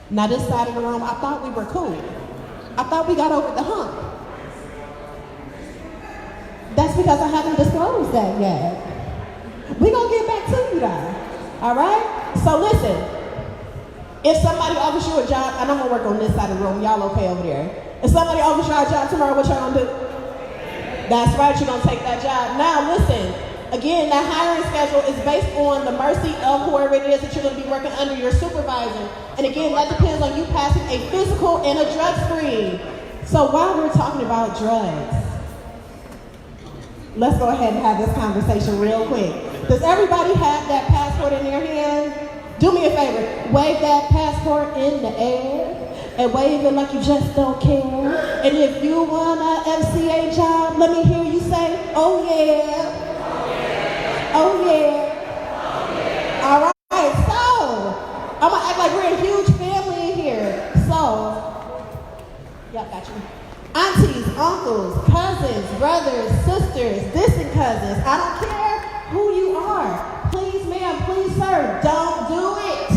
Now this side of the room, I thought we were cool. I thought we got over the hump. That's because I haven't disclosed that yet. We're going to get back to you though. All right? So listen, if somebody offers you a job, and I'm going to work on this side of the room. Y'all okay over there? If somebody offers you a job tomorrow, what y'all going to do? That's right, you're going to take that job. Now listen, again, that hiring schedule is based on the mercy of whoever it is that you're going to be working under your supervisor. And again, that depends on you passing a physical and a drug screen. So while we're talking about drugs, let's go ahead and have this conversation real quick. Does everybody have that passport in their hand? Do me a favor, wave that passport in the air and wave it like you just don't care. And if you want an FCA job, let me hear you say, oh yeah. Oh yeah. All right, so I'm gonna act like we're a huge family in here. So, y'all got you. Aunties, uncles, cousins, brothers, sisters, distant cousins, I don't care who you are. Please, ma'am, please, sir, don't do it.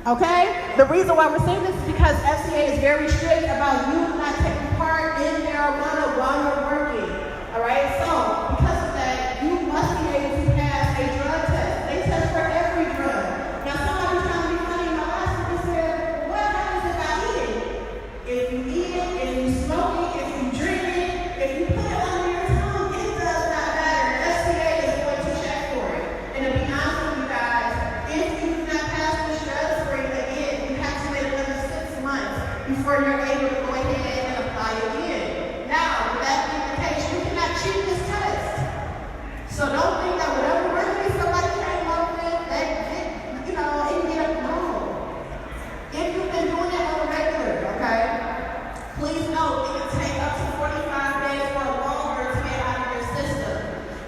Okay? The reason why we're saying this is because FCA is very strict about you not taking part in marijuana while you're working. All right? So, because of that, you must be able to pass a drug test. They test for every drug. Now, somebody's trying to be funny in my last one. They said, what happens if I eat it? If you eat it, if you smoke it, if you drink it, if you put it under your tongue, it does not matter. FCA is going to check for it. And to be honest with you guys, if you do not pass this drug screen again, you have to wait another 6 months before you're able to go ahead and apply again. Now, with that being the case, you cannot cheat this test. So don't think that whatever remedy somebody came up with, that it can get up. No. If you've been doing it on a regular, okay, please note it can take up to 45 days or longer to get out of your system.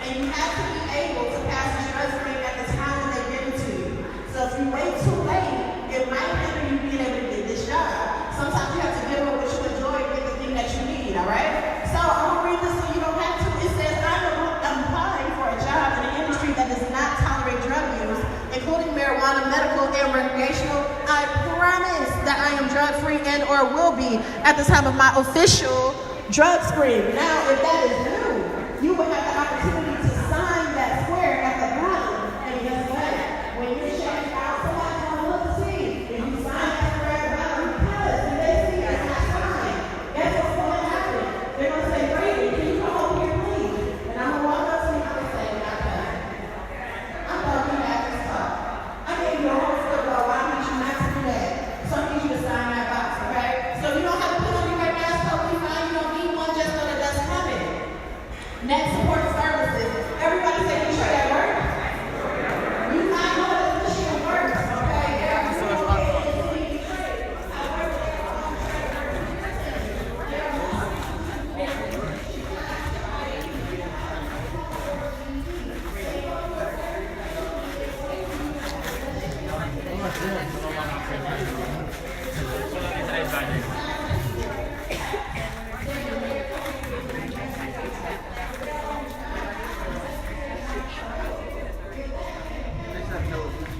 And you have to be able to pass the drug screen at the time when they give it to you. So if you wait too late, it might hinder you being able to get this job. Sometimes you have to give up what you enjoy and get the thing that you need, all right? So I'm going to read this so you don't have to. It says, I'm applying for a job in an industry that does not tolerate drug use, including marijuana, medical, and recreational. I promise that I am drug-free and or will be at the time of my official drug screen. Now, if that is new, you will have the opportunity to sign that square at the bottom. And guess what? When you're checking out, somebody's going to look to see if you sign that square at the bottom, because if they see it's not signed, guess what's going to happen? They're going to say, Brady, can you come over here, please? And I'm going to walk up to you and I'm going to say, not done. I thought we had this talk. I gave you a whole football. Why need you not to do that? So I need you to sign that box, okay? So you don't have to put on your right mask, totally fine. You don't need one, just know that that's coming. Net support services. Everybody say Detroit at work. You not know that this shit works, okay? Yeah, you know it is in Detroit. I work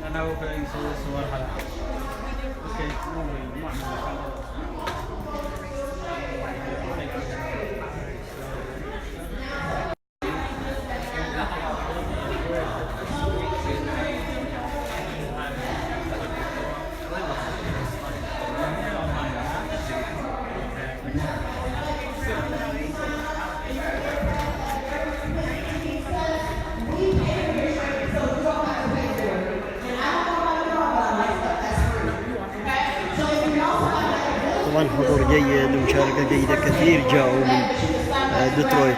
أنا وكذا نسوي صور حلقة. أوكي. طبعا حضور جيد ومشاركة جيدة، كثير جاءوا من ديترويت.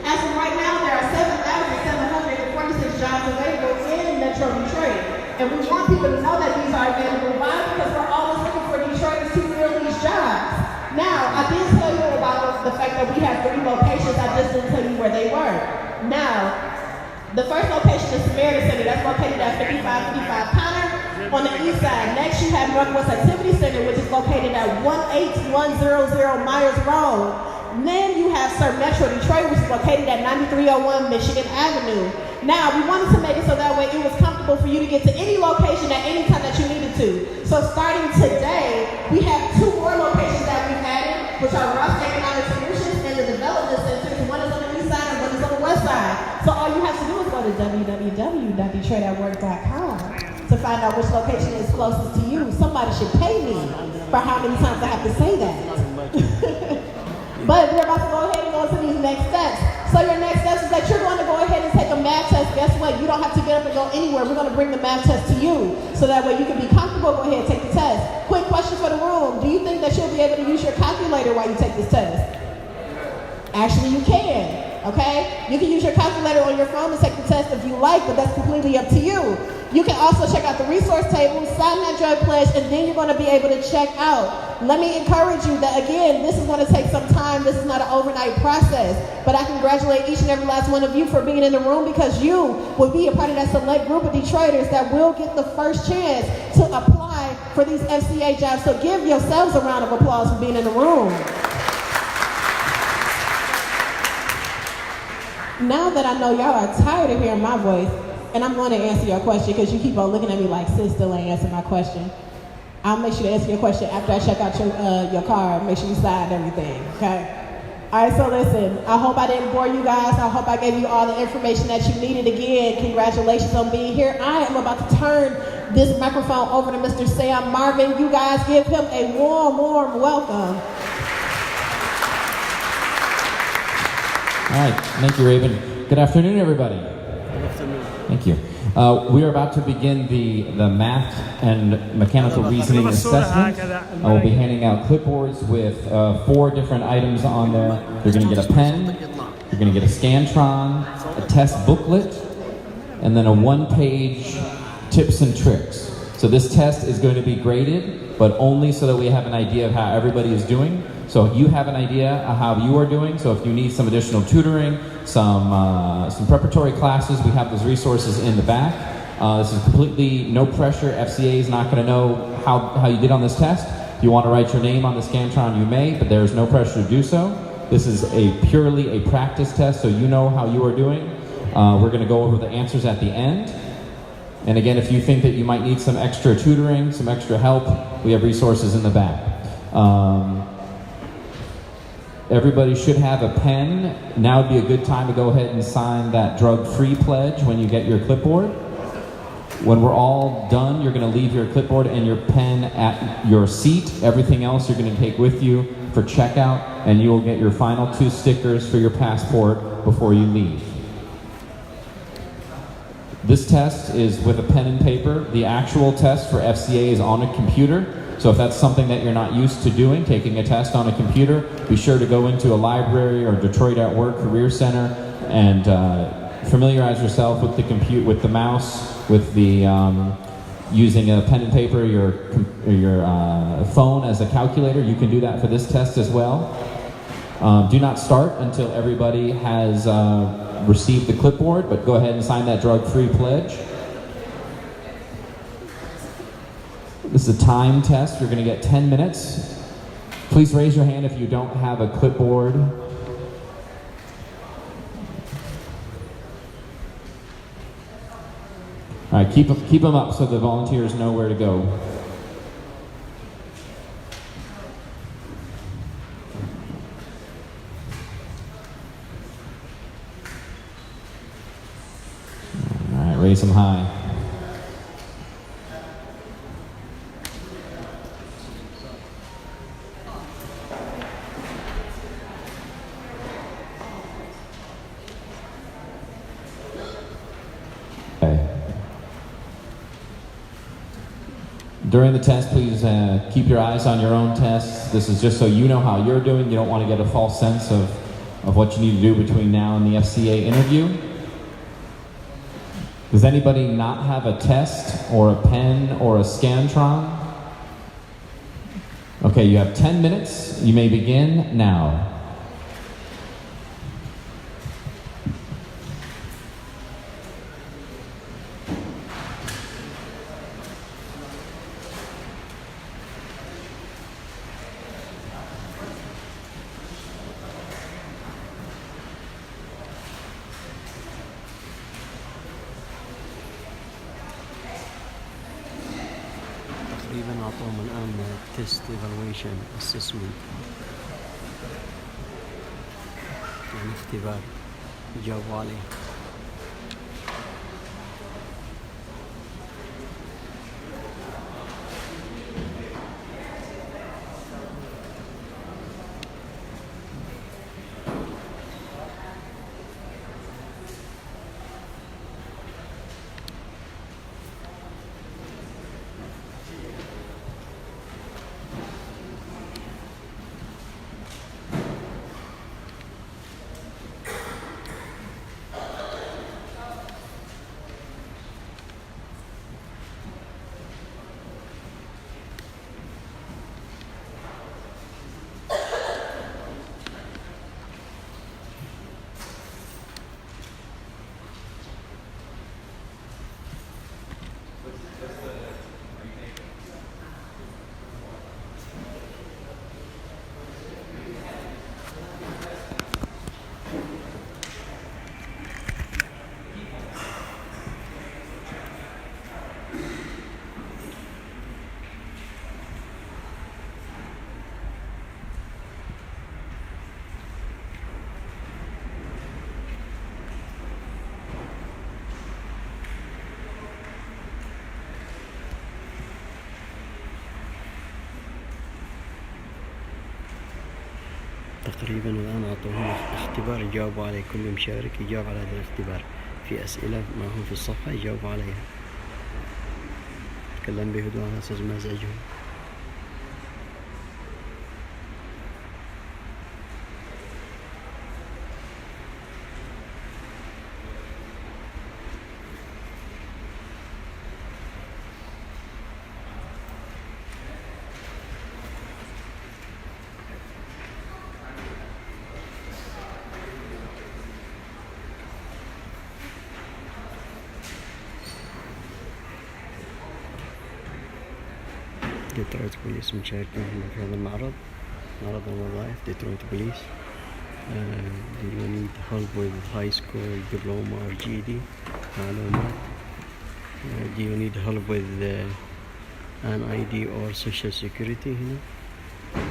As of right now, there are 7,746 jobs available in Metro Detroit. And we want people to know that these are available. Why? Because we're always looking for Detroiters to fill these jobs. Now, I did tell you about the fact that we have 3 locations. I just didn't tell you where they were. Now, the first location is Samaritan Center. That's located at 5555 Connor on the east side. Next, you have Northwest Activity Center, which is located at 18100 Myers Road. Then you have Sir Metro Detroit, which is located at 9301 Michigan Avenue. Now, we wanted to make it so that way it was comfortable comfortable for you to get to any location at any time that you needed to. So starting today, we have 2 more locations that we've added, which are Ross Economic Solutions and the Development Center. One is on the east side and one is on the west side. So all you have to do is go to www.detroitatwork.com to find out which location is closest to you. Somebody should pay me for how many times I have to say that. But we're about to go ahead and go into these next steps. So your next steps is that you're going to go ahead and take a math test. Guess what? You don't have to get up and go anywhere. We're going to bring the math test to you. So that way you can be comfortable. Go ahead and take the test. Quick question for the room. Do you think that you'll be able to use your calculator while you take this test? Actually, you can. Okay? You can use your calculator on your phone to take the test if you like, but that's completely up to you. You can also check out the resource table, sign that drug pledge, and then you're going to be able to check out. Let me encourage you that, again, this is going to take some time. This is not an overnight process. But I congratulate each and every last one of you for being in the room, because you will be a part of that select group of Detroiters that will get the first chance to apply for these FCA jobs. So give yourselves a round of applause for being in the room. Now that I know y'all are tired of hearing my voice, and I'm going to answer your question because you keep on looking at me like, sis still ain't answer my question. I'll make sure to answer your question after I check out your card. Make sure you sign everything, okay? All right, so listen, I hope I didn't bore you guys. I hope I gave you all the information that you needed. Again, congratulations on being here. I am about to turn this microphone over to Mr. Sam Marvin. You guys give him a warm, warm welcome. All right, thank you, Raven. Good afternoon, everybody. Good afternoon. Thank you. We are about to begin the math and mechanical reasoning assessment. I will be handing out clipboards with 4 different items on there. You're going to get a pen, you're going to get a Scantron, a test booklet, and then a 1-page tips and tricks. So this test is going to be graded, but only so that we have an idea of how everybody is doing. So you have an idea of how you are doing. So if you need some additional tutoring, some preparatory classes, we have those resources in the back. This is completely no pressure. FCA is not going to know how you did on this test. If you want to write your name on the Scantron, you may, but there is no pressure to do so. This is purely a practice test, so you know how you are doing. We're going to go over the answers at the end. And again, if you think that you might need some extra tutoring, some extra help, we have resources in the back. Everybody should have a pen. Now would be a good time to go ahead and sign that drug-free pledge when you get your clipboard. When we're all done, you're going to leave your clipboard and your pen at your seat. Everything else you're going to take with you for checkout, and you will get your final 2 stickers for your passport before you leave. This test is with a pen and paper. The actual test for FCA is on a computer. So if that's something that you're not used to doing, taking a test on a computer, be sure to go into a library or Detroit at Work Career Center and familiarize yourself with the mouse, with the using a pen and paper, your phone as a calculator. You can do that for this test as well. Do not start until everybody has received the clipboard, but go ahead and sign that drug-free pledge. This is a time test. You're going to get 10 minutes. Please raise your hand if you don't have a clipboard. All right, keep them up so the volunteers know where to go. All right, raise them high. During the test, please keep your eyes on your own tests. This is just so you know how you're doing. You don't want to get a false sense of what you need to do between now and the FCA interview. Does anybody not have a test or a pen or a Scantron? Okay, you have 10 minutes. You may begin now. أعطوهم الآن تيست ايفالويشن اسسمنت، يعني اختبار جاوبوا عليه. تقريبا الآن أعطوهم اختبار يجاوبوا عليه، كل مشارك يجاوب على هذا الاختبار، في أسئلة ما هم في الصفحة يجاوبوا عليها. تكلم بهدوء على أساس ما يزعجهم. ديترويت بوليس مشاركين في هذا المعرض، معرض الوظائف. ديترويت بوليس. Do you need help with high school diploma or GED معلومات؟ Do you need help with an ID or social security؟ هنا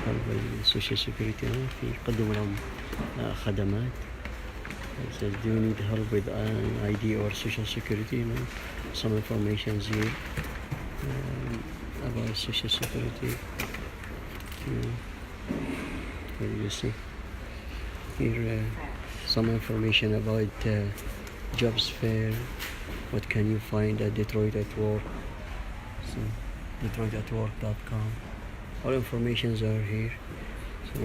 help with social security، هنا في يقدم لهم خدمات. It says do you need help with an ID or social security؟ هنا some information here about social security. You see here some information about jobs fair. What can you find at Detroit at work? So DetroitAtWork.com. All informations are here. So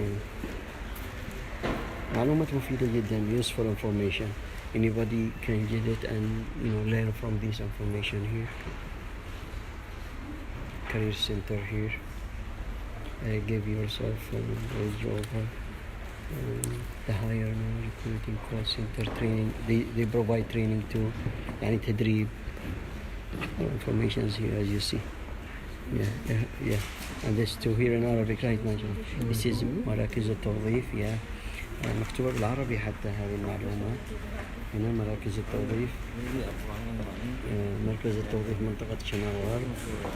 معلومات مفيدة جدا, useful information. Anybody can get it and learn from this information here. Career center here. Give yourself a job. The hire recruiting call center training. They provide training too. يعني تدريب. Information is here as you see. Yeah. And this too here in Arabic right now. This is مراكز التوظيف. Yeah. مكتوبة بالعربي حتى هذه المعلومات. هنا مراكز التوظيف. مركز التوظيف منطقة شمال غرب،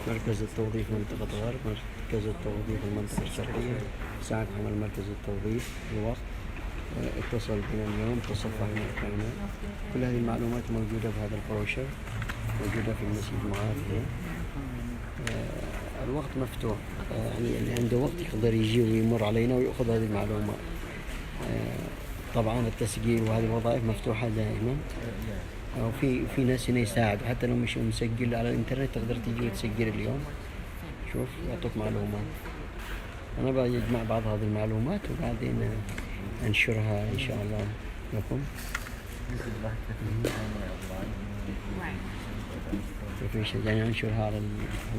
مركز التوظيف منطقة غرب، مركز التوظيف المنطقة الشرقية، ساعة عمل مركز التوظيف، الوقت، اتصل بنا اليوم، تصفح موقعنا. كل هذه المعلومات موجودة بهذا البروشر، موجودة في المسجد معاذ. الوقت مفتوح، يعني اللي عنده وقت يقدر يجي ويمر علينا ويأخذ هذه المعلومات. طبعا التسجيل وهذه الوظائف مفتوحة دائما، وفي ناس هنا يساعدوا حتى لو مش مسجل على الانترنت تقدر تيجي وتسجل اليوم. شوف يعطوك معلومات. أنا بجمع بعض هذه المعلومات وبعدين أنشرها إن شاء الله لكم. يعني أنشرها على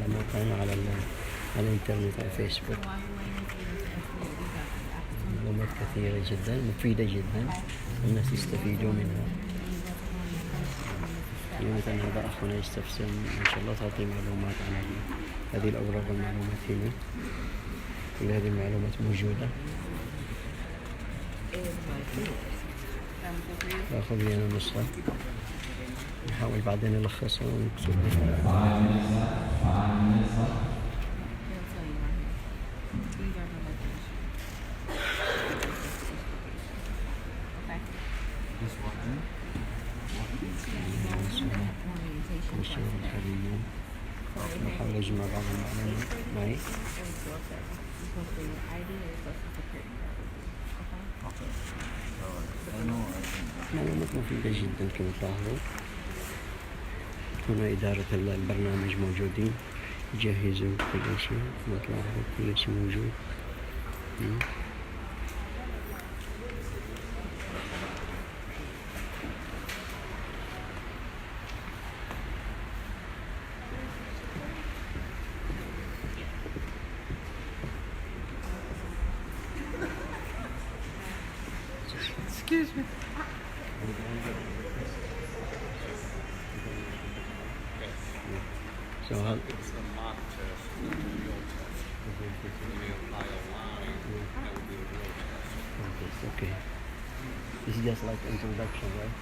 موقعنا على الانترنت على فيسبوك. معلومات كثيرة جدا مفيدة جدا، الناس يستفيدوا منها. مثلا هذا أخونا يستفسر إن شاء الله تعطي معلومات عن هذه الأوراق والمعلومات هنا. كل هذه المعلومات موجودة. أخذ لي أنا نسخة نحاول بعدين نلخصها ونكتبها. الخارجيين. أحاول أجمع بعض المعلومات معي. معلومات مفيدة جدا كما تلاحظون. هنا إدارة البرنامج موجودين يجهزوا كل شيء كما تلاحظون، كل شيء موجود. Excuse me. So how? It's the mock test, the real test. When you apply a line, that would be the real test. Okay. This is just like introduction, right?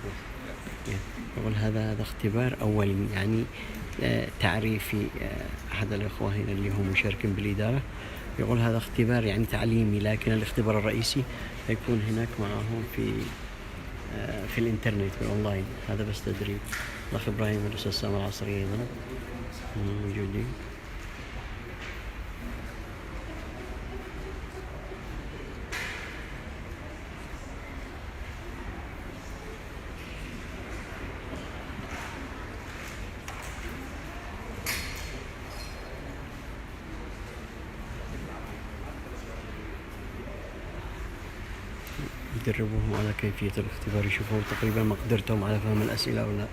Yes. يقول هذا اختبار أولي، يعني تعريفي. أحد الأخوة هنا اللي هم مشاركين بالإدارة يقول هذا اختبار يعني تعليمي، لكن الاختبار الرئيسي يكون هناك معهم في الإنترنت بالأونلاين. هذا بس تدريب. الأخ إبراهيم والأستاذ سامر العصري أيضا موجودين. يدربوهم على كيفية الاختبار، يشوفوا تقريبا مقدرتهم على فهم الأسئلة أو لا.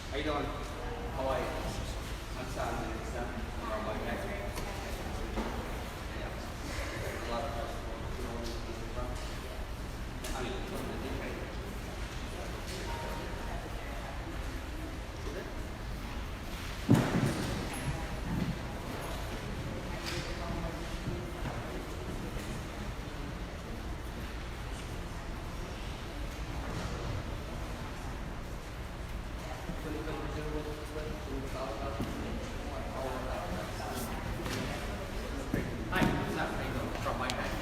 How you doing? How are you? I'm Sam. I'm on my next man. A lot of us. You know where you're from? I mean, hi, Sam. How you doing? From my next.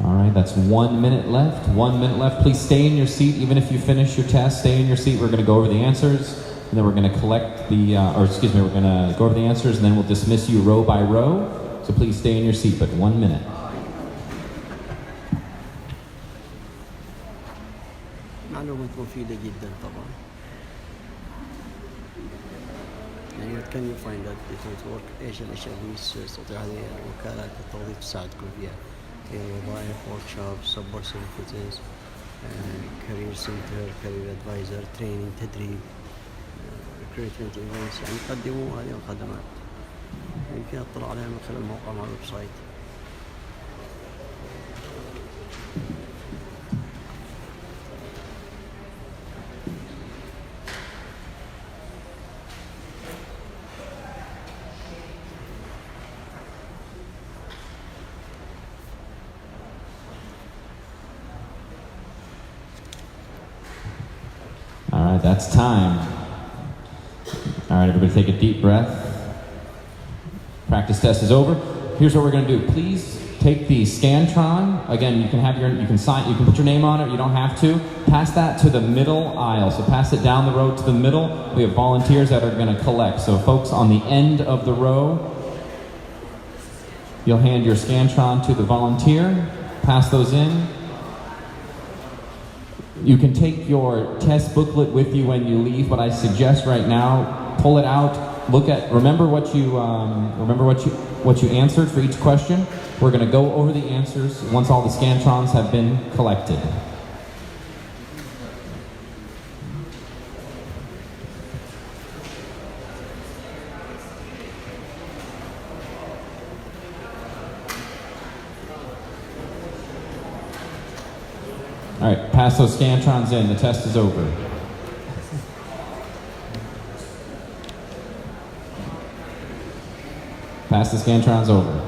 All right, that's 1 minute left. 1 minute left. Please stay in your seat, even if you finish your test. Stay in your seat. We're going to go over the answers, and then we're going to collect the, we're going to go over the answers, and then we'll dismiss you row by row. So please stay in your seat, but 1 minute. معلومات مفيدة جدا طبعا. يعني what can you find out Detroit work؟ ايش الاشياء اللي تستطيع هذه الوكالات التوظيف تساعدكم فيها؟ في وظائف، workshops, support services, career center, career advisor, training، تدريب، recruitment events، يعني يقدموا هذه الخدمات. يمكن اطلع عليها من خلال موقع مع الويب سايت. All right, that's time. All right, everybody take a deep breath. Practice test is over. Here's what we're going to do. Please take the Scantron. Again, you can have you can sign, you can put your name on it, you don't have to. Pass that to the middle aisle. So pass it down the row to the middle. We have volunteers that are going to collect. So folks on the end of the row, you'll hand your Scantron to the volunteer. Pass those in. You can take your test booklet with you when you leave, but I suggest right now, pull it out, remember what you answered for each question. We're going to go over the answers once all the Scantrons have been collected. All right, pass those Scantrons in. The test is over. Pass the Scantrons over.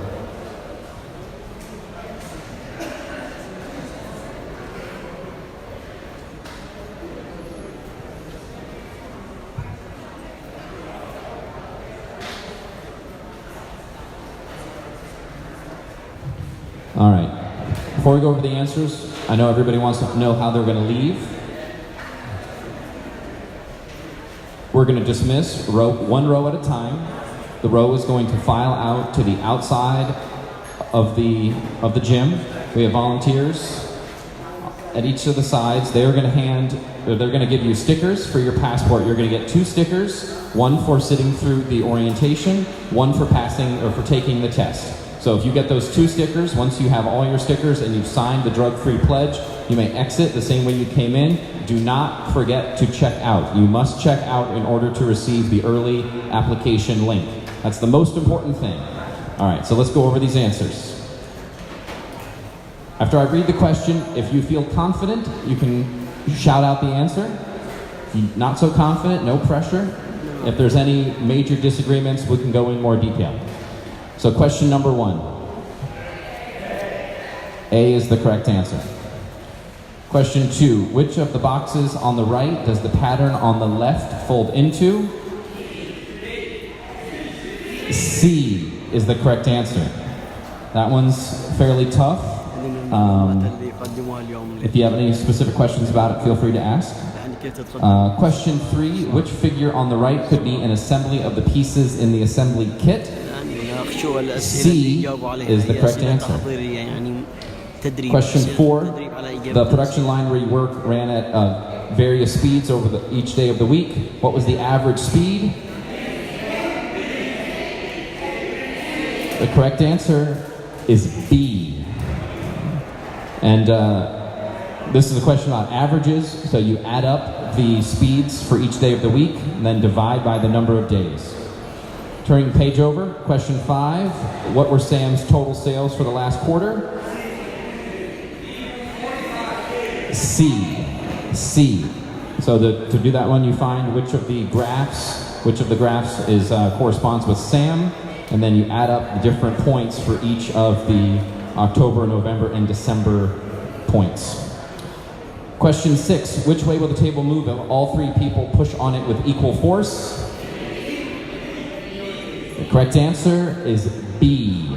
All right. Before we go over the answers, I know everybody wants to know how they're going to leave. We're going to dismiss one row at a time. The row is going to file out to the outside of the gym. We have volunteers at each of the sides. They're going to give you stickers for your passport. You're going to get 2 stickers, one for sitting through the orientation, one for passing or for taking the test. So if you get those 2 stickers, once you have all your stickers and you've signed the drug-free pledge, you may exit the same way you came in. Do not forget to check out. You must check out in order to receive the early application link. That's the most important thing. All right, so let's go over these answers. After I read the question, if you feel confident, you can shout out the answer. If you're not so confident, no pressure. If there's any major disagreements, we can go in more detail. So question number 1. A is the correct answer. Question 2, which of the boxes on the right does the pattern on the left fold into? C is the correct answer. That one's fairly tough. If you have any specific questions about it, feel free to ask. Question 3, which figure on the right could be an assembly of the pieces in the assembly kit? C is the correct answer. Question 4, the production line where you work ran at various speeds over each day of the week. What was the average speed? The correct answer is B. And this is a question about averages, so you add up the speeds for each day of the week and then divide by the number of days. Turning the page over, question 5, what were Sam's total sales for the last quarter? C. So to do that one, you find which of the graphs is corresponds with Sam, and then you add up the different points for each of the October, November, and December points. Question 6, which way will the table move if all 3 people push on it with equal force? The correct answer is B.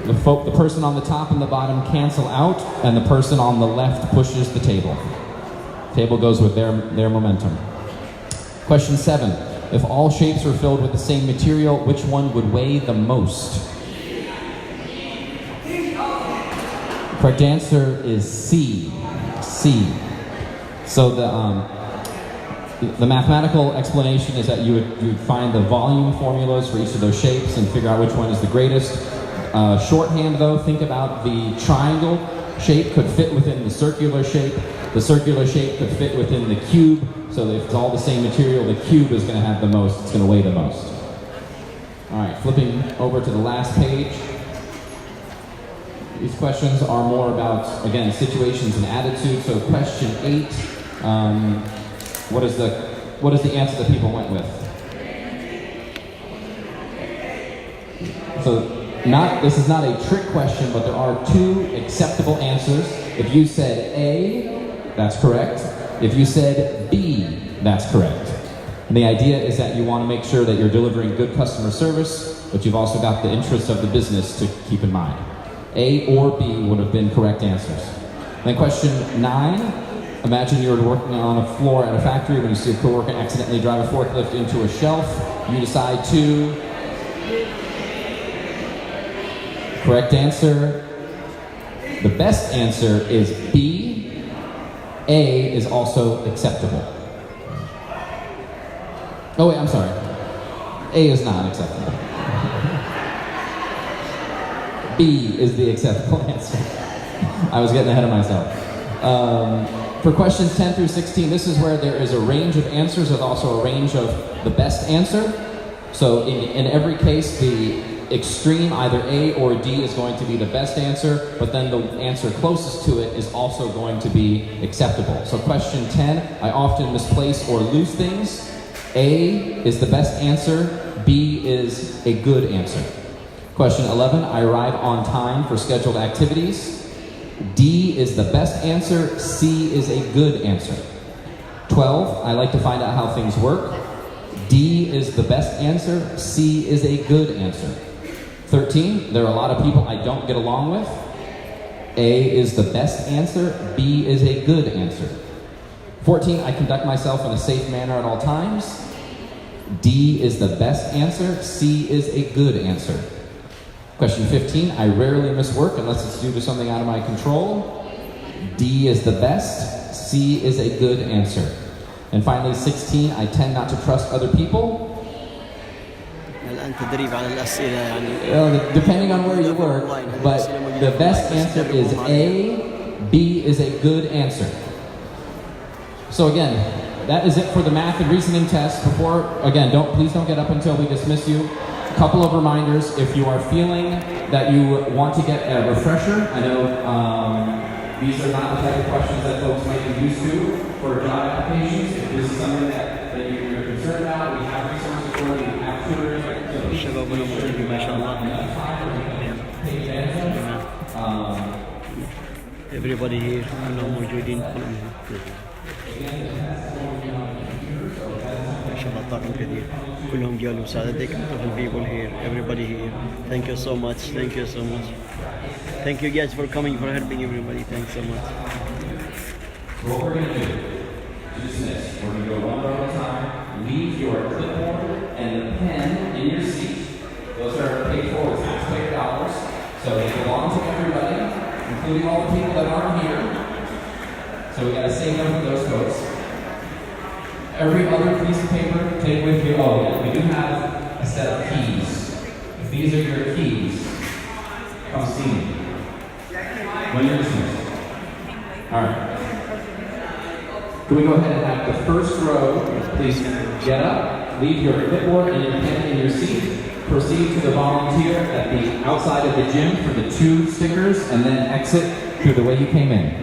The person on the top and the bottom cancel out, and the person on the left pushes the table. Table goes with their momentum. Question 7, if all shapes were filled with the same material, which one would weigh the most? The correct answer is C. So the mathematical explanation is that you would find the volume formulas for each of those shapes and figure out which one is the greatest. Shorthand though, think about the triangle shape could fit within the circular shape. The circular shape could fit within the cube. So if it's all the same material, the cube is going to have the most, it's going to weigh the most. All right, flipping over to the last page. These questions are more about, again, situations and attitudes. So question 8, what is the answer that people went with? So this is not a trick question, but there are 2 acceptable answers. If you said A, that's correct. If you said B, that's correct. And the idea is that you want to make sure that you're delivering good customer service, but you've also got the interests of the business to keep in mind. A or B would have been correct answers. Then question 9, imagine you're working on a floor at a factory when you see a coworker accidentally drive a forklift into a shelf. You decide to... Correct answer, the best answer is B. A is also acceptable. Oh wait, I'm sorry. A is not acceptable. B is the acceptable answer. I was getting ahead of myself. For questions 10 through 16, this is where there is a range of answers with also a range of the best answer. So in every case, the extreme, either A or D, is going to be the best answer, but then the answer closest to it is also going to be acceptable. So question 10, I often misplace or lose things. A is the best answer, B is a good answer. Question 11, I arrive on time for scheduled activities. D is the best answer, C is a good answer. 12, I like to find out how things work. D is the best answer, C is a good answer. 13, there are a lot of people I don't get along with. A is the best answer, B is a good answer. 14, I conduct myself in a safe manner at all times. D is the best answer, C is a good answer. Question 15, I rarely miss work unless it's due to something out of my control. D is the best, C is a good answer. And finally 16, I tend not to trust other people. الآن تدريب على الأسئلة يعني. Depending on where you work, but the best answer is A, B is a good answer. So again, that is it for the math and reasoning test. Before, again, please don't get up until we dismiss you. A couple of reminders. If you are feeling that you want to get a refresher, I know these are not the type of questions that folks might be used to for job applications. If this is something that you're concerned about, we have resources for you. We have tutors. الشباب والموجودين ما شاء الله. Everybody here كلهم موجودين ما شاء الله طاقم كثير كلهم جالوا مساعدتك beautiful people here everybody here thank you so much thank you guys for coming for helping everybody thanks so much. What we're going to do to dismiss, we're going to go one more time. Leave your clipboard and the pen in your seat. Those are paid for with taxpayer dollars, so they belong to everybody, including all the people that aren't here. So we got to save them for those folks. Every other piece of paper, take with you. Oh yeah, we do have a set of keys. If these are your keys, come see me when you're dismissed. All right. Can we go ahead and have the first row, please get up, leave your clipboard and your pen in your seat, proceed to the volunteer at the outside of the gym for the 2 stickers, and then exit through the way you came in.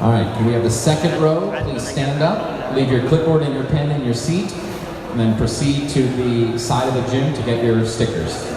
All right, can we have the second row? Please stand up, leave your clipboard and your pen in your seat, and then proceed to the side of the gym to get your stickers.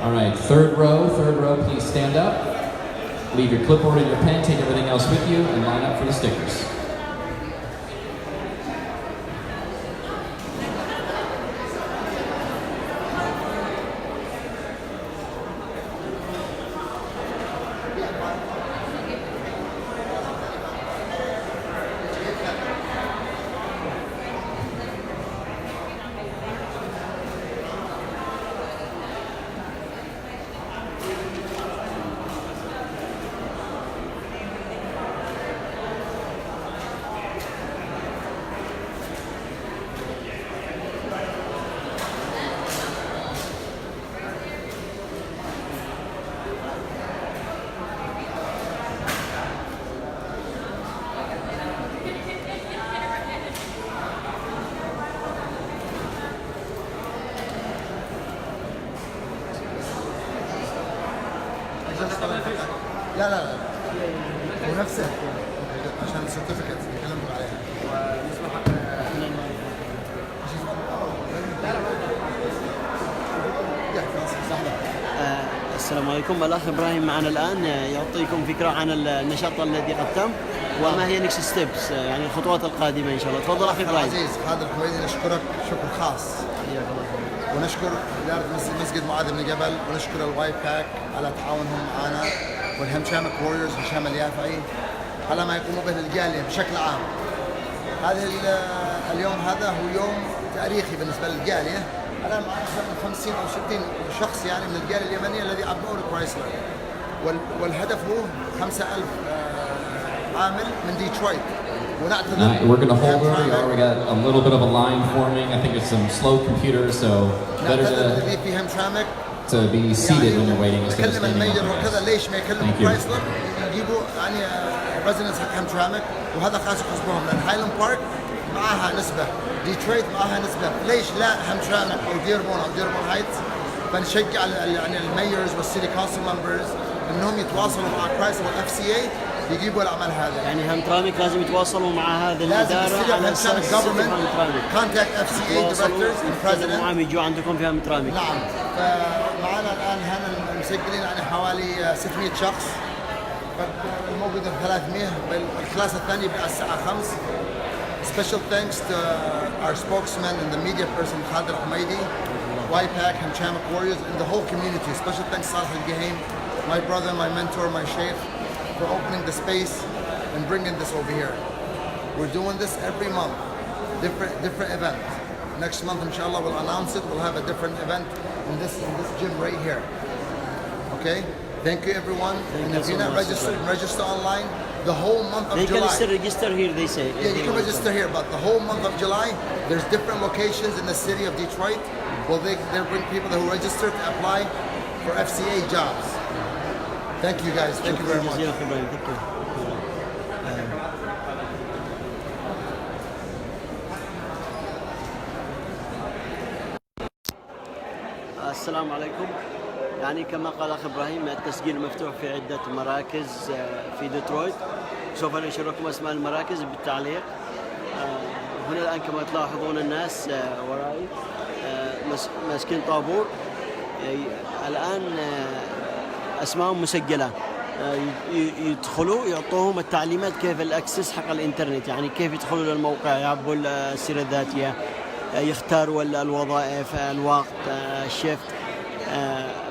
All right, third row, please stand up. Leave your clipboard and your pen, take everything else with you, and line up for the stickers. لا لا لا هو نفسه عشان السيرتيفيكت يكلموا عليها السلام عليكم. الأخ إبراهيم معنا الآن يعطيكم فكرة عن النشاط الذي قد تم وما هي نكست ستيبس، يعني الخطوات القادمة إن شاء الله. تفضل أخي إبراهيم. عزيز هذا الكويتي نشكرك شكر خاص، ونشكر إدارة مسجد معاذ بن جبل، ونشكر الواي باك على تعاونهم معنا، والهمشامك ووريرز هشام اليافعي على ما يقوموا به الجالية بشكل عام. هذه اليوم هذا هو يوم تاريخي بالنسبة للجالية. الآن معنا أكثر من 50 أو 60 شخص يعني من الجالية اليمنية الذي عبروا لكرايسلر، والهدف هو 5000 عامل من ديترويت. We're going to hold where we are. We got a little bit of a line forming. I think it's some slow computers, so better to be seated when you're waiting instead of standing up. وكذا ليش ما يكلموا كرايسلر يجيبوا يعني ريزيدنس حق همشامك، وهذا خاص يحسبوهم لان هايلاند بارك معاها نسبة، ديترويت معاها نسبة، ليش لا همشامك او ديربون او ديربون هايتس؟ فنشجع يعني الميرز والسيتي كونسل ممبرز انهم يتواصلوا مع كرايسلر والاف سي اي يجيبوا العمل هذا. يعني همترامك لازم يتواصلوا مع هذه الاداره على اساس كونتاكت اف سي اي دايركتورز والبريزيدنت يجوا عندكم في همترامك. نعم، فمعنا الان هنا مسجلين يعني حوالي 600 شخص، الموجود 300 بالكلاس الثاني الساعه 5. Special thanks to our spokesman and the media person Khalid Al-Humaydi, YPAC, Hamchamak Warriors, and the whole community. Special thanks to Salih Al-Gahaim, my brother, my mentor, my sheikh, for opening the space and bringing this over here. We're doing this every month, different event. Next month, inshallah, we'll announce it. We'll have a different event in this gym right here. Okay? Thank you, everyone. And if you're not registered, register online. The whole month of July. They can still register here, they say. Yeah, you can register here, but the whole month of July, there's different locations in the city of Detroit. Well, they bring people who register to apply for FCA jobs. Thank you, guys. Thank you very much. Thank you. السلام عليكم. يعني كما قال أخ إبراهيم التسجيل مفتوح في عدة مراكز في ديترويت. سوف ننشر لكم أسماء المراكز بالتعليق. هنا الآن كما تلاحظون الناس ورائي ماسكين طابور. الآن أسمائهم مسجلة، يدخلوا يعطوهم التعليمات كيف الأكسس حق الإنترنت، يعني كيف يدخلوا للموقع، يعبوا السيرة الذاتية، يختاروا الوظائف، الوقت، الشيفت.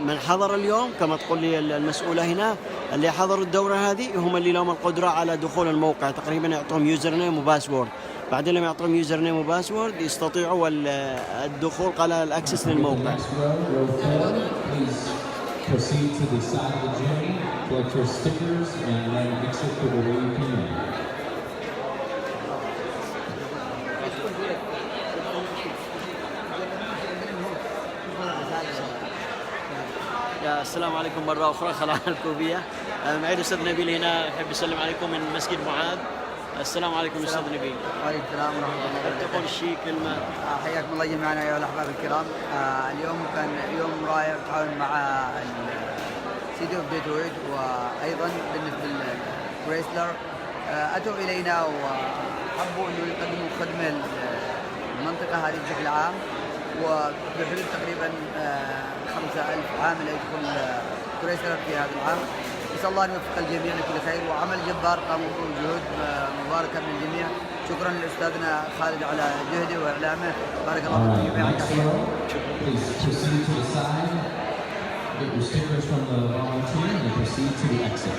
من حضر اليوم كما تقول لي المسؤولة هنا، اللي حضروا الدورة هذه هم اللي لهم القدرة على دخول الموقع. تقريبا يعطوهم يوزر نيم وباسورد، بعدين لما يعطوهم يوزر نيم وباسورد يستطيعوا الدخول على الأكسس للموقع. السلام عليكم مرة أخرى خلال الكوبية. معي الأستاذ نبيل هنا يحب يسلم عليكم من مسجد معاذ. السلام عليكم أستاذ نبيل. وعليكم السلام ورحمة الله وبركاته. تقول شيء كلمة. حياكم الله جميعا أيها الأحباب الكرام. اليوم كان يوم رائع بالتعاون مع سيتي اوف ديترويت، وأيضا بالنسبة لكريسلر أتوا إلينا وحبوا أنه يقدموا خدمة للمنطقة هذه بشكل عام. وبحدود تقريبا 5000 عامل يدخل كريسلر في هذا العام. نسأل الله أن يوفق الجميع لكل خير، وعمل جبار قاموا به وجهود مباركة من الجميع. شكرا لأستاذنا خالد على جهده وإعلامه، بارك الله فيكم جميعا. Please proceed to the side, get your stickers from the volunteer, and proceed to the exit.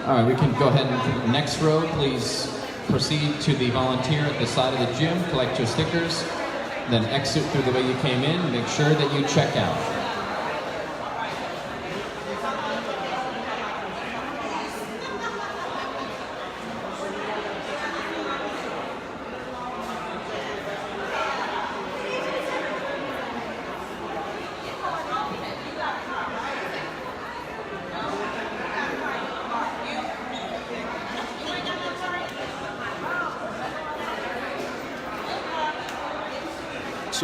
All right, we can go ahead and to the next row. Please proceed to the volunteer at the side of the gym, collect your stickers, then exit through the way you came in. Make sure that you check out.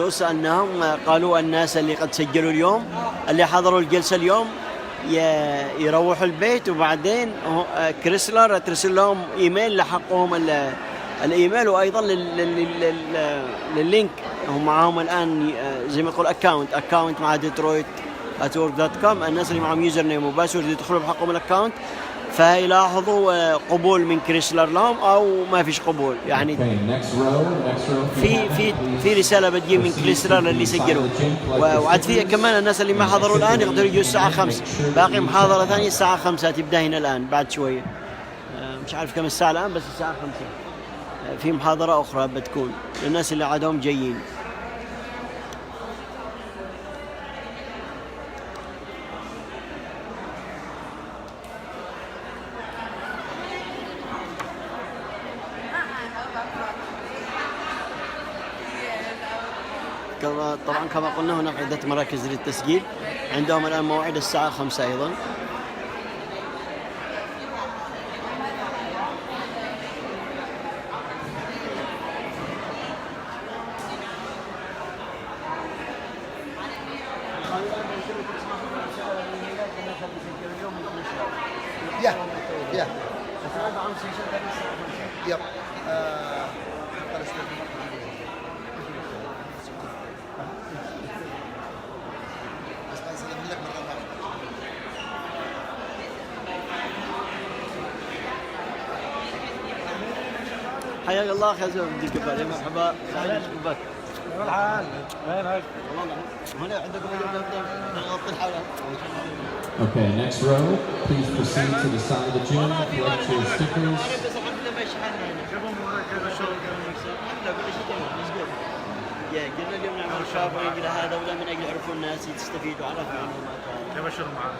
سألناهم قالوا الناس اللي قد سجلوا اليوم اللي حضروا الجلسة اليوم يروحوا البيت، وبعدين كريسلر ترسل لهم إيميل لحقهم الإيميل، وأيضا لللينك. هم معهم الآن زي ما يقول أكاونت مع ديترويت @work.com. الناس اللي معهم يوزر نيم وباسورد يدخلوا بحقهم الأكاونت، فيلاحظوا قبول من كريسلر لهم او ما فيش قبول. يعني في رساله بتجي من كريسلر اللي سجلوا، وعاد في كمان الناس اللي ما حضروا الان يقدروا يجوا الساعه 5. باقي محاضره ثانيه الساعه 5 تبدا هنا الان بعد شويه، مش عارف كم الساعه الان، بس الساعه 5 في محاضره اخرى بتكون للناس اللي عادهم جايين. طبعا كما قلنا هناك عدة مراكز للتسجيل، عندهم الآن موعد الساعة 5 أيضا. حياك الله. خذوا بدي كبار. مرحبا. Okay, next row, please proceed to the side of the gym, collect your stickers. قلنا اليوم نعمل شوبينج الى هذا ولا من اجل يعرفوا الناس يستفيدوا على معلومات. تبشر معاه.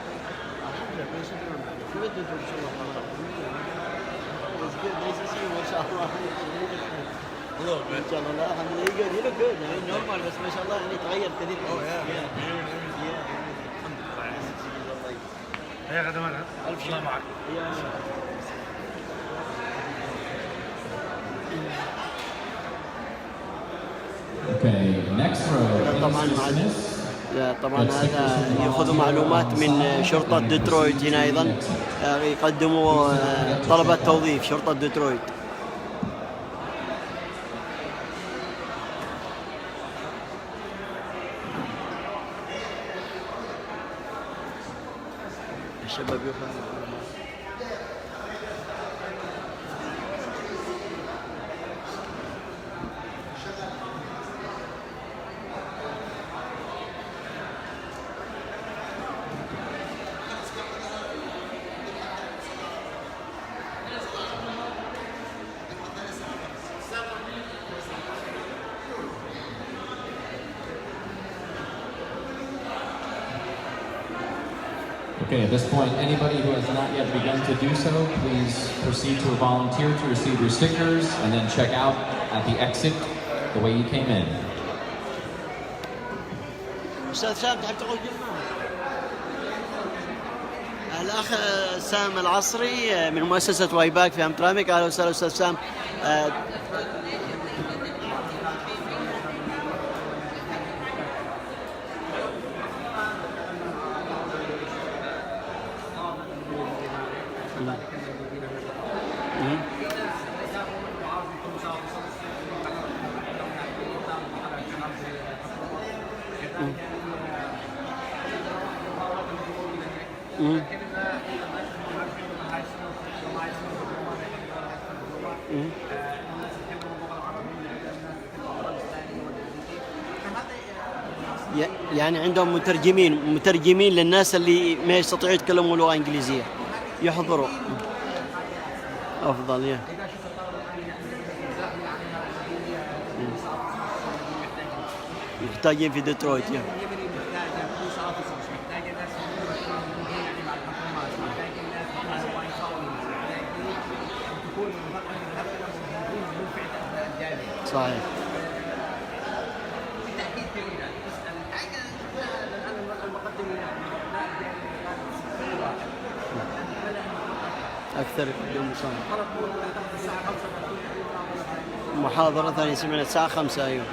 شو بدك ان شاء الله. ما شاء الله. ان شاء الله لا الحمد لله يقول يلو جود يعني نورمال بس ما شاء الله يعني تغير كثير. هيا غدا الف الله معك. Okay, next row. طبعا هذا ياخذوا معلومات من شرطة ديترويت هنا ايضا يقدموا طلبات توظيف شرطة ديترويت. الشباب ياخذوا Okay, at this point, anybody who has not yet begun to do so, please proceed to volunteer to receive your stickers and then check out at the exit the way you came in. أستاذ سام تحب تقول كلمة؟ الأخ سام العصري من مؤسسة وايباك في أمترامك. أهلا وسهلا أستاذ سام. يعني عندهم مترجمين للناس اللي ما يستطيعوا يتكلموا لغة إنجليزية يحضروا. أفضل يا محتاجين في ديترويت يا صحيح. أكثر يوم صار محاضرة ثانية سمعنا الساعة 5. أيوة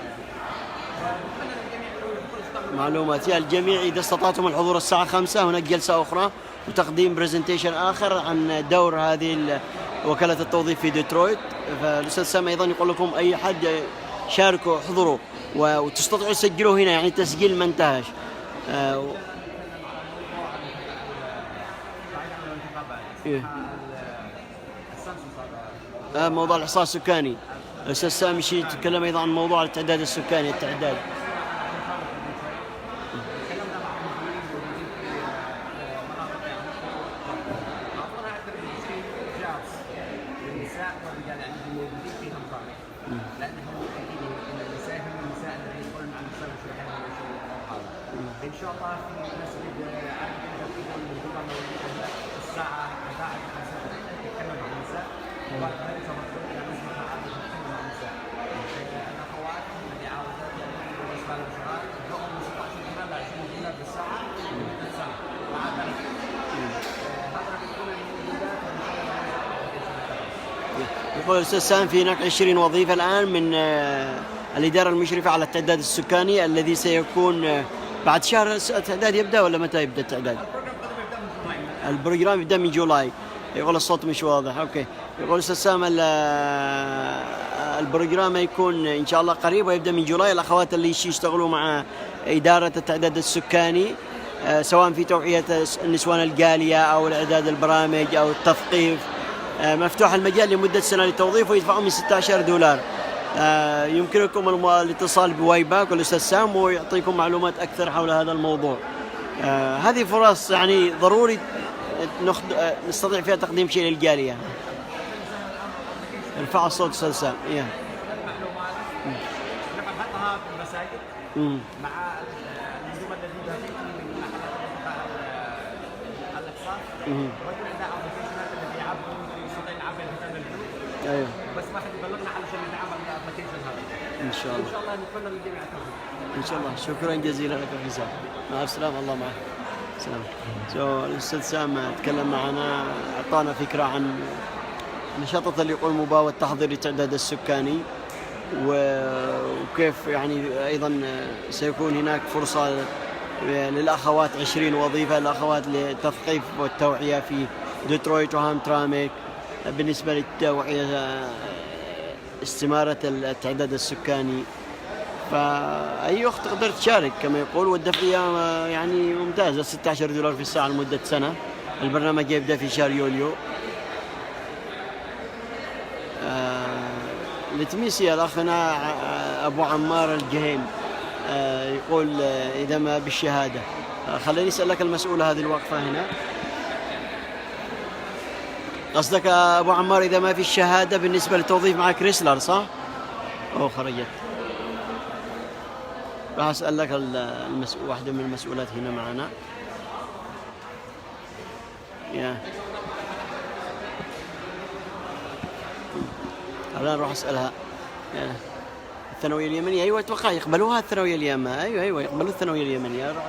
معلومات يا الجميع إذا استطعتم الحضور الساعة 5 هناك جلسة أخرى وتقديم برزنتيشن آخر عن دور هذه وكالة التوظيف في ديترويت. فالأستاذ سام أيضا يقول لكم أي حد شاركوا احضروا وتستطيعوا تسجلوا هنا يعني التسجيل ما انتهاش. موضوع الإحصاء السكاني الأستاذ سام يتكلم أيضا عن موضوع التعداد السكاني التعداد. ان شاء الله في مسجد الساعه 11 نتكلم عن النساء وبعد ذلك نسمع عن النساء. الاخوات اللي عاوزات بالنسبه للشباب لهم 16 جنيه ل 20 جنيه بالساعه لمده سنه. بعد ذلك هذا بيكون الموجودات يقول الأستاذ سام في هناك 20 وظيفة الآن من الإدارة المشرفة على التعداد السكاني الذي سيكون بعد شهر. التعداد يبدأ ولا متى يبدأ التعداد؟ البروجرام يبدأ من جولاي. يقول الصوت مش واضح. أوكي. يقول الأستاذ سام البروجرام يكون إن شاء الله قريب ويبدأ من جولاي. الأخوات اللي يشتغلوا مع إدارة التعداد السكاني سواء في توعية النسوان الجالية أو الإعداد البرامج أو التثقيف مفتوح المجال لمدة سنة للتوظيف ويدفعوا من $16. يمكنكم الاتصال بويباك والأستاذ سام ويعطيكم معلومات أكثر حول هذا الموضوع. هذه فرص يعني ضروري نستطيع فيها تقديم شيء للجالية. ارفع الصوت أستاذ سام. المعلومات نحن نحطها في المساجد مع النجوم الذين في الأقسام. رجل عندنا أبلكيشنات الذي يعبر يستطيع يعبر بهذا الجروب. أيوه. بس واحد يبلغنا علشان نتعامل مع الابلكيشن هذا. إن شاء الله. إن شاء الله نتمنى للجميع التوفيق. إن شاء الله. شكرا جزيلا لك أخي سام. مع السلامة. الله معك. سلام. الأستاذ سام تكلم معنا، أعطانا فكرة عن نشاط اللي يقول مباوة تحضير التعداد السكاني، وكيف يعني أيضا سيكون هناك فرصة للأخوات 20 وظيفة للأخوات للتثقيف والتوعية في ديترويت وهامتراميك بالنسبة للتوعية استمارة التعداد السكاني. فأي أخت تقدر تشارك كما يقول، والدفعية يعني ممتازة، $16 في الساعة لمدة سنة. البرنامج يبدأ في شهر يوليو. لتميسي الأخنا أبو عمار الجهيم يقول إذا ما بالشهادة. خليني أسألك المسؤولة هذه الوقفة هنا، قصدك أبو عمار إذا ما في الشهادة بالنسبة للتوظيف مع كريسلر صح؟ أو خرجت. راح أسألك واحدة من المسؤولات هنا معنا. الآن راح أسألها. الثانوية اليمنية، أيوة أتوقع يقبلوها الثانوية اليمنية. أيوة يقبلوا الثانوية اليمنية. راح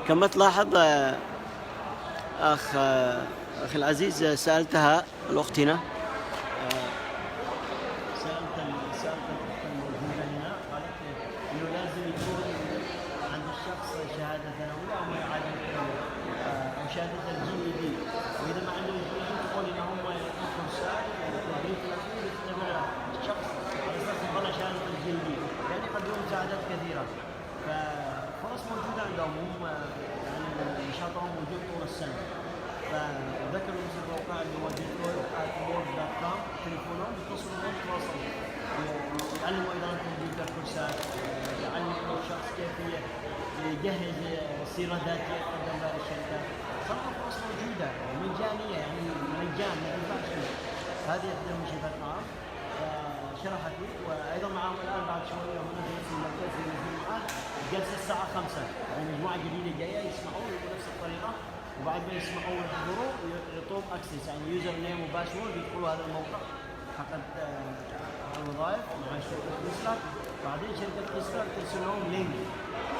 كما تلاحظ أخي العزيز، سألتها الأخت هنا، سألت الأخت الموجودة هنا، قالت إنه لازم يكون عند الشخص شهادة ثانوية أو ما يعادل أو شهادة الجي دي، وإذا ما عندهم جي دي تقول إن هم يعطون كورسات وتدريب الأخير يختبر الشخص على أساس يطلع شهادة الجي دي، يعني يقدمون مساعدات كثيرة. ففرص موجودة عندهم، هم يعني نشاطهم موجود طول السنة. فذكروا مثل الموقع اللي هو ديترويت.com، تليفونهم يتصلوا بهم يتواصلوا، يعلموا إدارة الكمبيوتر كورسات، يعلموا الشخص كيف يجهز سيرة ذاتية يقدم لها للشركات. صراحة فرص موجودة مجانية، يعني مجان ما ينفعش. هذه إحدى المشرفات معاذ شرحت لي، وأيضا معهم الآن بعد شوية هنا في نفس المركز في معاذ جلسة الساعة 5، يعني مجموعة جديدة جاية يسمعون بنفس الطريقة، وبعد ما يسمعوا ويحضروا يعطوهم اكسس، يعني يوزر نيم وباسورد، يدخلوا هذا الموقع حق الوظائف مع شركة كريسلر. بعدين شركة كريسلر ترسل لهم لينك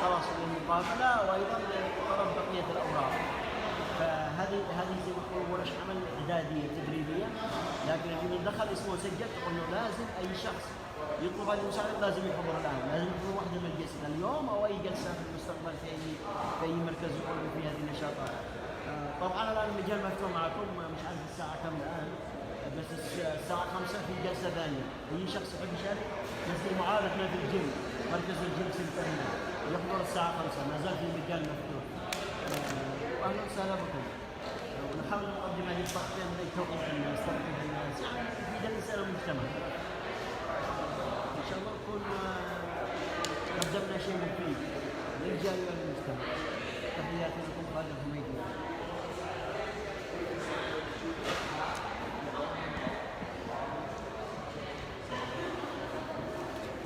خلاص للمقابلة، وأيضا طلب بقية الأوراق. فهذه زي ما يقولوا ورش عمل إعدادية تدريبية، لكن اللي دخل اسمه سجل تقول له لازم أي شخص يطلب هذه المساعدة لازم يحضر الآن، لازم يحضر واحدة من الجلسة اليوم أو أي جلسة في المستقبل في أي مركز يقوم فيه هذه النشاطات. طبعا الآن المجال مفتوح معكم، مش عارف الساعة كم الآن، بس الساعة 5 في جلسة ثانية. أي شخص يحب يشارك مثل معاذ احنا في الجيم، مركز الجيم سنتر هنا، يحضر الساعة 5، ما زال في مجال مفتوح. وأهلا وسهلا بكم. ونحاول نقدم هذه التغطية من توقيت نستضيف الناس في نسأل المجتمع. إن شاء الله نكون قدمنا شيء مفيد للجالية والمجتمع. تحياتي لكم. الوظائف هم يجوا.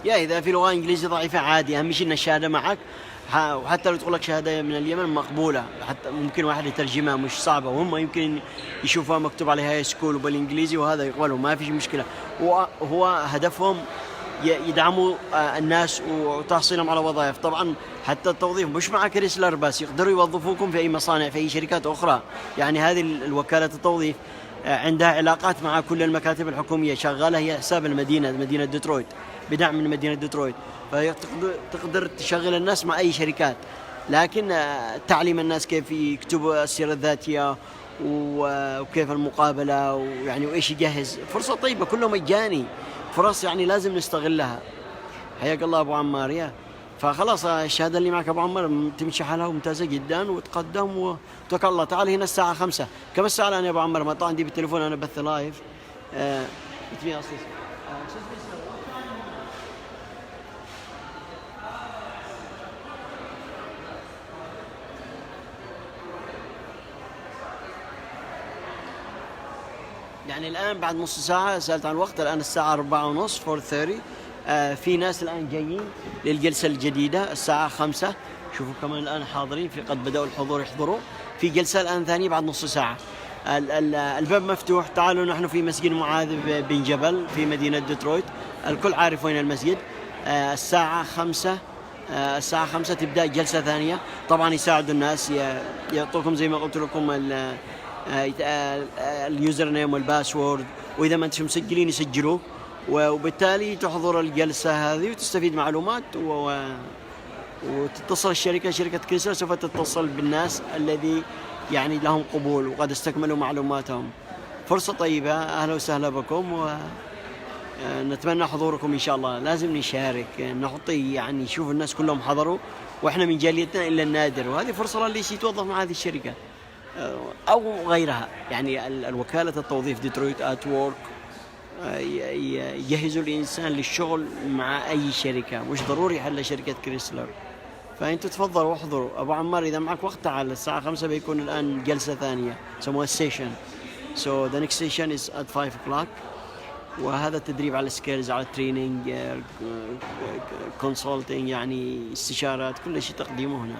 يا إذا في لغة إنجليزية ضعيفة عادي، أهم شيء إن الشهادة معك، وحتى لو تقول لك شهادة من اليمن مقبولة، حتى ممكن واحد يترجمها مش صعبة، وهم يمكن يشوفها مكتوب عليها هاي سكول وبالإنجليزي وهذا يقبلوا، ما فيش مشكلة. وهو هدفهم يدعموا الناس وتحصيلهم على وظائف. طبعا حتى التوظيف مش مع كريسلر بس، يقدروا يوظفوكم في أي مصانع في أي شركات أخرى. يعني هذه الوكالة التوظيف عندها علاقات مع كل المكاتب الحكومية، شغالة هي حساب مدينة ديترويت، بدعم من مدينة ديترويت، فتقدر تشغل الناس مع أي شركات. لكن تعليم الناس كيف يكتبوا السيرة الذاتية وكيف المقابلة ويعني وإيش يجهز، فرصة طيبة كله مجاني، فرص يعني لازم نستغلها. حياك الله أبو عمار. يا فخلاص الشهادة اللي معك أبو عمار تمشي حالها ممتازة جدا، وتقدم وتوكل الله. تعال هنا الساعة 5. كم الساعة الآن يا أبو عمار؟ ما طبعا عندي بالتليفون أنا بث لايف. يعني الآن بعد نص ساعة سألت عن الوقت، الآن الساعة 4:30 4:30. في ناس الآن جايين للجلسة الجديدة الساعة 5. شوفوا كمان الآن حاضرين، في قد بدأوا الحضور يحضروا في جلسة الآن ثانية بعد نص ساعة. الباب مفتوح. تعالوا، نحن في مسجد معاذ بن جبل في مدينة ديترويت، الكل عارف وين المسجد. الساعة 5 الساعة 5 تبدأ جلسة ثانية. طبعا يساعدوا الناس، يعطوكم زي ما قلت لكم اليوزر نيم والباسورد، وإذا ما أنتم مسجلين يسجلوه، وبالتالي تحضر الجلسة هذه وتستفيد معلومات وتتصل شركة كريسلر سوف تتصل بالناس الذي يعني لهم قبول وقد استكملوا معلوماتهم. فرصة طيبة، أهلا وسهلا بكم، ونتمنى حضوركم إن شاء الله. لازم نشارك، نعطي يعني شوف الناس كلهم حضروا وإحنا من جاليتنا إلا النادر، وهذه فرصة للي يتوظف مع هذه الشركة أو غيرها. يعني الوكالة التوظيف ديترويت آت وورك يجهزوا الإنسان للشغل مع أي شركة، مش ضروري حل شركة كريسلر. فأنتوا تفضلوا واحضروا. أبو عمار إذا معك وقت تعال، الساعة 5 بيكون الآن جلسة ثانية سموها session. So the next session is at 5 o'clock. وهذا التدريب على السكيلز، على التريننج، كونسلتنج، يعني استشارات، كل شيء تقديمه هنا.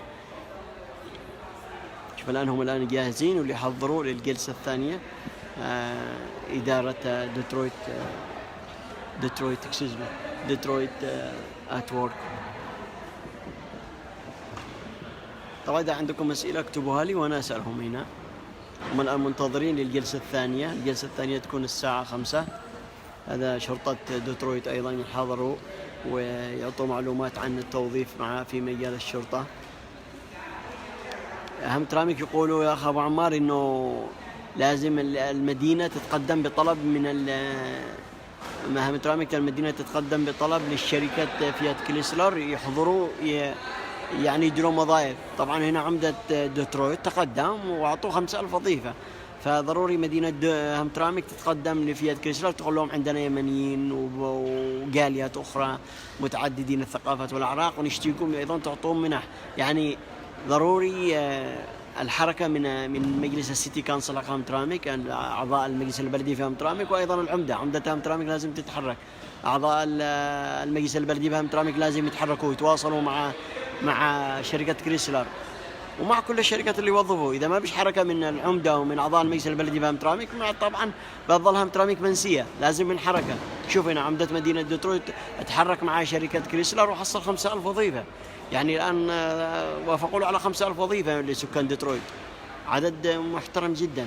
شوف الآن هم الآن جاهزين واللي يحضروا للجلسة الثانية. إدارة ديترويت آت وورك. طبعا إذا عندكم أسئلة اكتبوها لي وأنا أسألهم هنا. هم الآن منتظرين للجلسة الثانية. الجلسة الثانية تكون الساعة 5. هذا شرطة ديترويت أيضا يحضروا ويعطوا معلومات عن التوظيف في مجال الشرطة. أهم تراميك يقولوا يا أخي أبو عمار إنه لازم المدينة تتقدم بطلب أهم تراميك المدينة تتقدم بطلب للشركة فيات كريسلر يحضروا يعني يديرون وظائف. طبعا هنا عمدة ديترويت تقدم وأعطوه 5000 وظيفة، فضروري مدينة همترامك تتقدم لفيات كريسلر تقول لهم عندنا يمنيين وجاليات أخرى متعددين الثقافات والأعراق ونشتيكم أيضا تعطون منح. يعني ضروري الحركة من مجلس السيتي كانسل همترامك، أعضاء المجلس البلدي في همترامك، وأيضا عمدة همترامك لازم تتحرك. أعضاء المجلس البلدي في همترامك لازم يتحركوا ويتواصلوا مع شركة كريسلر ومع كل الشركات اللي يوظفوا. إذا ما بيش حركة من العمدة ومن أعضاء المجلس البلدي بهمترامك طبعا بتظل همترامك منسية، لازم من حركة. شوف هنا عمدة مدينة ديترويت اتحرك مع شركة كريسلر وحصل 5000 وظيفة. يعني الآن وافقوا له على 5000 وظيفة لسكان ديترويت، عدد محترم جدا.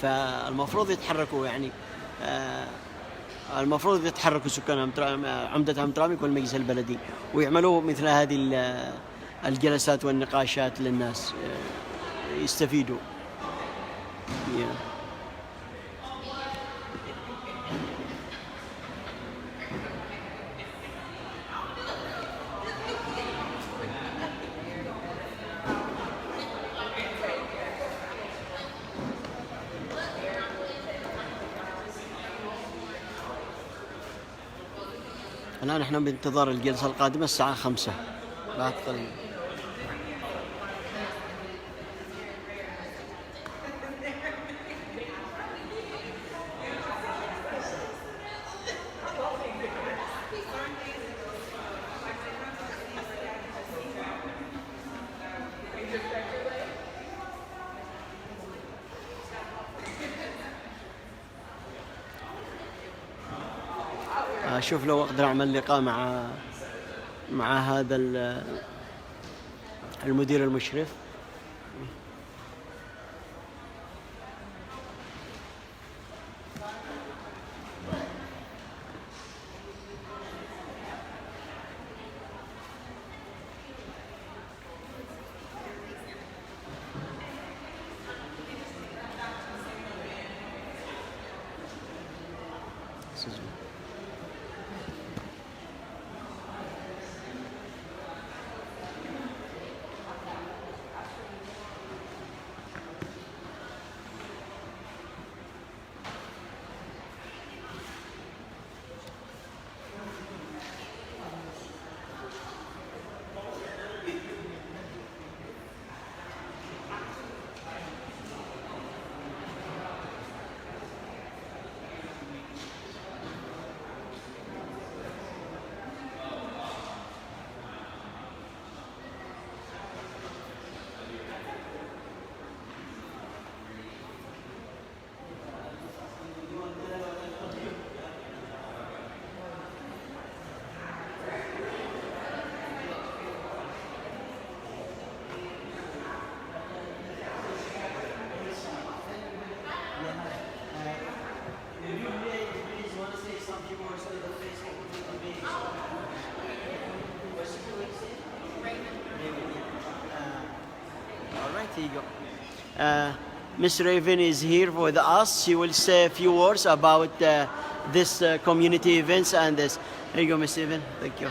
فالمفروض يتحركوا، يعني المفروض يتحركوا سكان عمدة همترامك والمجلس البلدي ويعملوا مثل هذه الجلسات والنقاشات للناس يستفيدوا. الآن نحن بانتظار الجلسة القادمة الساعة 5 بعد قليل. أشوف لو أقدر أعمل لقاء مع هذا المدير المشرف. Here you go. Miss Raven is here with us. She will say a few words about this community events and this. Here you go, Miss Raven. Thank you.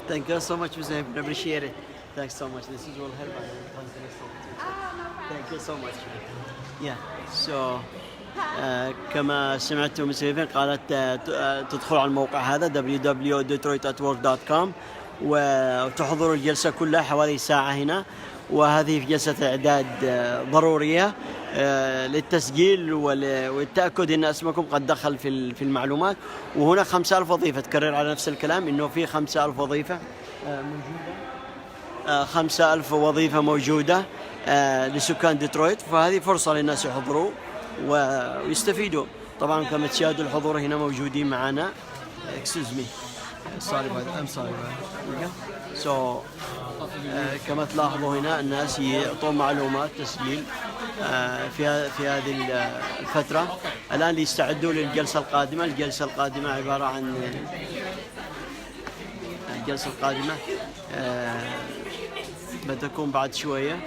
Thank you so much, Ms. Raven. Appreciate it. Thanks so much. This is will help. Thank you so much. Yeah. So كما سمعتوا مس ريفن قالت تدخلوا على الموقع هذا www.detroit@work.com وتحضروا الجلسة كلها حوالي ساعة هنا، وهذه جلسة إعداد ضرورية للتسجيل والتأكد أن اسمكم قد دخل في المعلومات. وهنا 5000 وظيفة، تكرر على نفس الكلام إنه في 5000 وظيفة موجودة، 5000 وظيفة موجودة لسكان ديترويت، فهذه فرصة للناس يحضروا ويستفيدوا. طبعا كما تشاهدوا الحضور هنا موجودين معنا. Excuse me. Sorry about that. I'm sorry about that. So كما تلاحظوا هنا الناس يعطون معلومات تسجيل في هذه الفترة. الآن ليستعدوا للجلسة القادمة. الجلسة القادمة عبارة عن الجلسة القادمة بتكون بعد شوية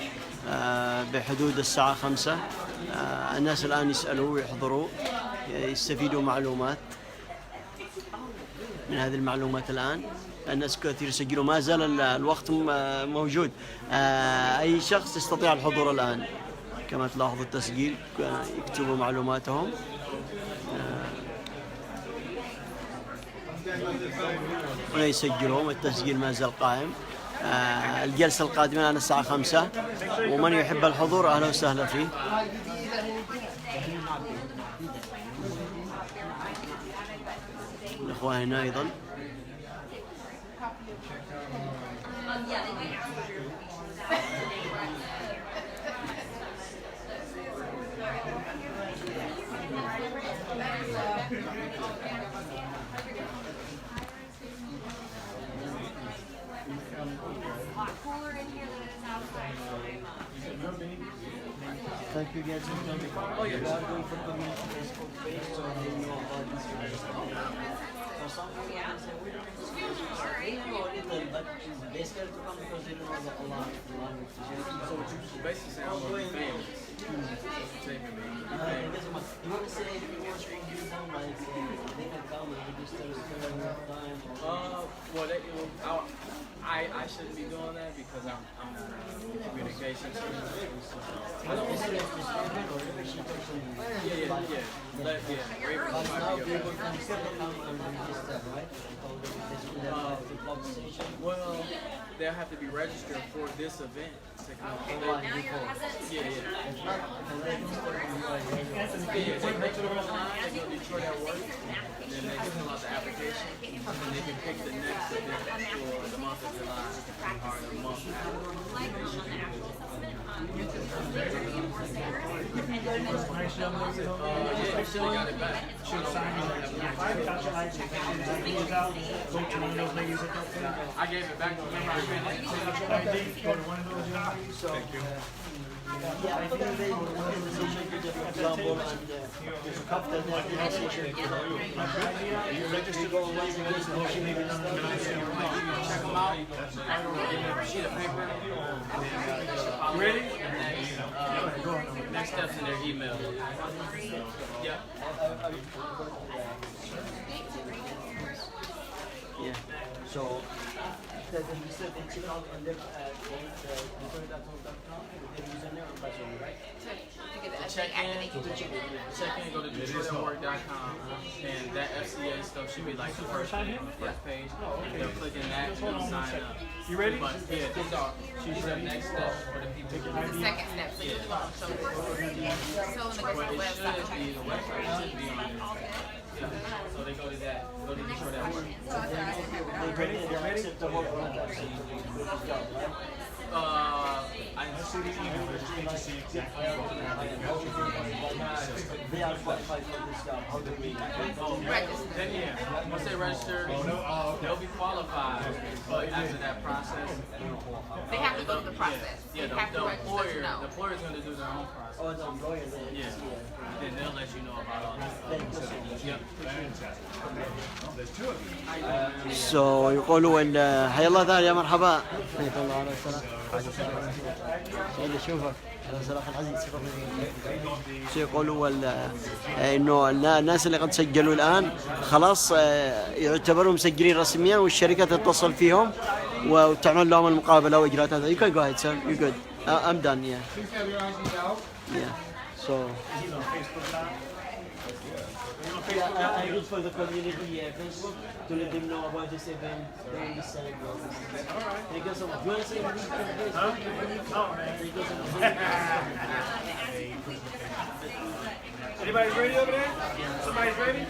بحدود الساعة 5. الناس الآن يسألوا ويحضروا يستفيدوا معلومات من هذه المعلومات. الآن الناس كثير يسجلوا، ما زال الوقت موجود. أي شخص يستطيع الحضور الآن. كما تلاحظوا التسجيل يكتبوا معلوماتهم. ويسجلهم. التسجيل ما زال قائم. الجلسة القادمة الآن الساعة 5، ومن يحب الحضور أهلا وسهلا فيه. الأخوة هنا أيضا. Thank you guys for coming. Oh, yeah. We are going for community Facebook page so they know about this. For some people, they know a little, but they scared to come because they don't know a lot of language. So basically, I'm going Take me. You want to say any words for people, like they can come and register time? Well, I shouldn't be doing that because I'm communications. Yeah. People can still come and register, right? Well, they'll have to be registered for this event to come. Yeah. They register online, they go to Detroit at work, then they fill out the application, and they can pick the next event for the month of July or the month after. Yeah, she got it back. I gave it back to them. Thank you. Yeah, I think they will have a decision to just example and after that decision, you register go away because Check them out. Give them a sheet of paper. Ready? Next steps in their email. Yep. Yeah. So the register they check out on their detroit.com, their username and password, right? Check in, go to DetroitAtWork.com, and that FCA stuff should be like the first thing on the first page. They'll click in that and they'll sign up. You ready? But yeah, these are next steps for the people. The second step. So the website should be on there. So they go to that, go to Detroit at Work. I see the email, but just need to see exactly what they are qualified for this job. How do we then yeah, once they register, they'll be qualified. But after that process, They have to go through the process. yeah, They have to the register to know. employer's going to do their own process. Oh, the employer. Yeah, then they'll let you know about all that. Yep. So يقولوا حيا الله ثاني يا مرحبا. شوفك صراحة العزيز يقولوا انه الناس اللي قد سجلوا الان خلاص يعتبروا مسجلين رسميا والشركة تتصل فيهم وتعمل لهم المقابلة واجراءات هذا. You can go ahead sir. You're good. I'm done. Yeah. Yeah. So. Yeah, I did for the community Facebook to let them know about this event. They understand. Thank you so much. You want to say anything for Facebook? Thank you so much. Anybody ready over there? Somebody's ready?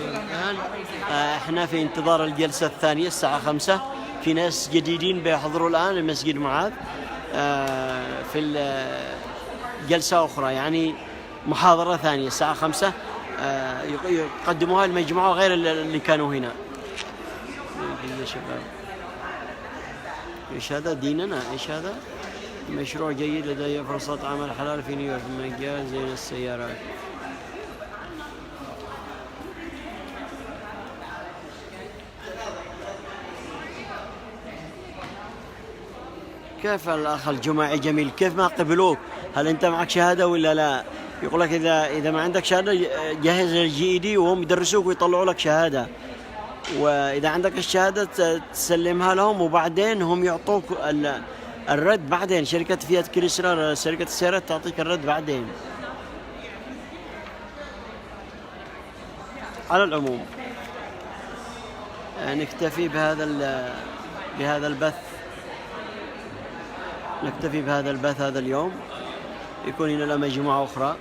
الآن احنا في انتظار الجلسة الثانية الساعة 5. في ناس جديدين بيحضروا الآن لمسجد معاذ في الجلسة أخرى، يعني محاضرة ثانية الساعة 5 يقدموها المجموعة غير اللي كانوا هنا. يا شباب إيش هذا ديننا؟ إيش هذا؟ مشروع جيد لدي فرصة عمل حلال في نيويورك مجال زي السيارات. كيف الأخ الجماعي جميل؟ كيف ما قبلوك؟ هل أنت معك شهادة ولا لا؟ يقول لك إذا ما عندك شهادة جهز الGED وهم يدرسوك ويطلعوا لك شهادة، وإذا عندك الشهادة تسلمها لهم وبعدين هم يعطوك الرد بعدين. شركة فيات كريسلر شركة السيارات تعطيك الرد بعدين. على العموم نكتفي بهذا البث. نكتفي بهذا البث هذا اليوم. يكون لنا مجموعة أخرى.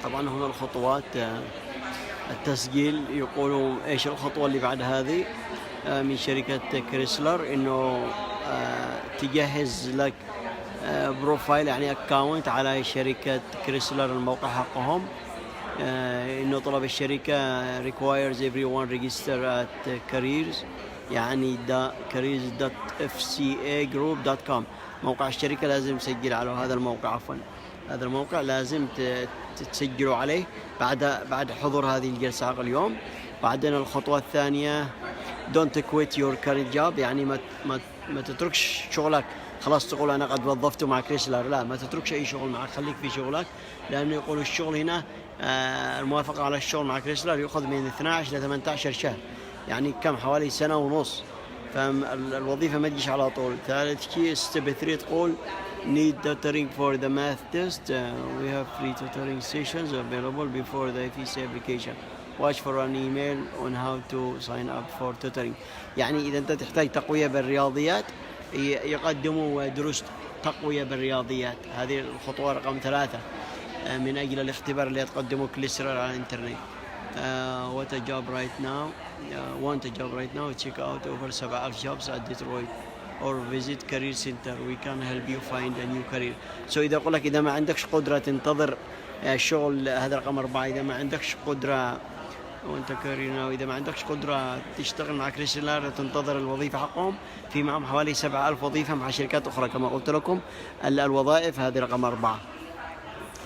طبعا هنا الخطوات التسجيل. يقولوا ايش الخطوة اللي بعد هذه من شركة كريسلر، انه تجهز لك بروفايل يعني اكاونت على شركة كريسلر الموقع حقهم. انه طلب الشركة requires everyone register at careers يعني careers.fcagroup.com. موقع الشركة لازم تسجل على هذا الموقع، عفوا هذا الموقع لازم تسجلوا عليه بعد حضور هذه الجلسة اليوم. بعدين الخطوة الثانية don't quit your current job يعني ما تتركش شغلك خلاص تقول أنا قد وظفت مع كريسلر، لا ما تتركش أي شغل معك، خليك في شغلك، لأنه يقولوا الشغل هنا الموافقة على الشغل مع كريسلر يأخذ من 12 ل 18 شهر، يعني كم حوالي سنة ونص، فالوظيفة ما تجيش على طول. ثالث شيء step 3 تقول need tutoring for the math test. We have free tutoring sessions available before the FEC application. Watch for an email on how to sign up for tutoring. يعني إذا أنت تحتاج تقوية بالرياضيات يقدموا دروس تقوية بالرياضيات. هذه الخطوة رقم 3 من أجل الاختبار اللي تقدمه كريسلر على الإنترنت. What a job right now. Want a job right now. Check out over 7,000 jobs at Detroit or visit career center. We can help you find a new career. So إذا أقول لك إذا ما عندكش قدرة تنتظر الشغل، هذا رقم 4، إذا ما عندكش قدرة وانت كارينا، وإذا ما عندكش قدرة تشتغل مع كريسلر تنتظر الوظيفة حقهم، في معهم حوالي 7,000 وظيفة مع شركات أخرى كما قلت لكم. الوظائف هذه رقم 4.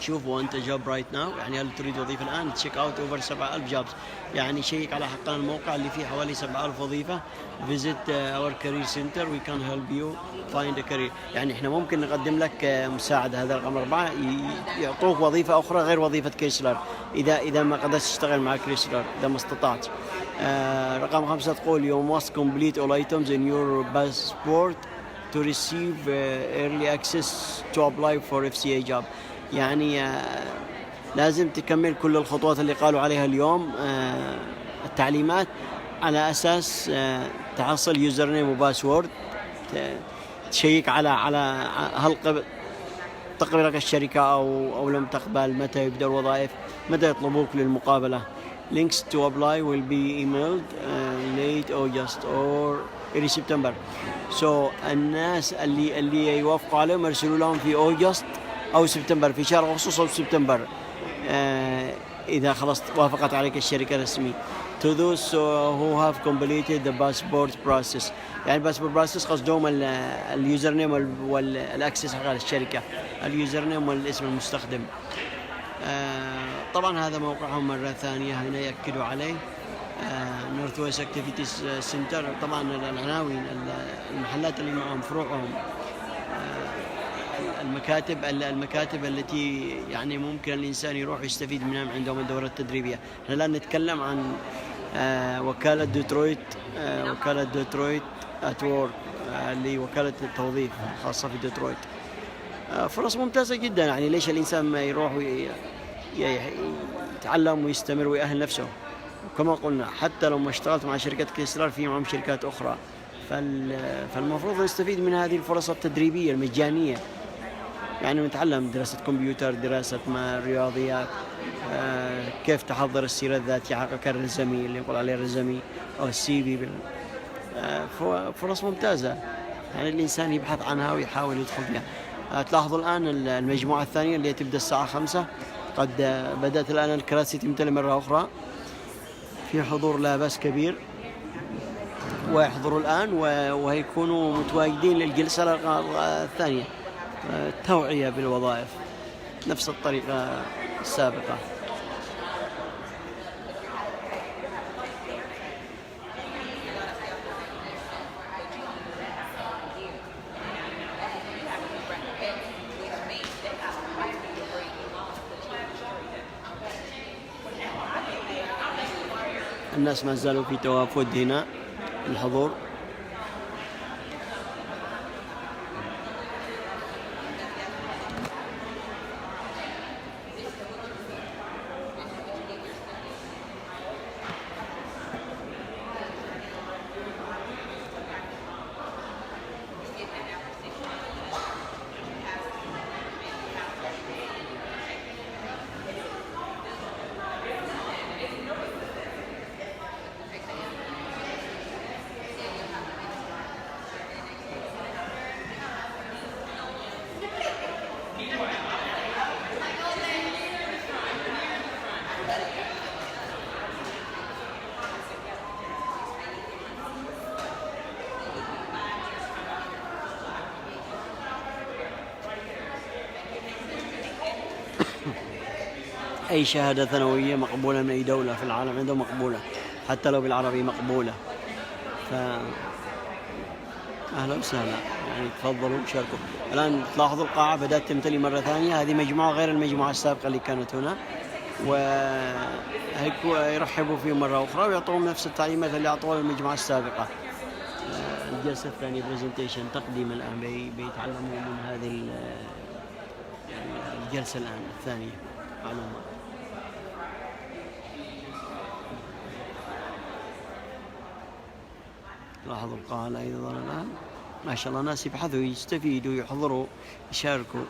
شوفوا وانت جوب رايت ناو يعني هل تريد وظيفة الآن؟ تشيك اوت اوفر 7,000 جوبز يعني شيك على حقنا الموقع اللي فيه حوالي 7,000 وظيفة. visit our career center we can help you find a career يعني احنا ممكن نقدم لك مساعدة. هذا رقم 4 يعطوك وظيفة أخرى غير وظيفة كريسلر إذا ما قدرت تشتغل مع كريسلر إذا ما استطعت. رقم 5 تقول you must complete all items in your passport to receive early access to apply for FCA job يعني لازم تكمل كل الخطوات اللي قالوا عليها اليوم التعليمات على أساس تحصل يوزر نيم وباسورد، تشيك على هل تقبلك الشركة أو لم تقبل، متى يبدأ الوظائف، متى يطلبوك للمقابلة. links to apply will be emailed late August or early September. so الناس اللي يوافقوا عليهم يرسلوا لهم في أوغست أو سبتمبر، في شهر أغسطس أو سبتمبر إذا خلاص وافقت عليك الشركة الرسمية. to those who have completed the passport process يعني passport process قصدهم اليوزر نيم والأكسس حق الشركة، اليوزر نيم والاسم المستخدم. طبعا هذا موقعهم مرة ثانية هنا يأكدوا عليه نورث ويست اكتيفيتيز سنتر. طبعا العناوين المحلات اللي معهم فروعهم المكاتب التي يعني ممكن الإنسان يروح يستفيد منها عندهم الدورة التدريبية. احنا الآن نتكلم عن وكالة ديترويت أتورك اللي وكالة التوظيف خاصة في ديترويت. فرص ممتازة جدا يعني ليش الإنسان ما يروح يتعلم ويستمر ويأهل نفسه. كما قلنا حتى لو ما اشتغلت مع شركة كريسلر في معهم شركات أخرى، فالمفروض نستفيد من هذه الفرص التدريبية المجانية يعني نتعلم دراسة كمبيوتر، دراسة رياضيات، كيف تحضر السيرة الذاتية حقك الرزمي اللي يقول عليه الرزمي أو السي في. فرص ممتازة يعني الإنسان يبحث عنها ويحاول يدخل فيها. تلاحظوا الآن المجموعة الثانية اللي تبدأ الساعة 5 قد بدأت الآن الكراسي تمتلئ مرة أخرى، في حضور لا بأس كبير ويحضروا الآن وهيكونوا متواجدين للجلسة الثانية توعية بالوظائف نفس الطريقة السابقة. الناس ما زالوا في توافد هنا الحضور. أي شهادة ثانوية مقبولة من أي دولة في العالم عندهم مقبولة، حتى لو بالعربي مقبولة. أهلا وسهلا، يعني تفضلوا شاركوا. الآن تلاحظوا القاعة بدأت تمتلي مرة ثانية، هذه مجموعة غير المجموعة السابقة اللي كانت هنا، ويرحبوا فيهم مرة أخرى ويعطوهم نفس التعليمات اللي أعطوها المجموعة السابقة. الجلسة الثانية برزنتيشن، تقديم الآن بيتعلموا من هذه الجلسة الآن الثانية معلومات. لاحظوا القاعة أيضا الآن ما شاء الله ناس يبحثوا يستفيدوا يحضروا يشاركوا.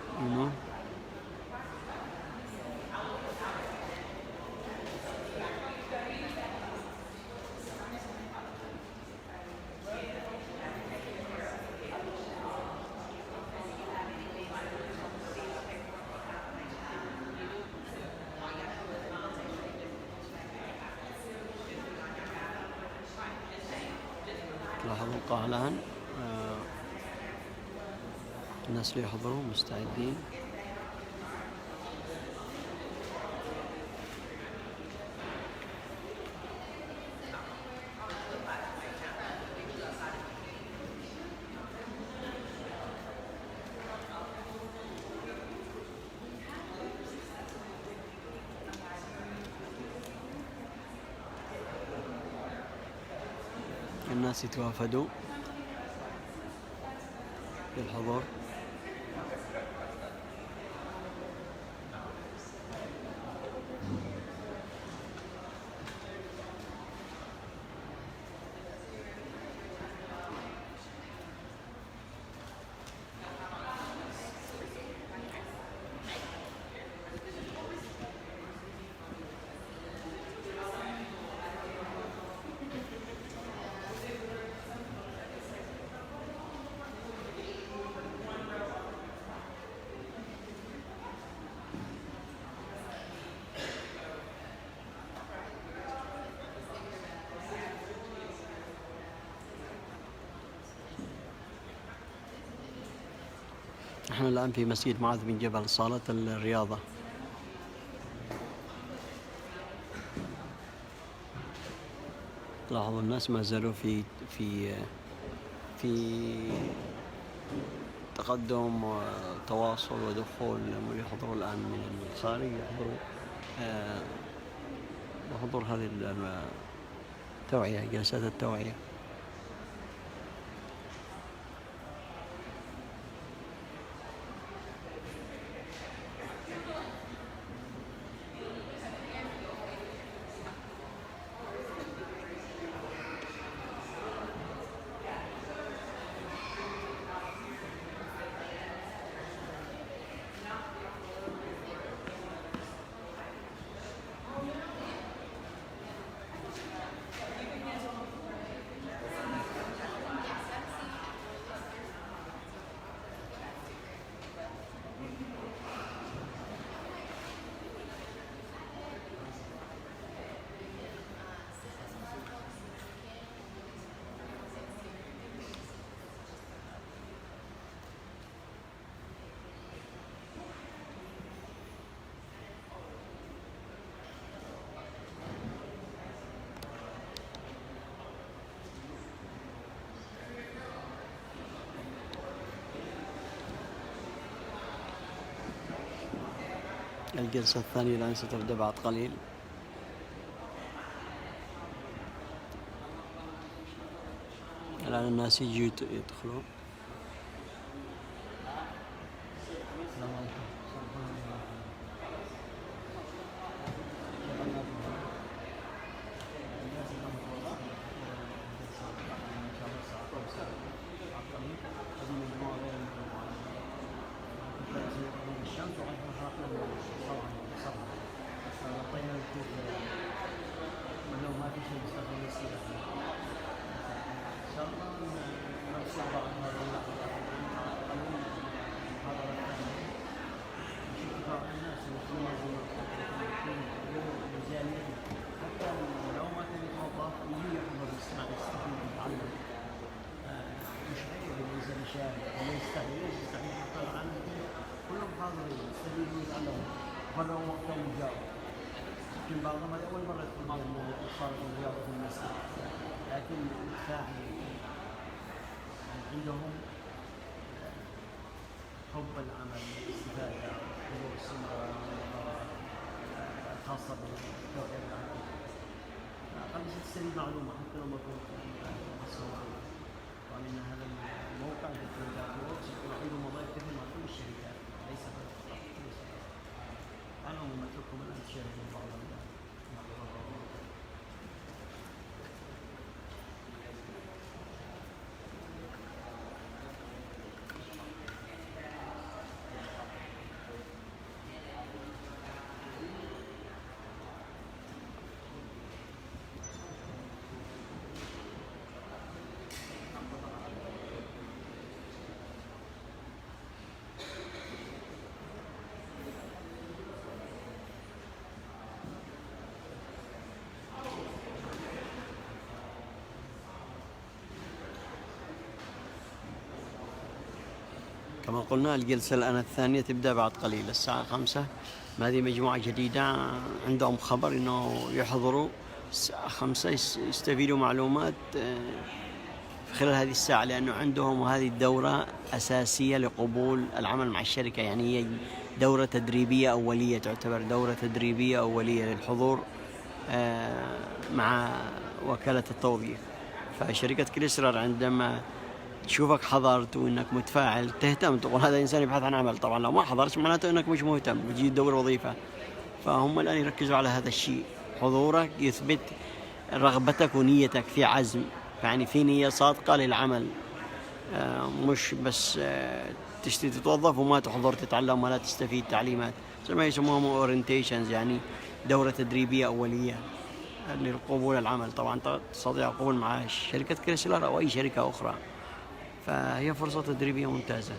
لاحظوا القاعة الآن الناس اللي يحضروا مستعدين. الناس يتوافدوا للحضور. نحن الآن في مسجد معاذ بن جبل، صالة الرياضة. لاحظوا الناس ما زالوا في تقدم وتواصل ودخول، يحضروا الآن من الخارج، يحضروا بحضور هذه التوعية، جلسات التوعية. الجلسة الثانية الآن ستبدأ بعد قليل. الآن الناس يجوا يدخلوا. كلهم حاضرين يستفيدوا يتعلموا، مرة وقتهم جاوا. يمكن بعضهم هذه أول مرة يدخل بعض الطالب الرياضة في المسجد، لكن فاعل عندهم حب العمل، الاستفادة، حضور السمرة، خاصة بالتوعية العامة. قد تستفيد معلومة حتى لو ما كنت مصورة. طبعا إن هذا الموقع ديترويت يكون عنده وظائف كثير مع كل الشركات، ليس بس كل الشركات. أنا أترككم الآن تشاهدوا بعض كما قلنا الجلسة الآن الثانية تبدأ بعد قليل الساعة 5. هذه مجموعة جديدة عندهم خبر إنه يحضروا الساعة 5 يستفيدوا معلومات خلال هذه الساعة، لأنه عندهم هذه الدورة أساسية لقبول العمل مع الشركة. يعني هي دورة تدريبية أولية، تعتبر دورة تدريبية أولية للحضور مع وكالة التوظيف. فشركة كريسلر عندما تشوفك حضرت وإنك متفاعل تهتم، تقول هذا إنسان يبحث عن عمل. طبعا لو ما حضرت معناته إنك مش مهتم وتجي تدور وظيفة. فهم الآن يركزوا على هذا الشيء، حضورك يثبت رغبتك ونيتك في عزم، يعني في نية صادقة للعمل، مش بس تشتري تتوظف وما تحضر تتعلم ولا تستفيد تعليمات، زي ما يسموهم اورينتيشنز، يعني دورة تدريبية أولية للقبول العمل. طبعا تستطيع القبول مع شركة كريسلر أو أي شركة أخرى، فهي فرصة تدريبية ممتازة.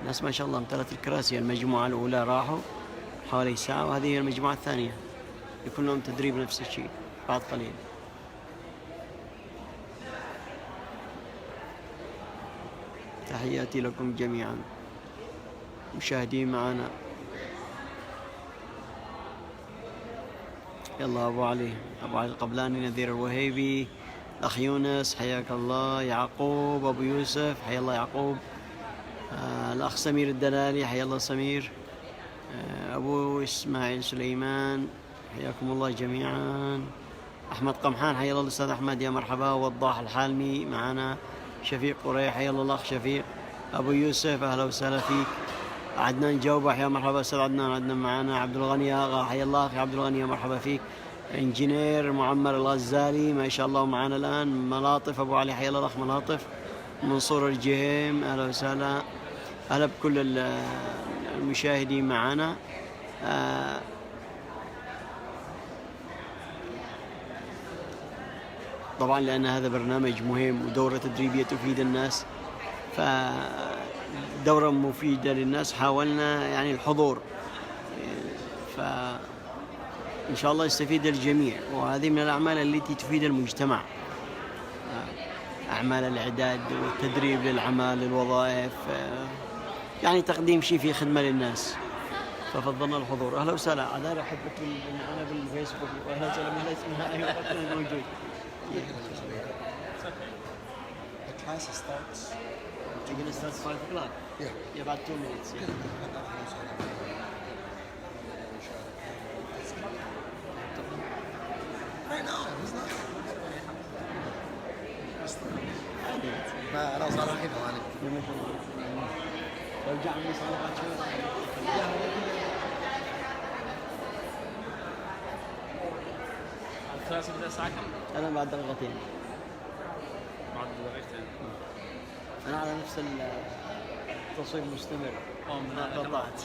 الناس ما شاء الله امتلت الكراسي. المجموعة الأولى راحوا حوالي ساعة، وهذه هي المجموعة الثانية يكون لهم تدريب نفس الشيء بعد قليل. تحياتي لكم جميعا مشاهدين معنا. يلا أبو علي القبلاني، نذير الوهيبي، الأخ يونس حياك الله، يعقوب، أبو يوسف حيا الله يعقوب، الأخ سمير الدلالي حيا الله سمير، أبو إسماعيل سليمان حياكم الله جميعا، أحمد قمحان حيا الله الأستاذ أحمد يا مرحبا، وضاح الحالمي معنا، شفيق قريح حيا الله الأخ شفيق، أبو يوسف أهلا وسهلا فيك، عدنان جوبح يا مرحبا أستاذ عدنان معنا، عبد الغني آغا حيا الله أخي عبد الغني يا مرحبا فيك، إنجينير معمر الغزالي ما شاء الله معنا الآن، ملاطف أبو علي حيا الله الأخ ملاطف، منصور الجهيم أهلا وسهلا، أهلا بكل المشاهدين معنا. طبعا لأن هذا برنامج مهم ودورة تدريبية تفيد الناس، فدورة مفيدة للناس حاولنا يعني الحضور، فإن شاء الله يستفيد الجميع. وهذه من الأعمال التي تفيد المجتمع، أعمال الإعداد والتدريب للعمل للوظائف، يعني تقديم شيء في خدمة للناس. ففضلنا الحضور. أهلا وسهلا، عذاري أحبك معنا بالفيسبوك، وأهلا وسهلا من اسمها موجود. The class starts. You're going to start 5 o'clock? Yeah. About 2 minutes. Yeah. Right now, he's not. ما أنا صار الحين هاني. لو جاء عندي صلاة شو؟ الكلاس بدأ الساعة كم؟ أنا بعد دقيقتين. بعد دقيقتين. أنا على نفس التصوير مستمر. ما قطعت.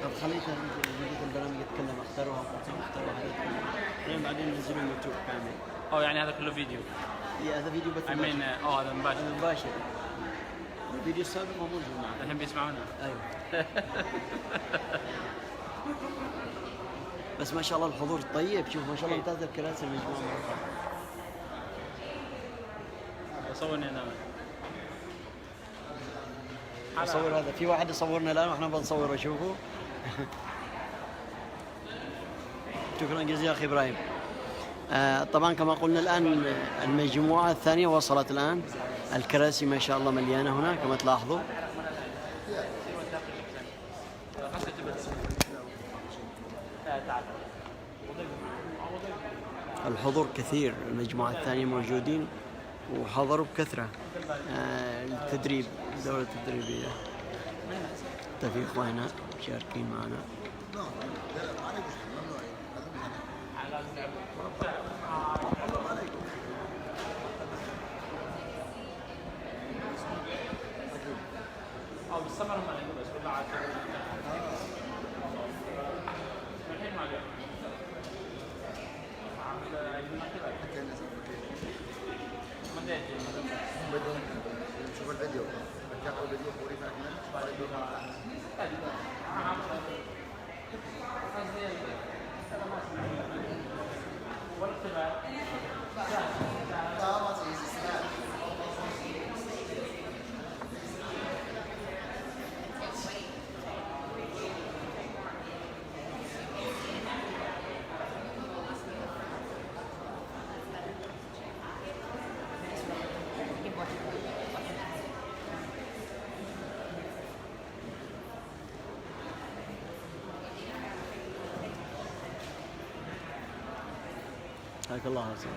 قد خليتها نجد البرامج يتكلم اختاروها بعدين ننزلوا يوتيوب كامل. يعني هذا كله فيديو. هذا فيديو بث مباشر. هذا مباشر. الفيديو السابق ما موجود معنا. الحين بيسمعونا. ايوه. بس ما شاء الله الحضور طيب، شوف ما شاء الله ممتاز الكراسي المجموعة. صورني انا. أصور هذا في واحد يصورنا الآن وإحنا بنصور أشوفه. شكرا جزيلا أخي إبراهيم. طبعا كما قلنا الآن المجموعة الثانية وصلت الآن. الكراسي ما شاء الله مليانة هنا كما تلاحظوا. الحضور كثير، المجموعة الثانية موجودين وحضروا بكثرة. التدريب، الدورة التدريبية. في إخواننا مشاركين معنا. شوف الفيديو بتابعوا الفيديو فوري حياك الله حسن.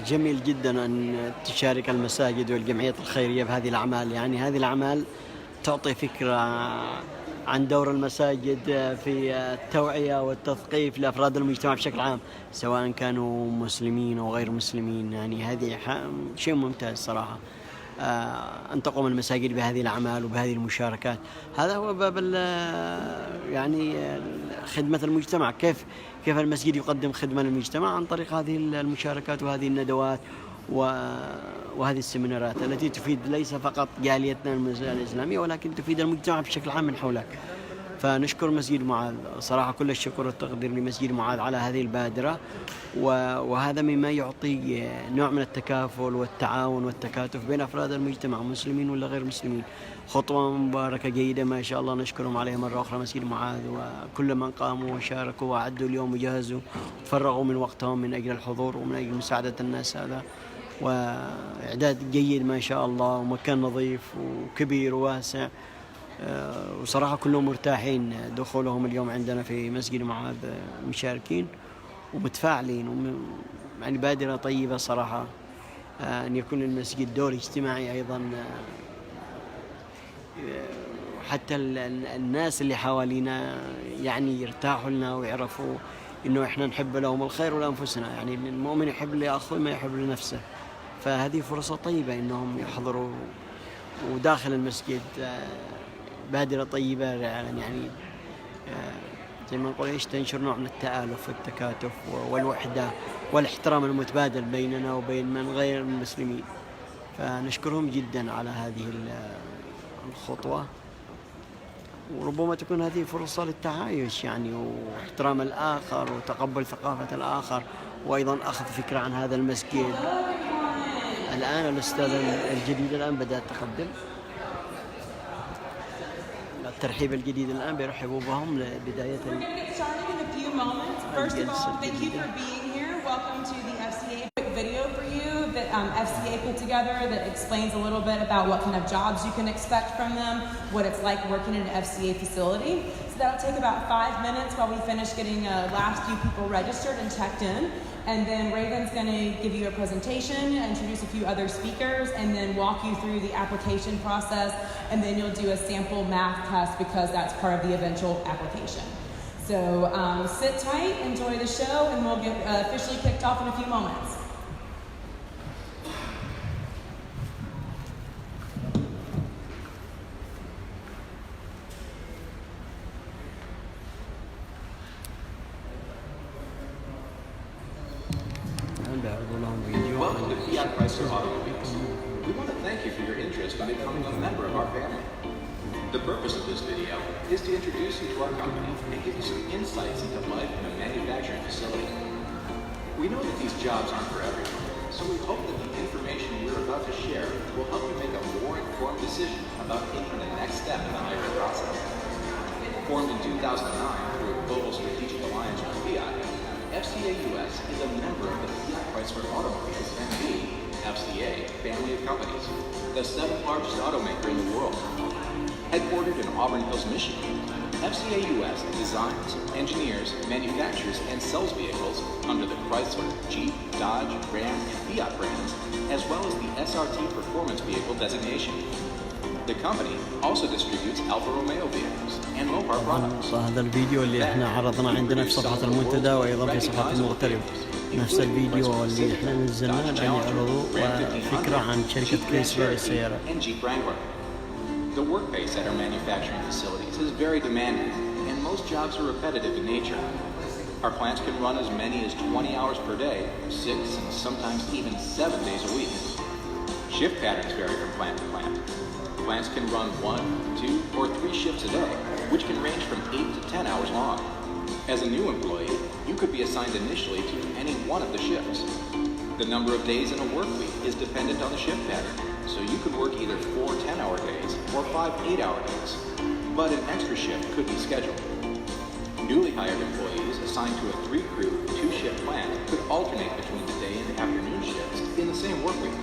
جميل جدا أن تشارك المساجد والجمعيات الخيرية بهذه الأعمال. يعني هذه الأعمال تعطي فكرة عن دور المساجد في التوعية والتثقيف لأفراد المجتمع بشكل عام، سواء كانوا مسلمين أو غير مسلمين. يعني هذه شيء ممتاز صراحة، أن تقوم المساجد بهذه الأعمال وبهذه المشاركات. هذا هو باب يعني خدمة المجتمع. كيف المسجد يقدم خدمة للمجتمع؟ عن طريق هذه المشاركات وهذه الندوات وهذه السيمينارات التي تفيد ليس فقط جاليتنا الإسلامية ولكن تفيد المجتمع بشكل عام من حولك. فنشكر مسجد معاذ صراحة، كل الشكر والتقدير لمسجد معاذ على هذه البادرة، وهذا مما يعطي نوع من التكافل والتعاون والتكاتف بين أفراد المجتمع مسلمين ولا غير مسلمين. خطوة مباركة جيدة ما شاء الله، نشكرهم عليها مرة أخرى مسجد معاذ وكل من قاموا وشاركوا وأعدوا اليوم وجهزوا وفرغوا من وقتهم من أجل الحضور ومن أجل مساعدة الناس. هذا وإعداد جيد ما شاء الله، ومكان نظيف وكبير وواسع، وصراحة كلهم مرتاحين دخولهم اليوم عندنا في مسجد معاذ، مشاركين ومتفاعلين، يعني بادرة طيبة صراحة. أن يكون المسجد دور اجتماعي أيضا، حتى الناس اللي حوالينا يعني يرتاحوا لنا ويعرفوا إنه إحنا نحب لهم الخير ولأنفسنا. يعني المؤمن يحب لأخوه ما يحب لنفسه، فهذه فرصة طيبة إنهم يحضروا. وداخل المسجد بادرة طيبة، يعني زي ما نقول إيش، تنشر نوع من التآلف والتكاتف والوحدة والاحترام المتبادل بيننا وبين من غير المسلمين. فنشكرهم جدا على هذه الخطوة، وربما تكون هذه فرصة للتعايش يعني، واحترام الآخر وتقبل ثقافة الآخر، وأيضا أخذ فكرة عن هذا المسجد. الآن الأستاذ الجديد الآن بدأت تقدم الترحيب الجديد، الآن بيرحبوا بهم لبداية First of all, thank you for being here. Welcome to the FCA. Quick video for you that FCA put together that explains a little bit about what kind of jobs you can expect from them, what it's like working in an FCA facility. So that'll take about 5 minutes while we finish getting last few people registered and checked in. And then Raven's going to give you a presentation, introduce a few other speakers, and then walk you through the application process. And then you'll do a sample math test because that's part of the eventual application. So sit tight, enjoy the show, and we'll get officially kicked off in a few moments. عرضوا لهم فيديو Welcome to Fiat Chrysler Automobiles. We want to thank you for your interest in becoming a member of our family. The purpose of this video is to introduce you to our company and give you some insights into life in a manufacturing facility. We know that these jobs aren't for everyone, so we hope that the information we're about to share will help you make a more informed decision about taking the next step in the hiring process. Formed in 2009 through a global strategic alliance with Fiat, FCA US is a member of the Fiat Chrysler Automobiles NV FCA family of companies, the 7th largest automaker in the world. Headquartered in Auburn Hills, Michigan, FCA US designs, engineers, manufactures, and sells vehicles under the Chrysler, Jeep, Dodge, Ram, and Fiat brands, as well as the SRT Performance Vehicle designation. The company also distributes Alfa Romeo vehicles and Mopar products. هذا الفيديو اللي احنا عرضناه عندنا في صفحة المنتدى وأيضا في صفحة المغترب، نفس الفيديو اللي احنا نزلناه لأن يعرضوا فكرة عن شركة كريسلر للسيارة. The work pace at our manufacturing facilities is very demanding, and most jobs are repetitive in nature. Our plants can run as many as 20 hours per day, 6 and sometimes even 7 days a week. Shift patterns vary from plant to plant. Plants can run 1, 2, or 3 shifts a day, which can range from 8 to 10 hours long. As a new employee, you could be assigned initially to any one of the shifts. The number of days in a work week is dependent on the shift pattern, so you could work either 4 10-hour days or 5 8-hour days, but an extra shift could be scheduled. Newly hired employees assigned to a 3-crew, 2-shift plant could alternate between the day and afternoon shifts in the same work week.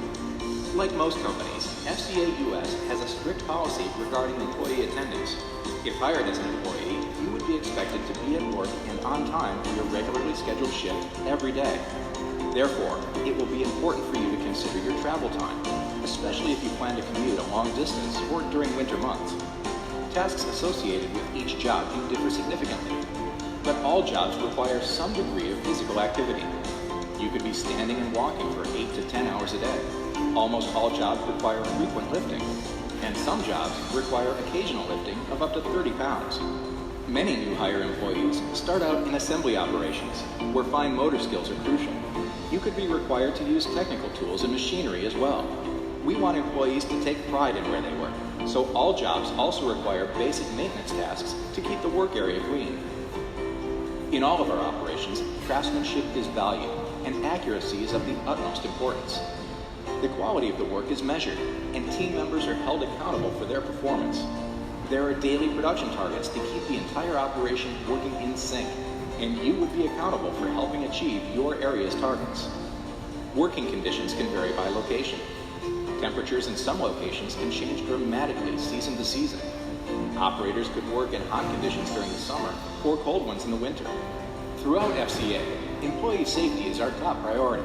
Like most companies, FCA US has a strict policy regarding employee attendance. If hired as an employee, you would be expected to be at work and on time for your regularly scheduled shift every day. Therefore, it will be important for you to consider your travel time, especially if you plan to commute a long distance or during winter months. Tasks associated with each job do differ significantly, but all jobs require some degree of physical activity. You could be standing and walking for 8 to 10 hours a day. Almost all jobs require frequent lifting, and some jobs require occasional lifting of up to 30 pounds. Many new hire employees start out in assembly operations, where fine motor skills are crucial. You could be required to use technical tools and machinery as well. We want employees to take pride in where they work, so all jobs also require basic maintenance tasks to keep the work area clean. In all of our operations, craftsmanship is valued, and accuracy is of the utmost importance. The quality of the work is measured, and team members are held accountable for their performance. There are daily production targets to keep the entire operation working in sync, and you would be accountable for helping achieve your area's targets. Working conditions can vary by location. Temperatures in some locations can change dramatically season to season. Operators could work in hot conditions during the summer or cold ones in the winter. Throughout FCA, employee safety is our top priority.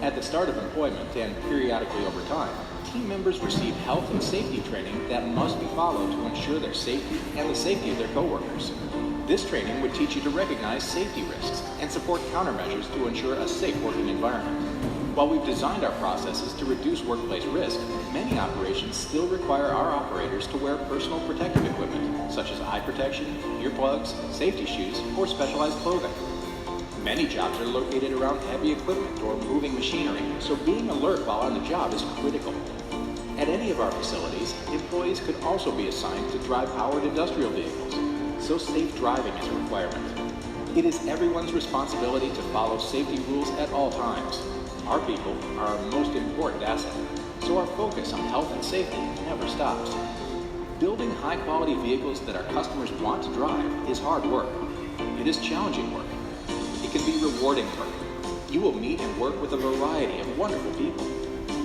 At the start of employment and periodically over time, team members receive health and safety training that must be followed to ensure their safety and the safety of their coworkers. This training would teach you to recognize safety risks and support countermeasures to ensure a safe working environment. While we've designed our processes to reduce workplace risk, many operations still require our operators to wear personal protective equipment, such as eye protection, earplugs, safety shoes, or specialized clothing. Many jobs are located around heavy equipment or moving machinery, so being alert while on the job is critical. At any of our facilities, employees could also be assigned to drive powered industrial vehicles, so safe driving is a requirement. It is everyone's responsibility to follow safety rules at all times. Our people are our most important asset, so our focus on health and safety never stops. Building high-quality vehicles that our customers want to drive is hard work. It is challenging work. It can be rewarding work. You will meet and work with a variety of wonderful people.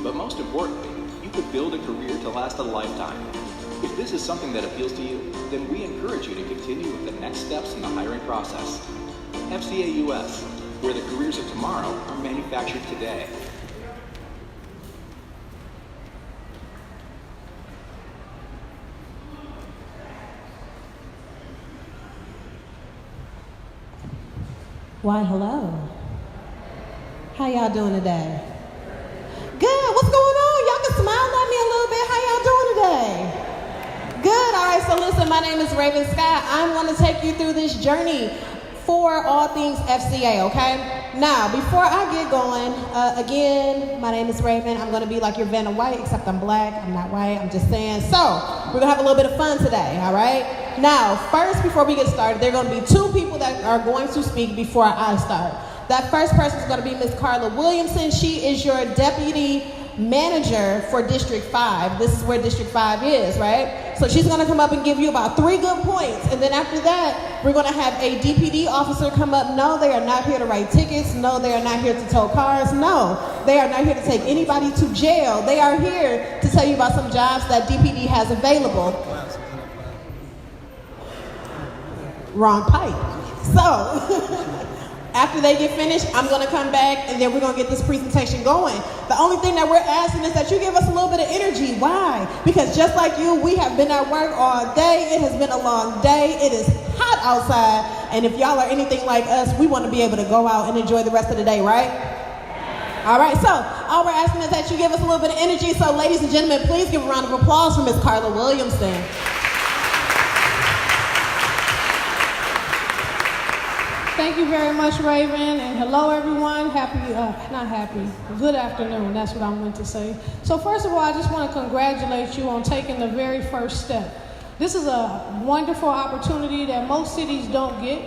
But most importantly, you could build a career to last a lifetime. If this is something that appeals to you, then we encourage you to continue with the next steps in the hiring process. FCA US, where the careers of tomorrow are manufactured today. Why, hello. How y'all doing today? Good. What's going on? Y'all can smile at me a little bit. How y'all doing today? Good. All right. So listen, my name is Raven Scott. I'm going to take you through this journey for all things FCA, okay? Now, before I get going, again, my name is Raven. I'm going to be like your Vanna White, except I'm black. I'm not white. I'm just saying. So, we're going to have a little bit of fun today, all right? Now, first, before we get started, there are going to be two people that are going to speak before I start. That first person is going to be Ms. Carla Williamson. She is your deputy manager for District 5. This is where District 5 is, right? So she's going to come up and give you about 3 good points. And then after that, we're going to have a DPD officer come up. No, they are not here to write tickets. No, they are not here to tow cars. No, they are not here to take anybody to jail. They are here to tell you about some jobs that DPD has available. Wrong pipe. So... after they get finished, I'm going to come back, and then we're going to get this presentation going. The only thing that we're asking is that you give us a little bit of energy. Why? Because just like you, we have been at work all day. It has been a long day. It is hot outside. And if y'all are anything like us, we want to be able to go out and enjoy the rest of the day, right? All right, so all we're asking is that you give us a little bit of energy. So ladies and gentlemen, please give a round of applause for Ms. Carla Williamson. Thank you very much, Raven, and hello, everyone. Good afternoon. That's what I meant to say. So first of all, I just want to congratulate you on taking the very first step. This is a wonderful opportunity that most cities don't get.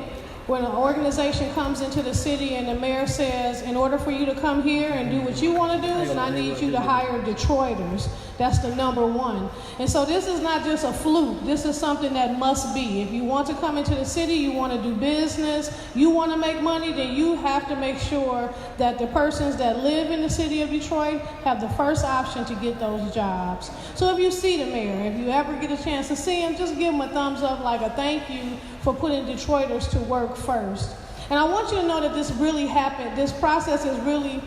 When an organization comes into the city and the mayor says, in order for you to come here and do what you want to do, then I need you to hire Detroiters. That's the number one. And so this is not just a fluke. This is something that must be. If you want to come into the city, you want to do business, you want to make money, then you have to make sure that the persons that live in the city of Detroit have the first option to get those jobs. So if you see the mayor, if you ever get a chance to see him, just give him a thumbs up like a thank you for putting Detroiters to work first. And I want you to know that this really happened. This process is really,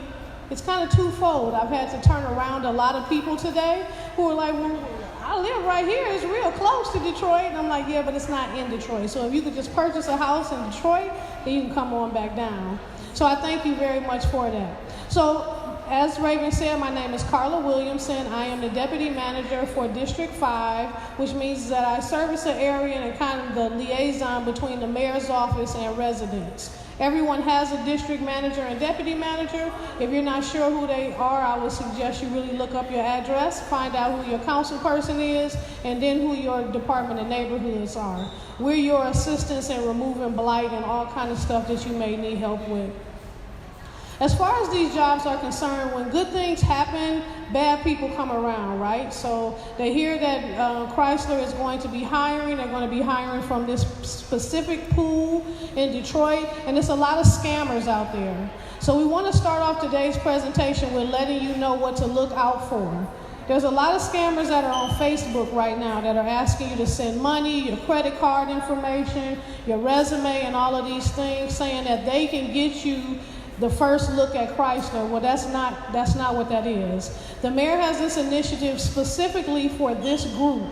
it's kind of twofold. I've had to turn around a lot of people today who are like, well, I live right here. It's real close to Detroit. And I'm like, yeah, but it's not in Detroit. So if you could just purchase a house in Detroit, then you can come on back down. So I thank you very much for that. So as Raven said, my name is Carla Williamson. I am the Deputy Manager for District 5, which means that I service the area and kind of the liaison between the mayor's office and residents. Everyone has a district manager and deputy manager. If you're not sure who they are, I would suggest you really look up your address, find out who your council person is, and then who your department of neighborhoods are. We're your assistants in removing blight and all kind of stuff that you may need help with. As far as these jobs are concerned, when good things happen, bad people come around, right? So they hear that Chrysler is going to be hiring. They're going to be hiring from this specific pool in Detroit, and there's a lot of scammers out there. So we want to start off today's presentation with letting you know what to look out for. There's a lot of scammers that are on Facebook right now that are asking you to send money, your credit card information, your resume, and all of these things, saying that they can get you the first look at Chrysler. Well, that's not what that is. The mayor has this initiative specifically for this group.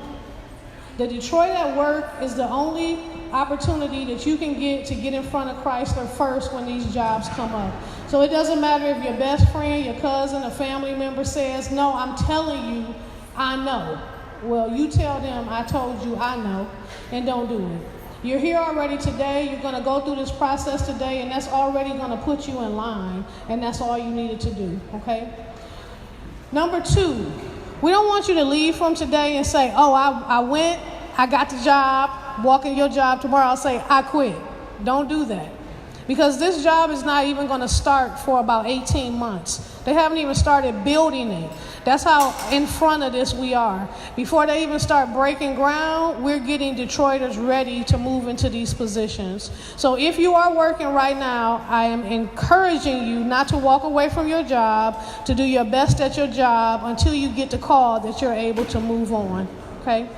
The Detroit at Work is the only opportunity that you can get in front of Chrysler first when these jobs come up. So it doesn't matter if your best friend, your cousin, a family member says, no, I'm telling you, I know. Well, you tell them, I told you I know, and don't do it. You're here already today. You're going to go through this process today, and that's already going to put you in line, and that's all you needed to do, okay? Number 2, we don't want you to leave from today and say, oh, I went, I got the job, walk in your job tomorrow, I'll say, I quit. Don't do that. Because this job is not even going to start for about 18 months. They haven't even started building it. That's how in front of this we are. Before they even start breaking ground, we're getting Detroiters ready to move into these positions. So if you are working right now, I am encouraging you not to walk away from your job, to do your best at your job until you get the call that you're able to move on, okay?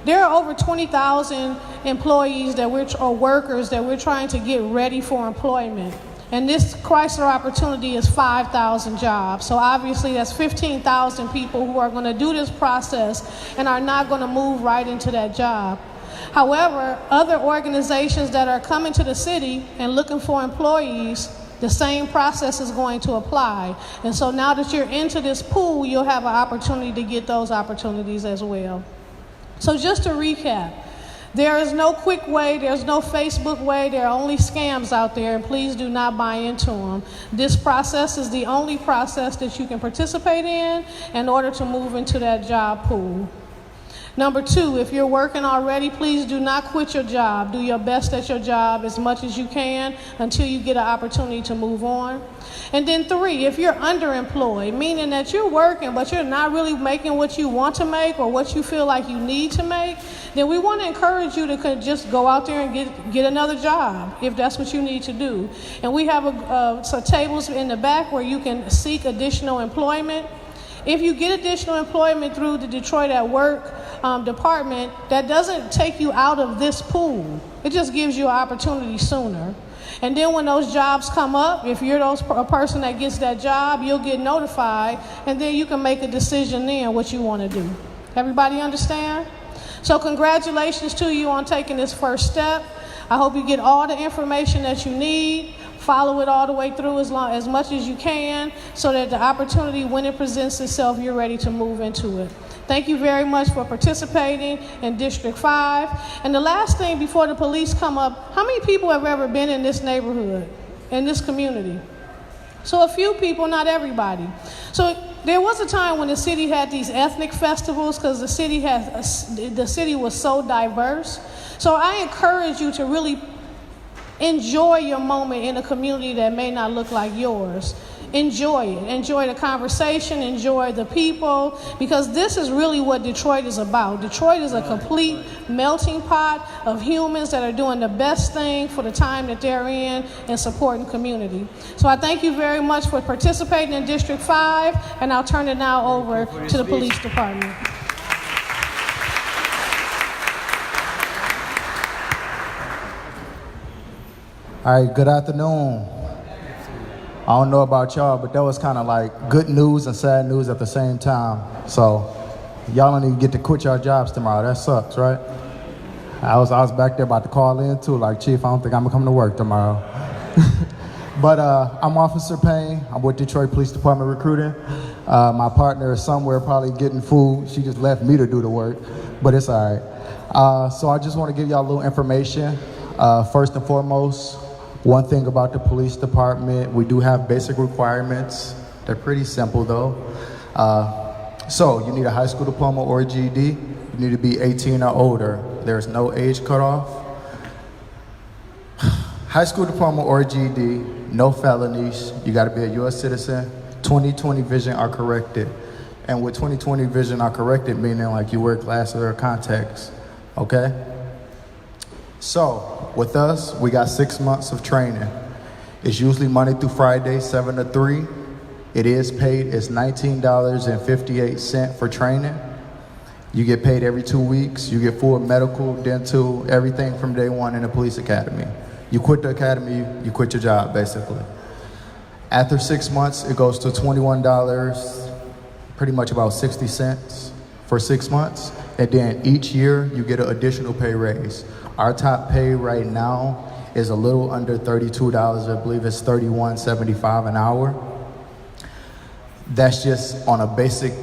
There are over 20,000 employees or workers that we're trying to get ready for employment. And this Chrysler opportunity is 5,000 jobs. So obviously that's 15,000 people who are going to do this process and are not going to move right into that job. However, other organizations that are coming to the city and looking for employees, the same process is going to apply. And so now that you're into this pool, you'll have an opportunity to get those opportunities as well. So just to recap, There is no quick way, there's no Facebook way, there are only scams out there, and please do not buy into them. This process is the only process that you can participate in order to move into that job pool. Number 2, if you're working already, please do not quit your job. Do your best at your job as much as you can until you get an opportunity to move on. And then 3, if you're underemployed, meaning that you're working but you're not really making what you want to make or what you feel like you need to make, then we want to encourage you to just go out there and get another job if that's what you need to do. And we have some tables in the back where you can seek additional employment. If you get additional employment through the Detroit at Work department, that doesn't take you out of this pool. It just gives you an opportunity sooner. And then when those jobs come up, if you're a person that gets that job, you'll get notified, and then you can make a decision then what you want to do. Everybody understand? So congratulations to you on taking this first step. I hope you get all the information that you need. Follow it all the way through as much as you can so that the opportunity, when it presents itself, you're ready to move into it. Thank you very much for participating in District 5. And the last thing before the police come up, how many people have ever been in this neighborhood, in this community? So a few people, not everybody. So there was a time when the city had these ethnic festivals because the city was so diverse. So I encourage you to really enjoy your moment in a community that may not look like yours. Enjoy it. Enjoy the conversation. Enjoy the people, because this is really what Detroit is about. Detroit is a complete melting pot of humans that are doing the best thing for the time that they're in and supporting community. So I thank you very much for participating in District 5, and I'll turn it now over to the police department. All right, good afternoon. I don't know about y'all, but that was kind of like good news and sad news at the same time. So y'all don't even get to quit your jobs tomorrow. That sucks, right? I was back there about to call in too, like, Chief, I don't think I'm gonna come to work tomorrow. But I'm Officer Payne. I'm with Detroit Police Department recruiting. My partner is somewhere probably getting food. She just left me to do the work, but it's all right. So I just want to give y'all a little information. First and foremost, one thing about the police department, we do have basic requirements. They're pretty simple though. So you need a high school diploma or a GED. You need to be 18 or older. There's no age cutoff. High school diploma or a GED, no felonies. You gotta be a US citizen. 20/20 vision are corrected. And with 20/20 vision are corrected, meaning like you wear glasses or contacts, okay? So, with us, we got 6 months of training. It's usually Monday through Friday, 7 to 3. It is paid, it's $19.58 for training. You get paid every 2 weeks. You get full medical, dental, everything from day one in the police academy. You quit the academy, you quit your job, basically. After 6 months, it goes to $21, pretty much about 60 cents for 6 months. And then each year, you get an additional pay raise. Our top pay right now is a little under $32. I believe it's $31.75 an hour. That's just on a basic,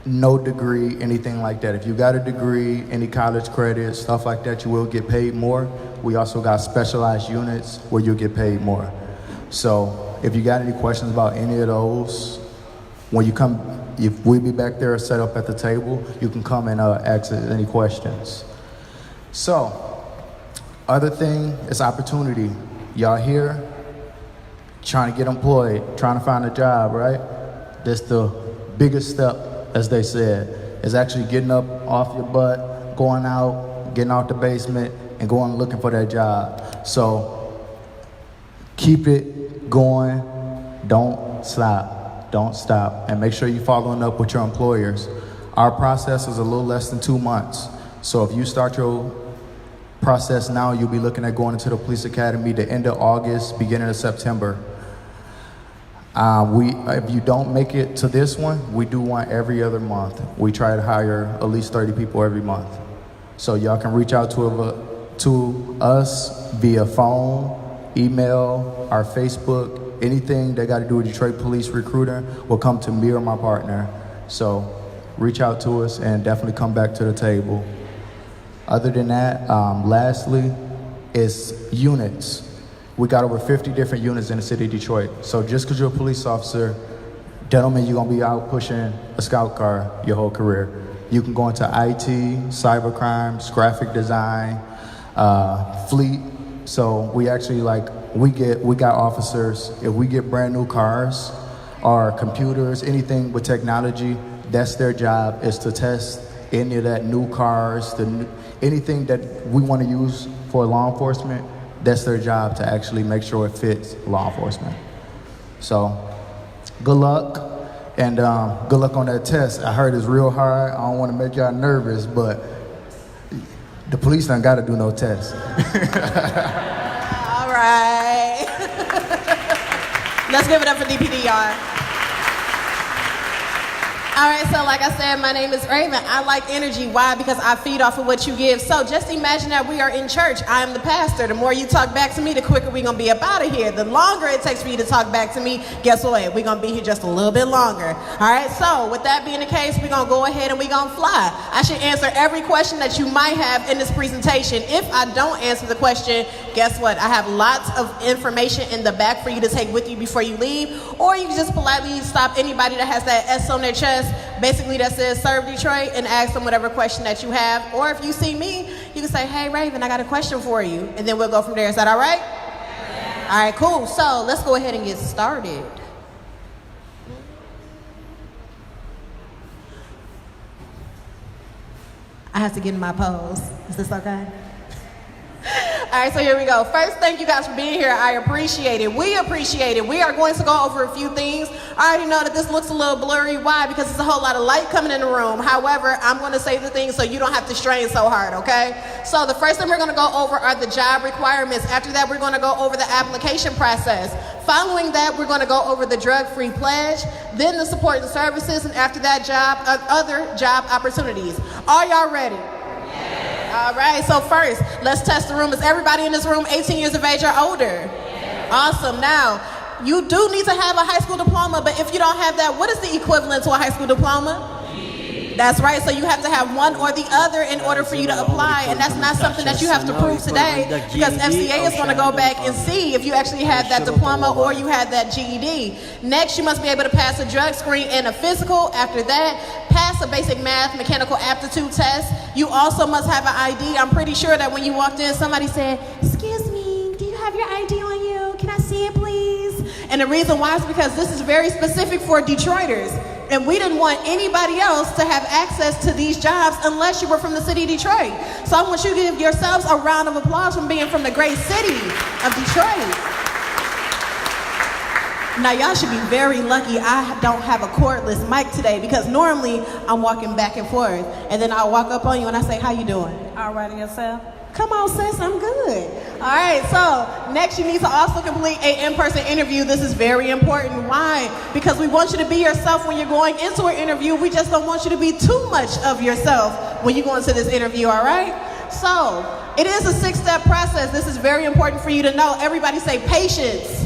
no degree, anything like that. If you got a degree, any college credit, stuff like that, you will get paid more. We also got specialized units where you'll get paid more. So if you got any questions about any of those, when you come, if we'll be back there set up at the table, you can come and ask any questions. So, other thing is opportunity. Y'all here, trying to get employed, trying to find a job, right? That's the biggest step, as they said, is actually getting up off your butt, going out, getting out the basement, and going looking for that job. So, keep it going, don't stop, and make sure you're following up with your employers. Our process is a little less than 2 months. So if you start your process now, you'll be looking at going into the police academy the end of August, beginning of September. If you don't make it to this one, we do one every other month. We try to hire at least 30 people every month. So y'all can reach out to us via phone, email, our Facebook, anything that got to do with Detroit Police Recruiter will come to me or my partner. So reach out to us and definitely come back to the table. Other than that, lastly, is units. We got over 50 different units in the city of Detroit. So just because you're a police officer, that don't mean you're gonna be out pushing a scout car your whole career. You can go into IT, cyber crimes, graphic design, fleet. So we actually we got officers, if we get brand new cars or computers, anything with technology, that's their job, is to test any of that new cars, anything that we want to use for law enforcement. That's their job, to actually make sure it fits law enforcement. So good luck, and good luck on that test. I heard it's real hard. I don't want to make y'all nervous, but the police don't got to do no test. All right. Let's give it up for DPD, y'all. All right, so like I said, my name is Raven. I like energy. Why? Because I feed off of what you give. So just imagine that we are in church. I am the pastor. The more you talk back to me, the quicker we're going to be up out of here. The longer it takes for you to talk back to me, guess what? We're going to be here just a little bit longer. All right, so with that being the case, we're going to go ahead and we're going to fly. I should answer every question that you might have in this presentation. If I don't answer the question, guess what? I have lots of information in the back for you to take with you before you leave. Or you can just politely stop anybody that has that S on their chest, basically that says serve Detroit, and ask them whatever question that you have. Or if you see me, you can say, hey Raven, I got a question for you, and then we'll go from there. Is that all right? Yeah. All right, cool. So let's go ahead and get started. I have to get in my pose. Is this okay? All right, so here we go. First, thank you guys for being here. I appreciate it. We appreciate it. We are going to go over a few things. I already know that this looks a little blurry. Why? Because there's a whole lot of light coming in the room. However, I'm going to say the things so you don't have to strain so hard, okay? So the first thing we're going to go over are the job requirements. After that, we're going to go over the application process. Following that, we're going to go over the drug-free pledge, then the support and services, and after that, other job opportunities. Are y'all ready? All right, so first, let's test the room. Is everybody in this room 18 years of age or older? Yeah. Awesome. Now, you do need to have a high school diploma, but if you don't have that, what is the equivalent to a high school diploma? That's right, so you have to have one or the other in order for you to apply, and that's not something that you have to prove today, because FCA is going to go back and see if you actually had that diploma or you had that GED. Next, you must be able to pass a drug screen and a physical. After that, pass a basic math, mechanical aptitude test. You also must have an ID. I'm pretty sure that when you walked in, somebody said, excuse me, do you have your ID on you? Can I see it, please? And the reason why is because this is very specific for Detroiters. And we didn't want anybody else to have access to these jobs unless you were from the city of Detroit. So I want you to give yourselves a round of applause from being from the great city of Detroit. Now y'all should be very lucky I don't have a cordless mic today, because normally I'm walking back and forth and then I'll walk up on you and I say, how you doing? All right, and yourself? Come on, sis, I'm good. All right, so next you need to also complete an in-person interview. This is very important. Why? Because we want you to be yourself when you're going into an interview. We just don't want you to be too much of yourself when you go into this interview, all right? So it is a 6-step process. This is very important for you to know. Everybody say patience.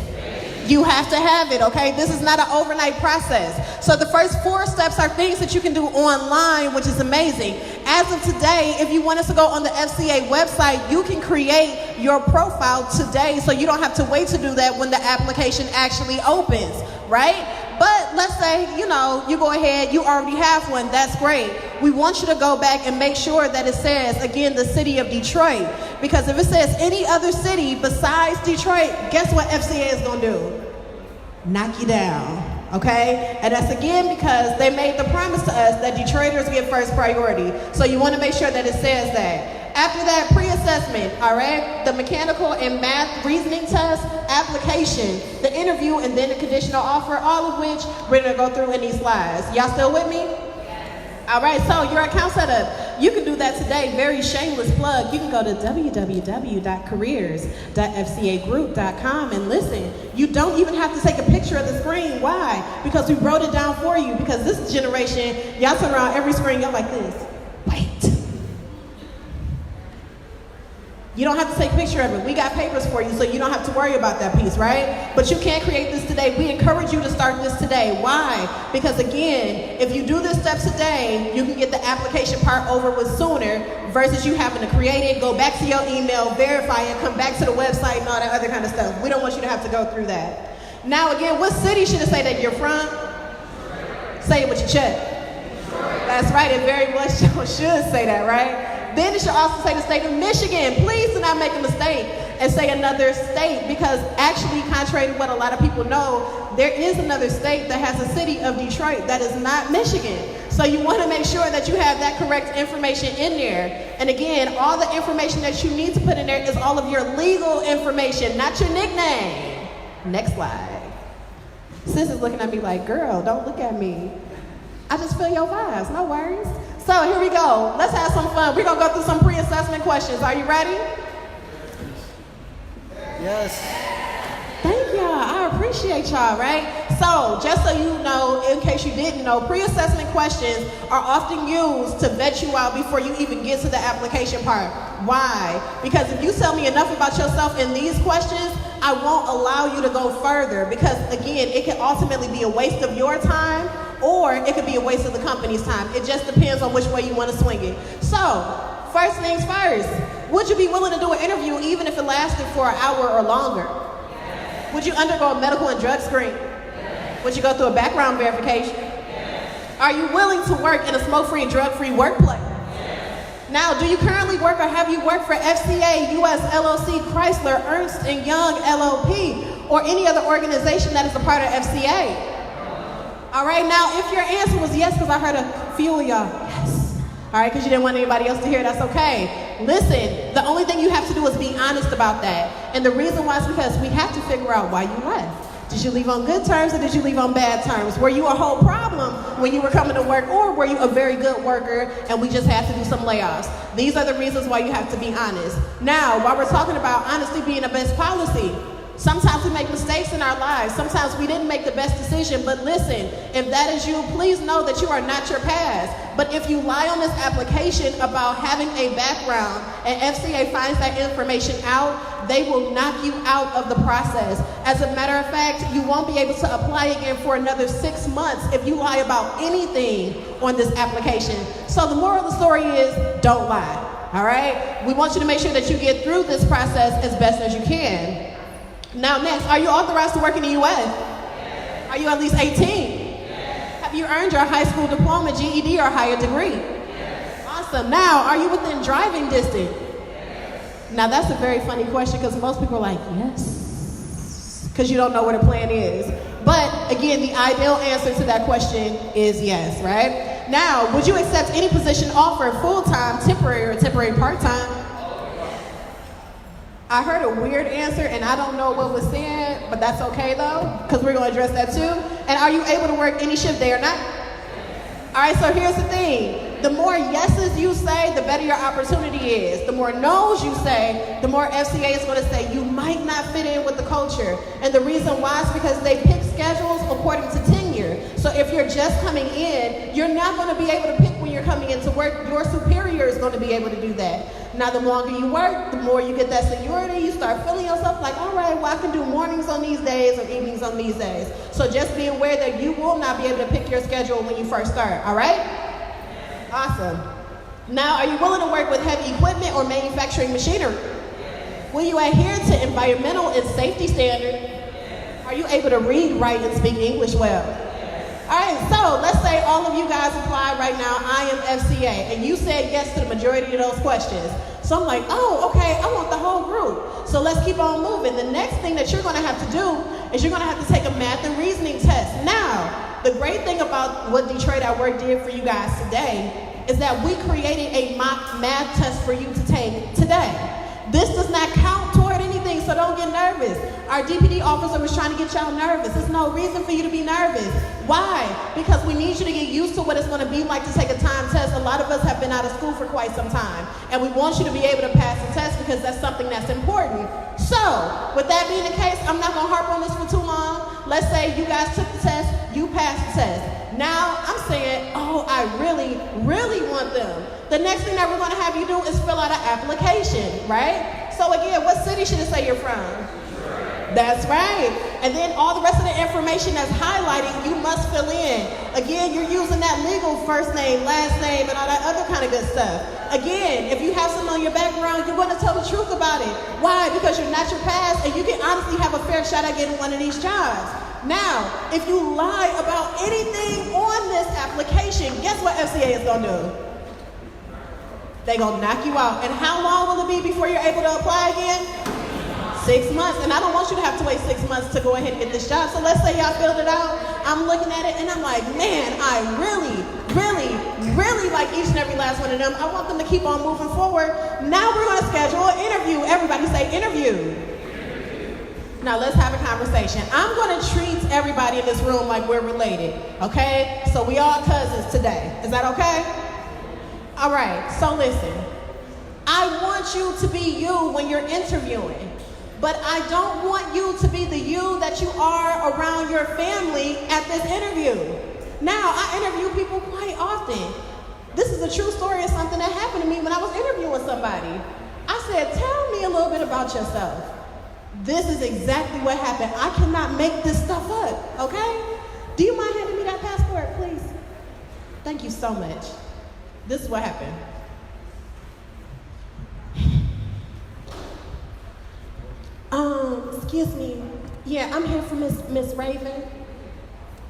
You have to have it, okay? This is not an overnight process. So the first 4 steps are things that you can do online, which is amazing. As of today, if you want us to go on the FCA website, you can create your profile today, so you don't have to wait to do that when the application actually opens, right? But let's say, you go ahead, you already have one, that's great. We want you to go back and make sure that it says, again, the city of Detroit. Because if it says any other city besides Detroit, guess what FCA is gonna do? Knock you down, okay? And that's again because they made the promise to us that Detroiters get first priority. So you wanna make sure that it says that. After that, pre-assessment, all right? The mechanical and math reasoning test, application, the interview, and then the conditional offer, all of which we're gonna go through in these slides. Y'all still with me? Yes. All right, so your account setup, you can do that today. Very shameless plug. You can go to www.careers.fcagroup.com and listen. You don't even have to take a picture of the screen. Why? Because we wrote it down for you. Because this generation, y'all turn around every screen, y'all like this. Wait. You don't have to take a picture of it. We got papers for you, so you don't have to worry about that piece, right? But you can't create this today. We encourage you to start this today. Why? Because again, if you do this step today, you can get the application part over with sooner versus you having to create it, go back to your email, verify it, come back to the website and all that other kind of stuff. We don't want you to have to go through that. Now again, what city should it say that you're from? Say it with your chest. That's right, it very much should say that, right? Then it should also say the state of Michigan. Please do not make a mistake and say another state, because actually, contrary to what a lot of people know, there is another state that has a city of Detroit that is not Michigan. So you want to make sure that you have that correct information in there. And again, all the information that you need to put in there is all of your legal information, not your nickname. Next slide. Sis is looking at me like, girl, don't look at me. I just feel your vibes, no worries. So here we go. Let's have some fun. We're going to go through some pre-assessment questions. Are you ready? Yes. Thank y'all. I appreciate y'all, right? So just so you know, in case you didn't know, pre-assessment questions are often used to vet you out before you even get to the application part. Why? Because if you tell me enough about yourself in these questions, I won't allow you to go further, because again, it can ultimately be a waste of your time, or it could be a waste of the company's time. It just depends on which way you want to swing it. So, first things first, would you be willing to do an interview even if it lasted for an hour or longer? Yes. Would you undergo a medical and drug screen? Yes. Would you go through a background verification? Yes. Are you willing to work in a smoke-free and drug-free workplace? Yes. Now, do you currently work or have you worked for FCA, US LLC, Chrysler, Ernst & Young LLP, or any other organization that is a part of FCA? All right, now if your answer was yes, because I heard a few of y'all, yes. All right, because you didn't want anybody else to hear, that's okay. Listen, the only thing you have to do is be honest about that. And the reason why is because we have to figure out why you left. Did you leave on good terms or did you leave on bad terms? Were you a whole problem when you were coming to work, or were you a very good worker and we just had to do some layoffs? These are the reasons why you have to be honest. Now, while we're talking about honesty being the best policy, sometimes we make mistakes in our lives. Sometimes we didn't make the best decision, but listen, if that is you, please know that you are not your past. But if you lie on this application about having a background and FCA finds that information out, they will knock you out of the process. As a matter of fact, you won't be able to apply again for another 6 months if you lie about anything on this application. So the moral of the story is, don't lie, all right? We want you to make sure that you get through this process as best as you can. Now next, are you authorized to work in the U.S.? Yes. Are you at least 18? Yes. Have you earned your high school diploma, GED, or higher degree? Yes. Awesome. Now, are you within driving distance? Yes. Now that's a very funny question, because most people are like, yes, because you don't know what a plan is. But again, the ideal answer to that question is yes, right? Now, would you accept any position offered full-time, temporary, or temporary part-time? I heard a weird answer, and I don't know what was said, but that's okay though, because we're going to address that too. And are you able to work any shift, day or night? All right, so here's the thing. The more yeses you say, the better your opportunity is. The more no's you say, the more FCA is going to say you might not fit in with the culture. And the reason why is because they pick schedules according to tenure. So if you're just coming in, you're not going to be able to pick when you're coming into work. Your superior is going to be able to do that. Now, the longer you work, the more you get that seniority. You start feeling yourself like, all right, well, I can do mornings on these days or evenings on these days. So just be aware that you will not be able to pick your schedule when you first start, all right? Awesome. Now, are you willing to work with heavy equipment or manufacturing machinery? Will you adhere to environmental and safety standards? Are you able to read, write, and speak English well? All right, so let's say all of you guys apply right now, I am FCA, and you said yes to the majority of those questions. So I'm like, oh, okay, I want the whole group. So let's keep on moving. The next thing that you're gonna have to do is you're gonna have to take a math and reasoning test. Now, the great thing about what Detroit at Work did for you guys today is that we created a mock math test for you to take today. This does not count toward anything, so don't get nervous. Our DPD officer was trying to get y'all nervous. There's no reason for you to be nervous. Why? Because we need you to get used to what it's going to be like to take a time test. A lot of us have been out of school for quite some time, and we want you to be able to pass the test because that's something that's important. So, with that being the case, I'm not going to harp on this for too long. Let's say you guys took the test, you passed the test. Now, I'm saying, oh, I really, really want them The next thing that we're going to have you do is fill out an application, right? So again, what city should it say you're from? That's right. And then all the rest of the information that's highlighted, you must fill in. Again, you're using that legal first name, last name, and all that other kind of good stuff. Again, if you have something on your background, you're going to tell the truth about it. Why? Because you're not your past, and you can honestly have a fair shot at getting one of these jobs. Now, if you lie about anything on this application, guess what FCA is going to do? They're going to knock you out. And how long will it be before you're able to apply again? 6 months, and I don't want you to have to wait 6 months to go ahead and get this job. So let's say y'all filled it out. I'm looking at it and I'm like, man, I really like each and every last one of them. I want them to keep on moving forward. Now we're going to schedule an interview. Everybody say interview. Now let's have a conversation. I'm going to treat everybody in this room like we're related, okay? So we all cousins today. Is that okay? All right, so listen. I want you to be you when you're interviewing. But I don't want you to be the you that you are around your family at this interview. Now, I interview people quite often. This is a true story of something that happened to me when I was interviewing somebody. I said, tell me a little bit about yourself. This is exactly what happened. I cannot make this stuff up, okay? Do you mind handing me that passport, please? Thank you so much. This is what happened. Excuse me. Yeah, I'm here for Miss Raven.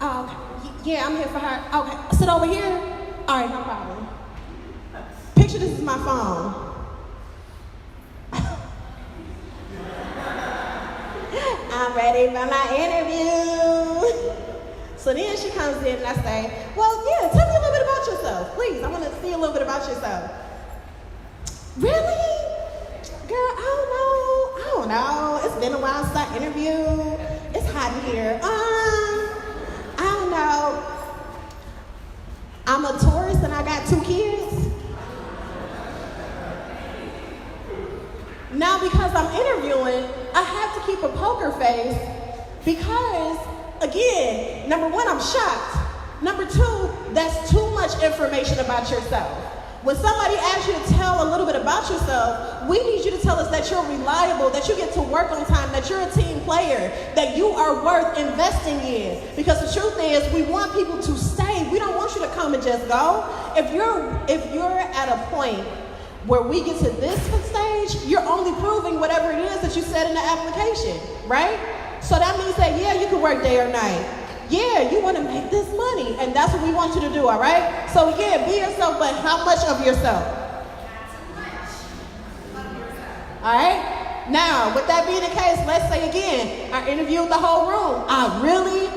Oh, okay. Yeah, I'm here for her. Okay, sit over here. All right, no problem. Picture this is my phone. I'm ready for my interview. So then she comes in and I say, well, yeah, tell me a little bit about yourself. Please, I want to see a little bit about yourself. Really? Girl, I don't know. It's been a while since I interviewed. It's hot in here. I don't know. I'm a tourist and I got 2 kids. Now, because I'm interviewing, I have to keep a poker face because, again, number 1, I'm shocked. Number 2, that's too much information about yourself. When somebody asks you to tell a little bit about yourself, we need you to tell us that you're reliable, that you get to work on time, that you're a team player, that you are worth investing in. Because the truth is, we want people to stay. We don't want you to come and just go. If you're at a point where we get to this stage, you're only proving whatever it is that you said in the application, right? So that means that, yeah, you can work day or night. Yeah, you want to make this money, and that's what we want you to do, all right? So yeah, be yourself, but how much of yourself? All right? Now, with that being the case, let's say again, I interviewed the whole room. I really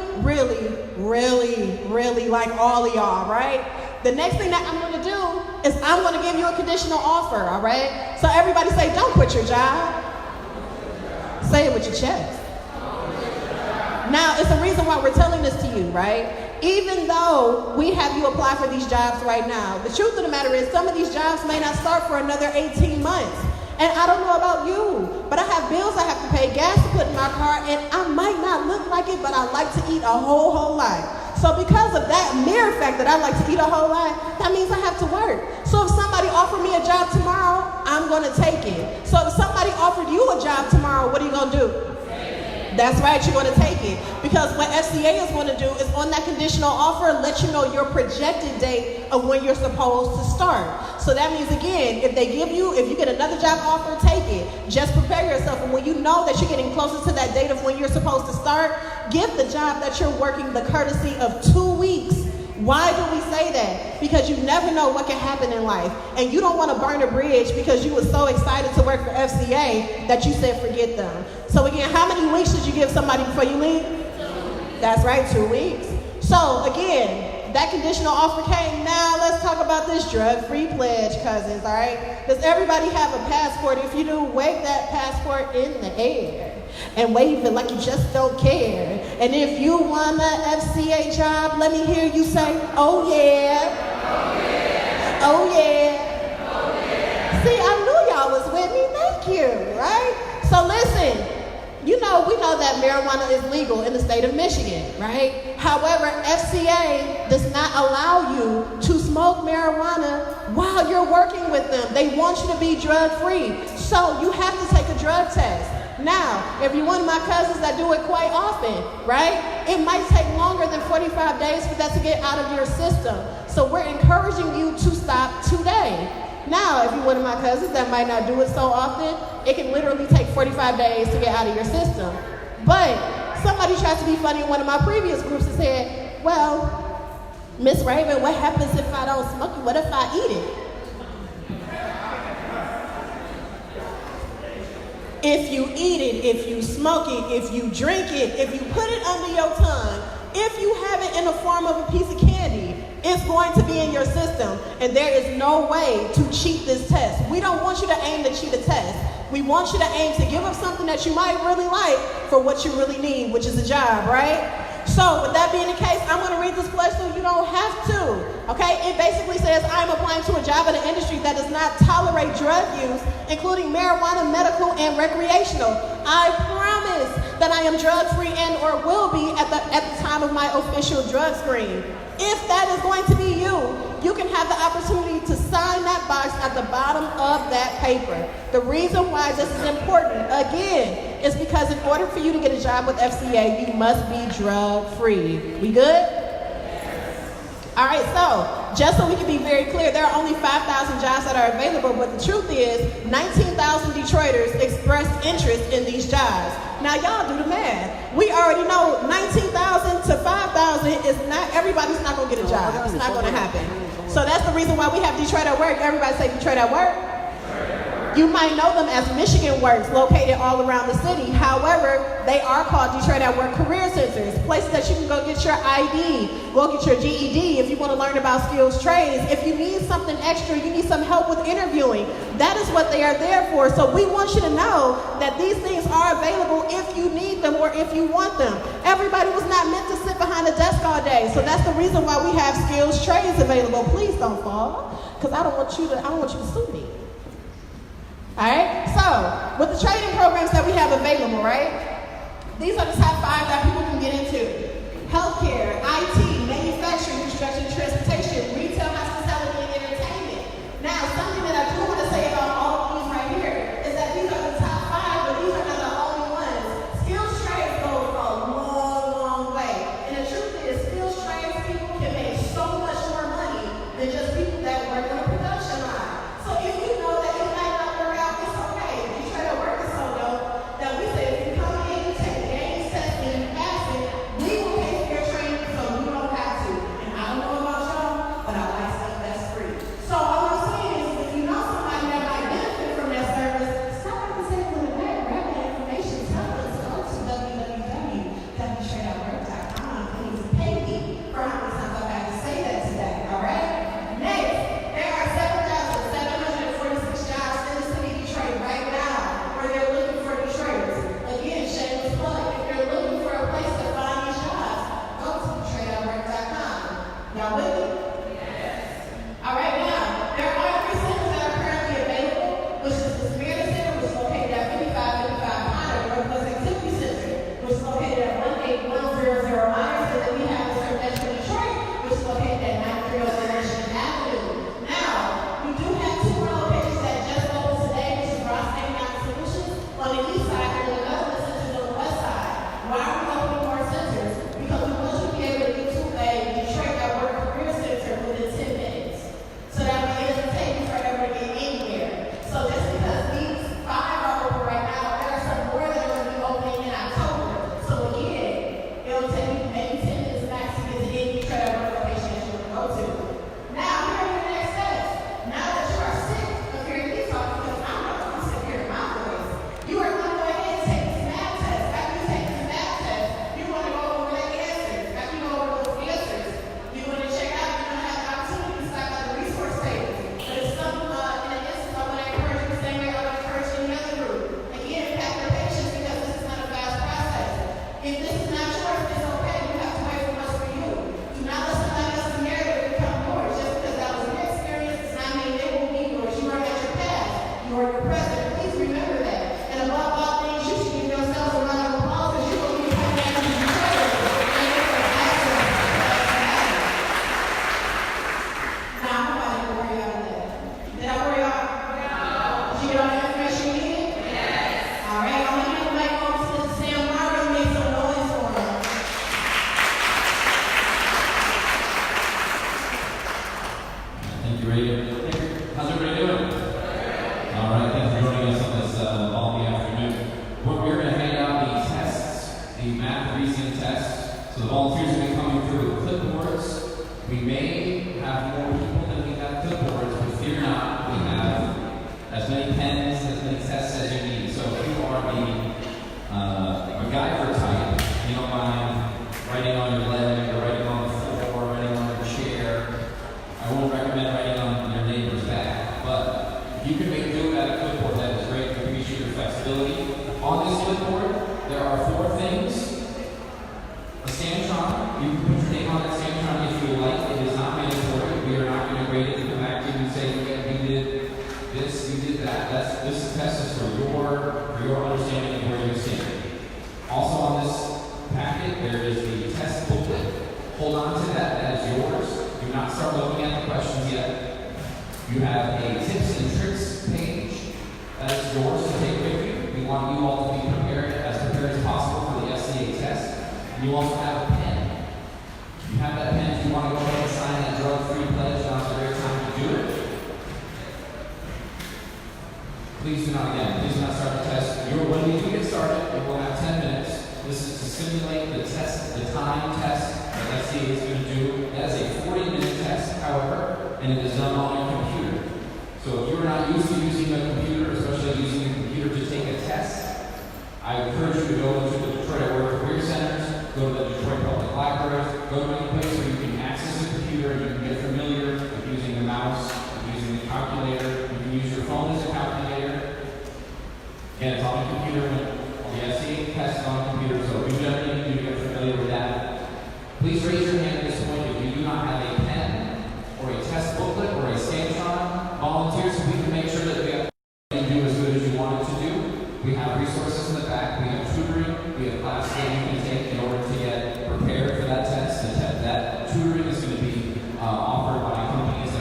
like all of y'all, right? The next thing that I'm going to do is I'm going to give you a conditional offer, all right? So everybody say, don't quit your job. Say it with your chest. Now, it's a reason why we're telling this to you, right? Even though we have you apply for these jobs right now, the truth of the matter is some of these jobs may not start for another 18 months. And I don't know about you, but I have bills I have to pay, gas to put in my car, and I might not look like it, but I like to eat a whole lot. So because of that mere fact that I like to eat a whole lot, that means I have to work. So if somebody offered me a job tomorrow, I'm going to take it. So if somebody offered you a job tomorrow, what are you going to do? That's right, you're going to take it. Because what FCA is going to do is on that conditional offer, let you know your projected date of when you're supposed to start. So that means, again, if you get another job offer, take it. Just prepare yourself. And when you know that you're getting closer to that date of when you're supposed to start, give the job that you're working the courtesy of 2 weeks. Why do we say that? Because you never know what can happen in life. And you don't want to burn a bridge because you were so excited to work for FCA that you said forget them. So again, how many weeks did you give somebody before you leave? 2 weeks. That's right, 2 weeks. So again, that conditional offer came. Now let's talk about this drug-free pledge, cousins, all right? Does everybody have a passport? If you do, wave that passport in the air. And wave it like you just don't care. And if you want an FCA job, let me hear you say, oh yeah. Oh yeah. Oh yeah. Oh yeah. See, I knew y'all was with me. Thank you, right? So listen, we know that marijuana is legal in the state of Michigan, right? However, FCA does not allow you to smoke marijuana while you're working with them. They want you to be drug-free. So you have to take a drug test. Now, if you're one of my cousins that do it quite often, right, it might take longer than 45 days for that to get out of your system. So we're encouraging you to stop today. Now, if you're one of my cousins that might not do it so often, it can literally take 45 days to get out of your system. But somebody tried to be funny in one of my previous groups and said, well, Miss Raven, what happens if I don't smoke it? What if I eat it? If you eat it, if you smoke it, if you drink it, if you put it under your tongue, if you have it in the form of a piece of candy, it's going to be in your system, and there is no way to cheat this test. We don't want you to aim to cheat a test. We want you to aim to give up something that you might really like for what you really need, which is a job, right? So with that being the case, I'm going to read this pledge so you don't have to, okay? It basically says, I'm applying to a job in an industry that does not tolerate drug use, including marijuana, medical, and recreational. I promise that I am drug-free and or will be at the time of my official drug screen. If that is going to be you, you can have the opportunity to sign that box at the bottom of that paper. The reason why this is important, again, is because in order for you to get a job with FCA, you must be drug-free. We good? All right, so just so we can be very clear, there are only 5,000 jobs that are available, but the truth is 19,000 Detroiters expressed interest in these jobs. Now y'all do the math. We already know 19,000 to 5,000 is not, everybody's not gonna get a job. It's not gonna happen. So that's the reason why we have Detroit at Work. Everybody say Detroit at Work. You might know them as Michigan Works, located all around the city. However, they are called Detroit at Work Career Centers, places that you can go get your ID, go get your GED if you want to learn about skills trades. If you need something extra, you need some help with interviewing, that is what they are there for. So we want you to know that these things are available if you need them or if you want them. Everybody was not meant to sit behind a desk all day. So that's the reason why we have skills trades available. Please don't fall, because I don't want you to sue me. All right, so with the training programs that we have available, right? These are the top 5 that people can get into. Healthcare, IT, manufacturing, construction, transportation, retail, hospitality, and entertainment. Now, something that I do want to say about all of these right here is that these are the top 5, but these are not the only ones. Skills trades go a long, long way. And the truth is, skills trades people can make so much more money than just people that work on a production line. So if you know that it might not work out, it's okay. Detroit at Work is so dope that we say if you come in, you take the game test, and you pass it, we will pay for your training so you don't So the volunteers will be coming through with clipboards. We may have more people than we have clipboards, but fear not, we have as many pens, as many tests as you need. So if you are the MacGyver type, you don't mind writing on your leg, or writing on the floor, or writing on your chair, I won't recommend writing on your neighbor's back. But if you can do it at a clipboard, that is great. We appreciate your flexibility. On this clipboard, there are 4 things. A Scantron, you can put your name on that Scantron if you like. It is not mandatory. We are not going to grade it and come back to you and say, yeah, you did this, you did that. This test is for your understanding of where you stand. Also on this packet, there is the test booklet. Hold on to that. That is yours. Do not start looking at the questions yet. You have a tips and tricks page. That is yours to take with you. We want you all to be prepared as possible for the FCA test. You also have a pen. You have that pen if you want to go ahead and sign that drug-free pledge. Now's a great time to do it. Please do not start the test. When we do get started, we will have 10 minutes. This is to simulate the test, the time test that FCA is going to do. That is a 40-minute test, however, and it is done on a computer. So if you're not used to using a computer, especially using a computer to take a test, I encourage you to go into the Detroit Work Career Centers, go to the Detroit Public Libraries, go to any place where you can access the computer and you can get familiar with using the mouse, using the calculator. You can use your phone as a calculator. Again, it's on the computer. The FCA test is on the computer, so we generally need you to get familiar with that. Please raise your hand at this point if you do not have a pen or a test booklet or a Scantron. Volunteers, so we can make sure that we have do as good as you want it to do. We have resources in the back. We have tutoring. We have classes that you can take in order to get prepared for that test. That tutoring is going to be offered by companies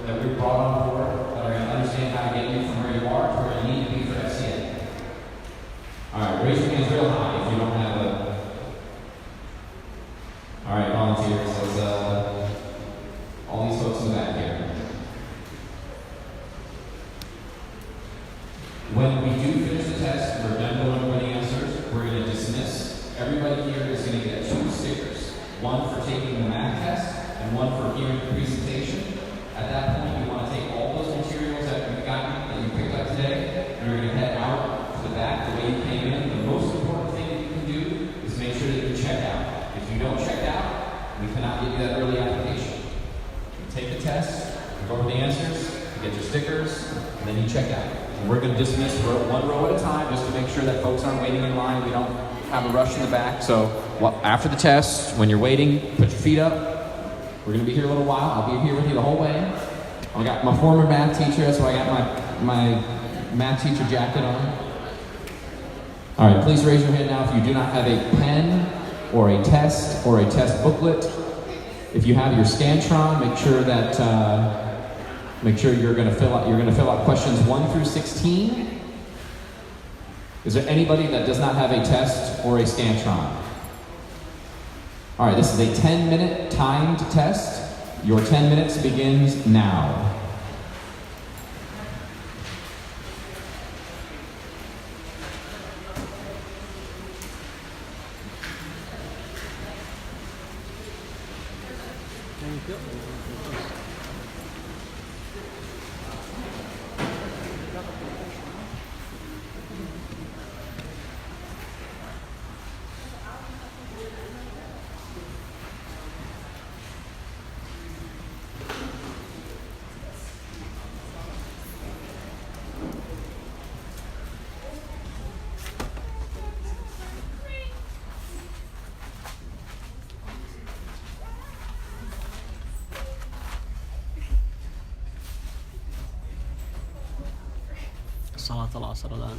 that we brought on board that are going to understand how to get you from where you are to where you need to be for FCA. All right, raise your hands real high if you don't have a. All right, volunteers. Let's all these folks in the back here. When we do finish the test, we're done going over the answers, we're going to dismiss. Everybody here is going to get 2 stickers. One for taking the math test, and one for hearing the presentation. At that point, you want to take all those materials that you've gotten, that you picked up today, and you're going to head out to the back the way you came in. The most important thing that you can do is make sure that you check out. If you don't check out, we cannot give you that early application. You take the test, you go over the answers, you get your stickers, and then you check out. And we're going to dismiss one row at a time just to make sure that folks aren't waiting in line. We don't have a rush in the back. So after the test, when you're waiting, put your feet up. We're going to be here a little while. I'll be here with you the whole way. I got my former math teacher, so I got my math teacher jacket on. All right, please raise your hand now if you do not have a pen or a test booklet. If you have your Scantron, make sure you're going to fill out questions 1 through 16. Is there anybody that does not have a test or a Scantron? All right, this is a 10-minute timed test. Your 10 minutes begins now. صلاة العصر الآن.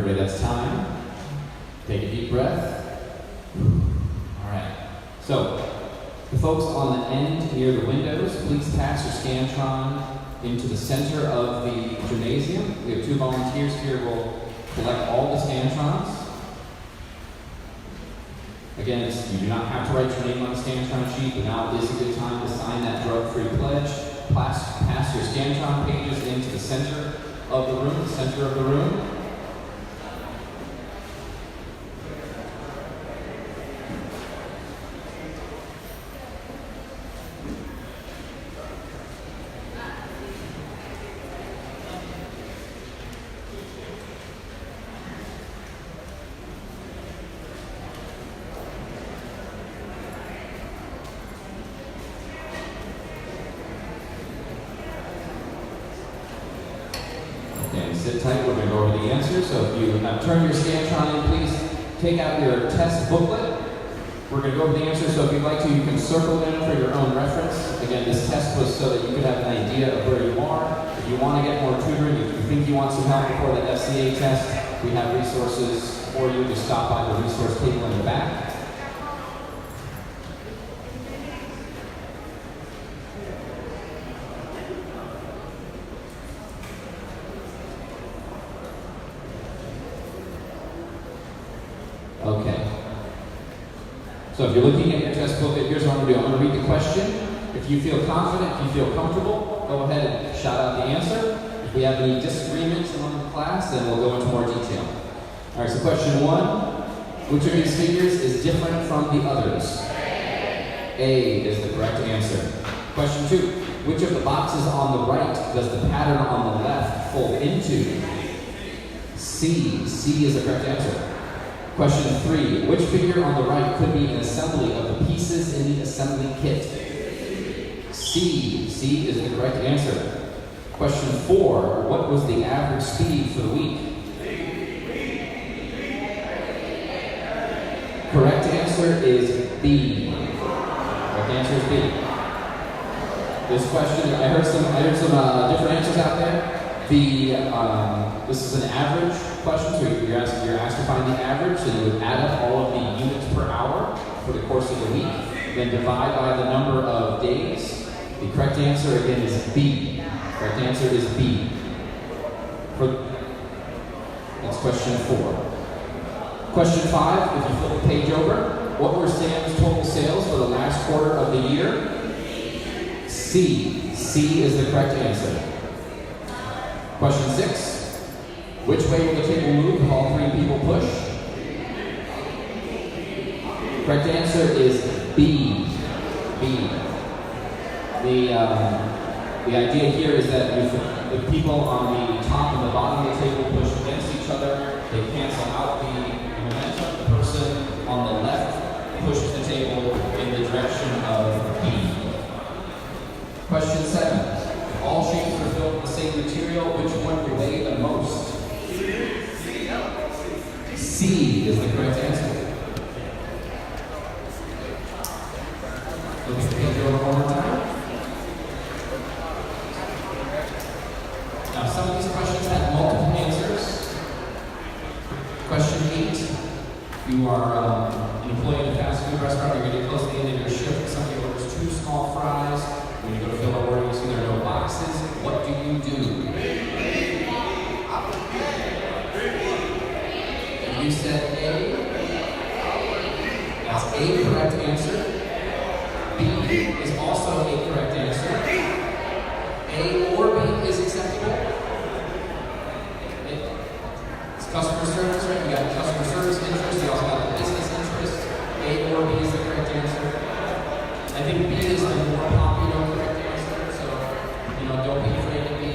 Everybody, that's time. Take a deep breath. All right. So, the folks on the end near the windows, please pass your Scantron into the center of the gymnasium. We have 2 volunteers here who will collect all the Scantrons. Again, you do not have to write your name on the Scantron sheet, but now is a good time to sign that drug-free pledge. Pass your Scantron pages into the center of the room, Sit tight, we're going to go over the answers. So if you have turned your Scantron in, please take out your test booklet. We're going to go over the answers, so if you'd like to, you can circle them for your own reference. Again, this test was so that you could have an idea of where you are. If you want to get more tutoring, if you think you want some help before the FCA test, we have resources for you. Just stop by the resource table in the back. Okay. So if you're looking at your test book, here's what I'm going to do. I'm going to read the question. If you feel confident, if you feel comfortable, go ahead and shout out the answer. If we have any disagreements among the class, then we'll go into more detail. All right, so question 1. Which of these figures is different from the others? A is the correct answer. Question 2. Which of the boxes on the right does the pattern on the left fold into? C. C is the correct answer. Question 3. Which figure on the right could be an assembly of the pieces in the assembly kit? C. C is the correct answer. Question 4. What was the average speed for the week? Correct answer is B. Correct answer is B. This question, I heard some different answers out there. This is an average question, so you're asked to find the average, so you would add up all of the units per hour for the course of the week, then divide by the number of days. The correct answer again is B. Correct answer is B. That's question 4. Question 5, if you flip the page over, what were Sam's total sales for the last quarter of the year? C. C is the correct answer. Question 6. Which way will the table move if all 3 people push? Correct answer is B. B. The idea here is that if the people on the top and the bottom of the table push against each other, they cancel out the momentum. The person on the left pushes the table in the direction of B. Question 7. All shapes are filled with the same material. Which one will weigh the most? C is the correct answer. Look at the page over one more time. Now, some of these questions have multiple answers. Question 8. You are an employee in a fast food restaurant. You're getting close to the end of your shift. Somebody orders 2 small fries. When you go to fill out order, you see there are no boxes. What do you do? If you said A, that's a correct answer. B is also a correct answer. A or B is acceptable. It's customer service, right? We got customer service interest. We also got the business interest. A or B is the correct answer. I think B is the more popular correct answer, so don't be afraid to be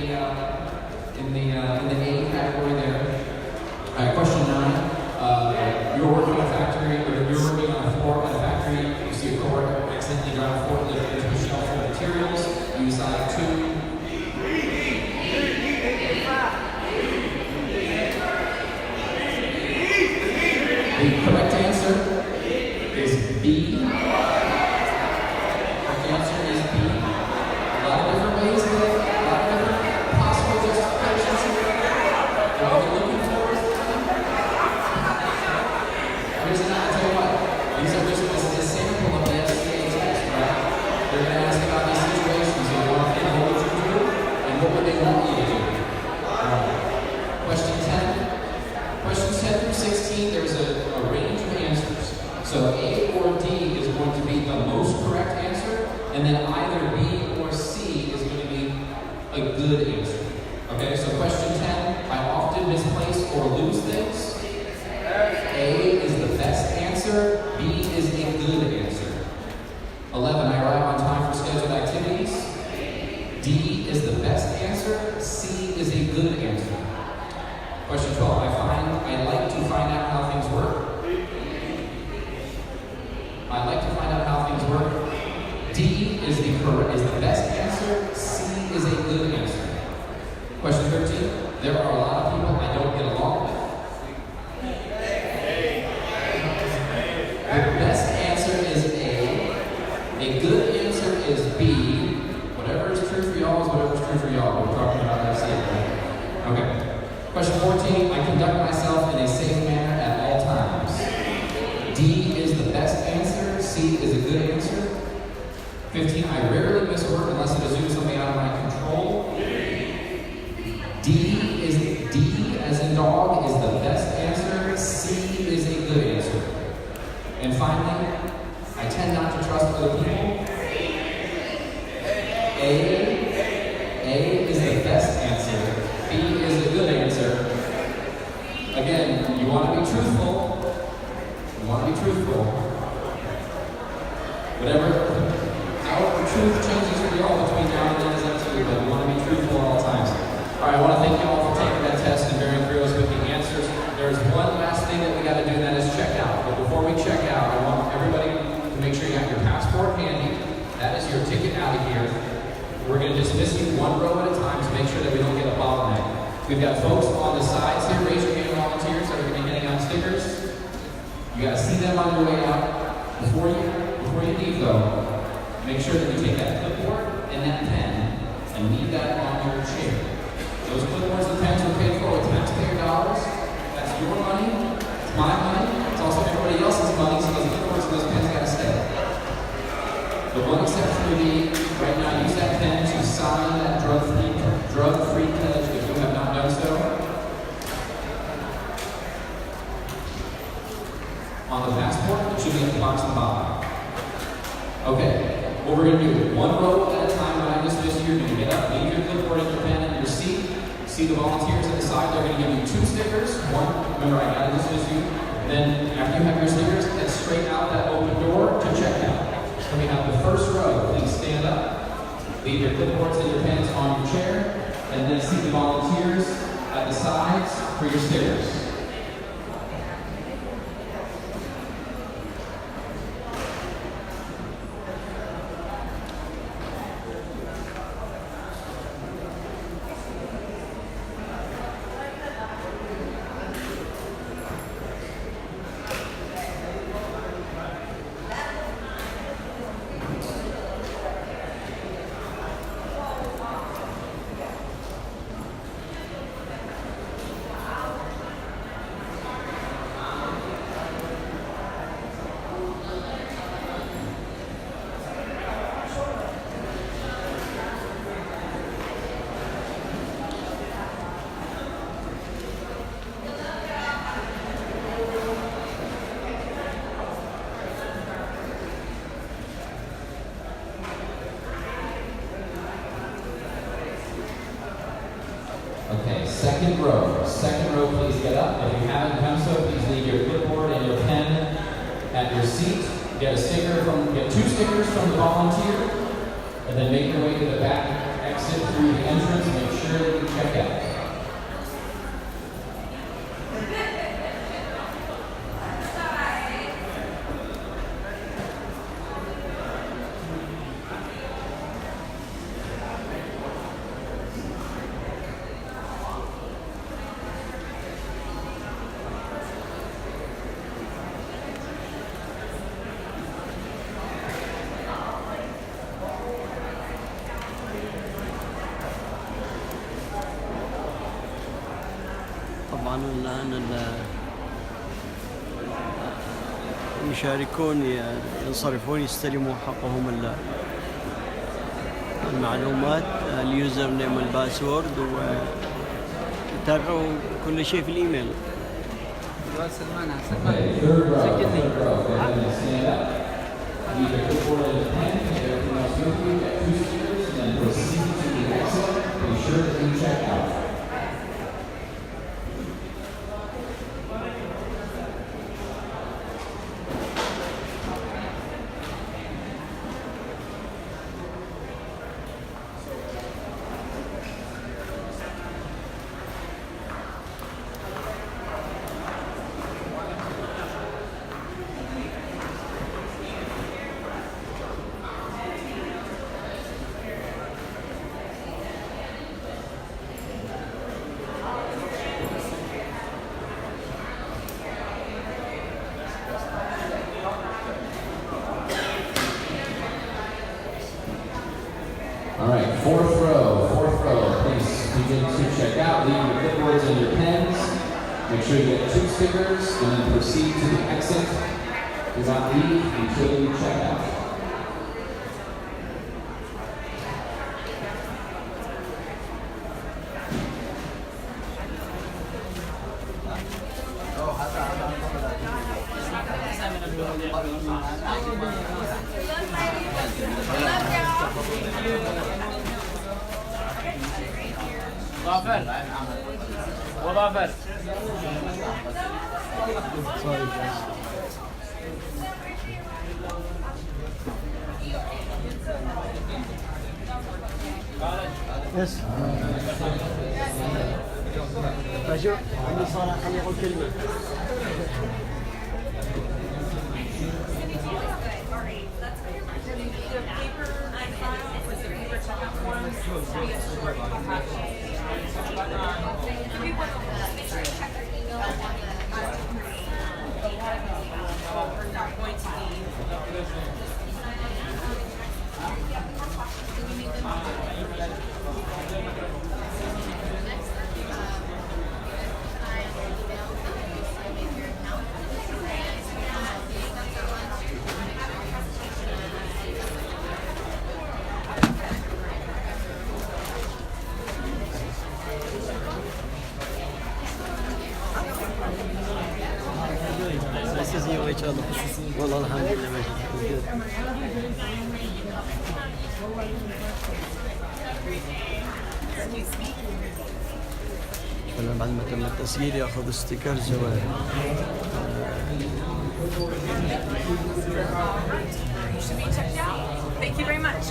in the A category there. All right, question 9. You're working on a factory, or you're working on a floor at a factory. You see a coworker accidentally drive a forklift into a shelf of materials. You decide to. The correct answer is B. The answer is B. A lot of different ways to it, a lot of different possible justifications here. What are we looking for? 16, there's a range of answers. So A or D is going to be the most correct answer, and then either B or C is going to be a good answer. Okay, so question 10, I often misplace or lose things. A is the best answer, B is a good answer. 11, I arrive on time for scheduled activities. D is the best answer, C is a good answer. Question 12, I like to find out how things work. I like to find out how things work. D is the best answer, C is a good answer. Question 13, there are a lot of people I don't get along with. The best answer is A good answer is B. Whatever is true for y'all is whatever is true for y'all. We're talking about FCA, right? Okay. Question 14, I conduct myself in a safe manner at all times. D is the best answer, C is a good answer. 15, I rarely miss work unless it assumes something out of my control. D as in dog is the best answer, C is a good answer. And finally, I tend not to trust other people. A is the best answer, B is a good answer. Again, you want to be truthful. You want to be truthful. However truth changes for y'all between now and then is up to you, but you want to be truthful at all times. Alright, I want to thank you all for taking that test and bearing through us with the answers. There's one last thing that we got to do, and that is check out. But before we check out, I want everybody to make sure you have your passport handy. That is your ticket out of here. We're going to dismiss you one row at a time to make sure that we don't get a bottleneck. We've got folks on the sides here. Raise your hand, volunteers, that are going to be handing out stickers. You got to see them on your way out. Before you leave, though, make sure that you take that clipboard and that pen and leave that on your chair. Those clipboards and pens are paid for with taxpayer dollars. That's your money. It's my money. It's also everybody else's money, so those clipboards and those pens got to stay. The one exception would be, right now, use that pen to sign that drug-free pledge if you have not done so. On the passport, it should be at the box at the bottom. Okay, what we're going to do, one row at a time. When I dismiss you, you're going to get up, leave your clipboard and your pen in your seat. See the volunteers at the side, they're going to give you 2 stickers. One, remember I got to dismiss you. Then, after you have your stickers, head straight out that open door to check out. So we have the first row, please stand up. Leave your clipboards and your pens on your chair. And then see the volunteers at the sides for your stickers. Okay, second row, please get up. If you haven't done so, please leave your clipboard and your pen at your seat. Get 2 stickers from the volunteer, and then make your way to the back exit through the entrance. Make sure that you check out. طبعا الآن المشاركون ينصرفون يستلموا حقهم المعلومات اليوزر نيم والباسورد ويتابعوا كل شيء في الإيميل. Okay, third row. Third row. Go ahead and stand up. Leave your clipboard in the pen. Everything else with you. Get 2 stickers and then proceed to the exit. Be sure to check out. All right, fourth row, please begin to check out. Leave your clipboards and your pens. Make sure you get 2 stickers and then proceed to the exit. Do not leave until you check out. وظائف يس رجع عندي صالح خليني اقول كلمه والله الحمد لله ماشي. فعلا بعد ما تم التسجيل ياخذ ستيكر جواهر. Thank you very much.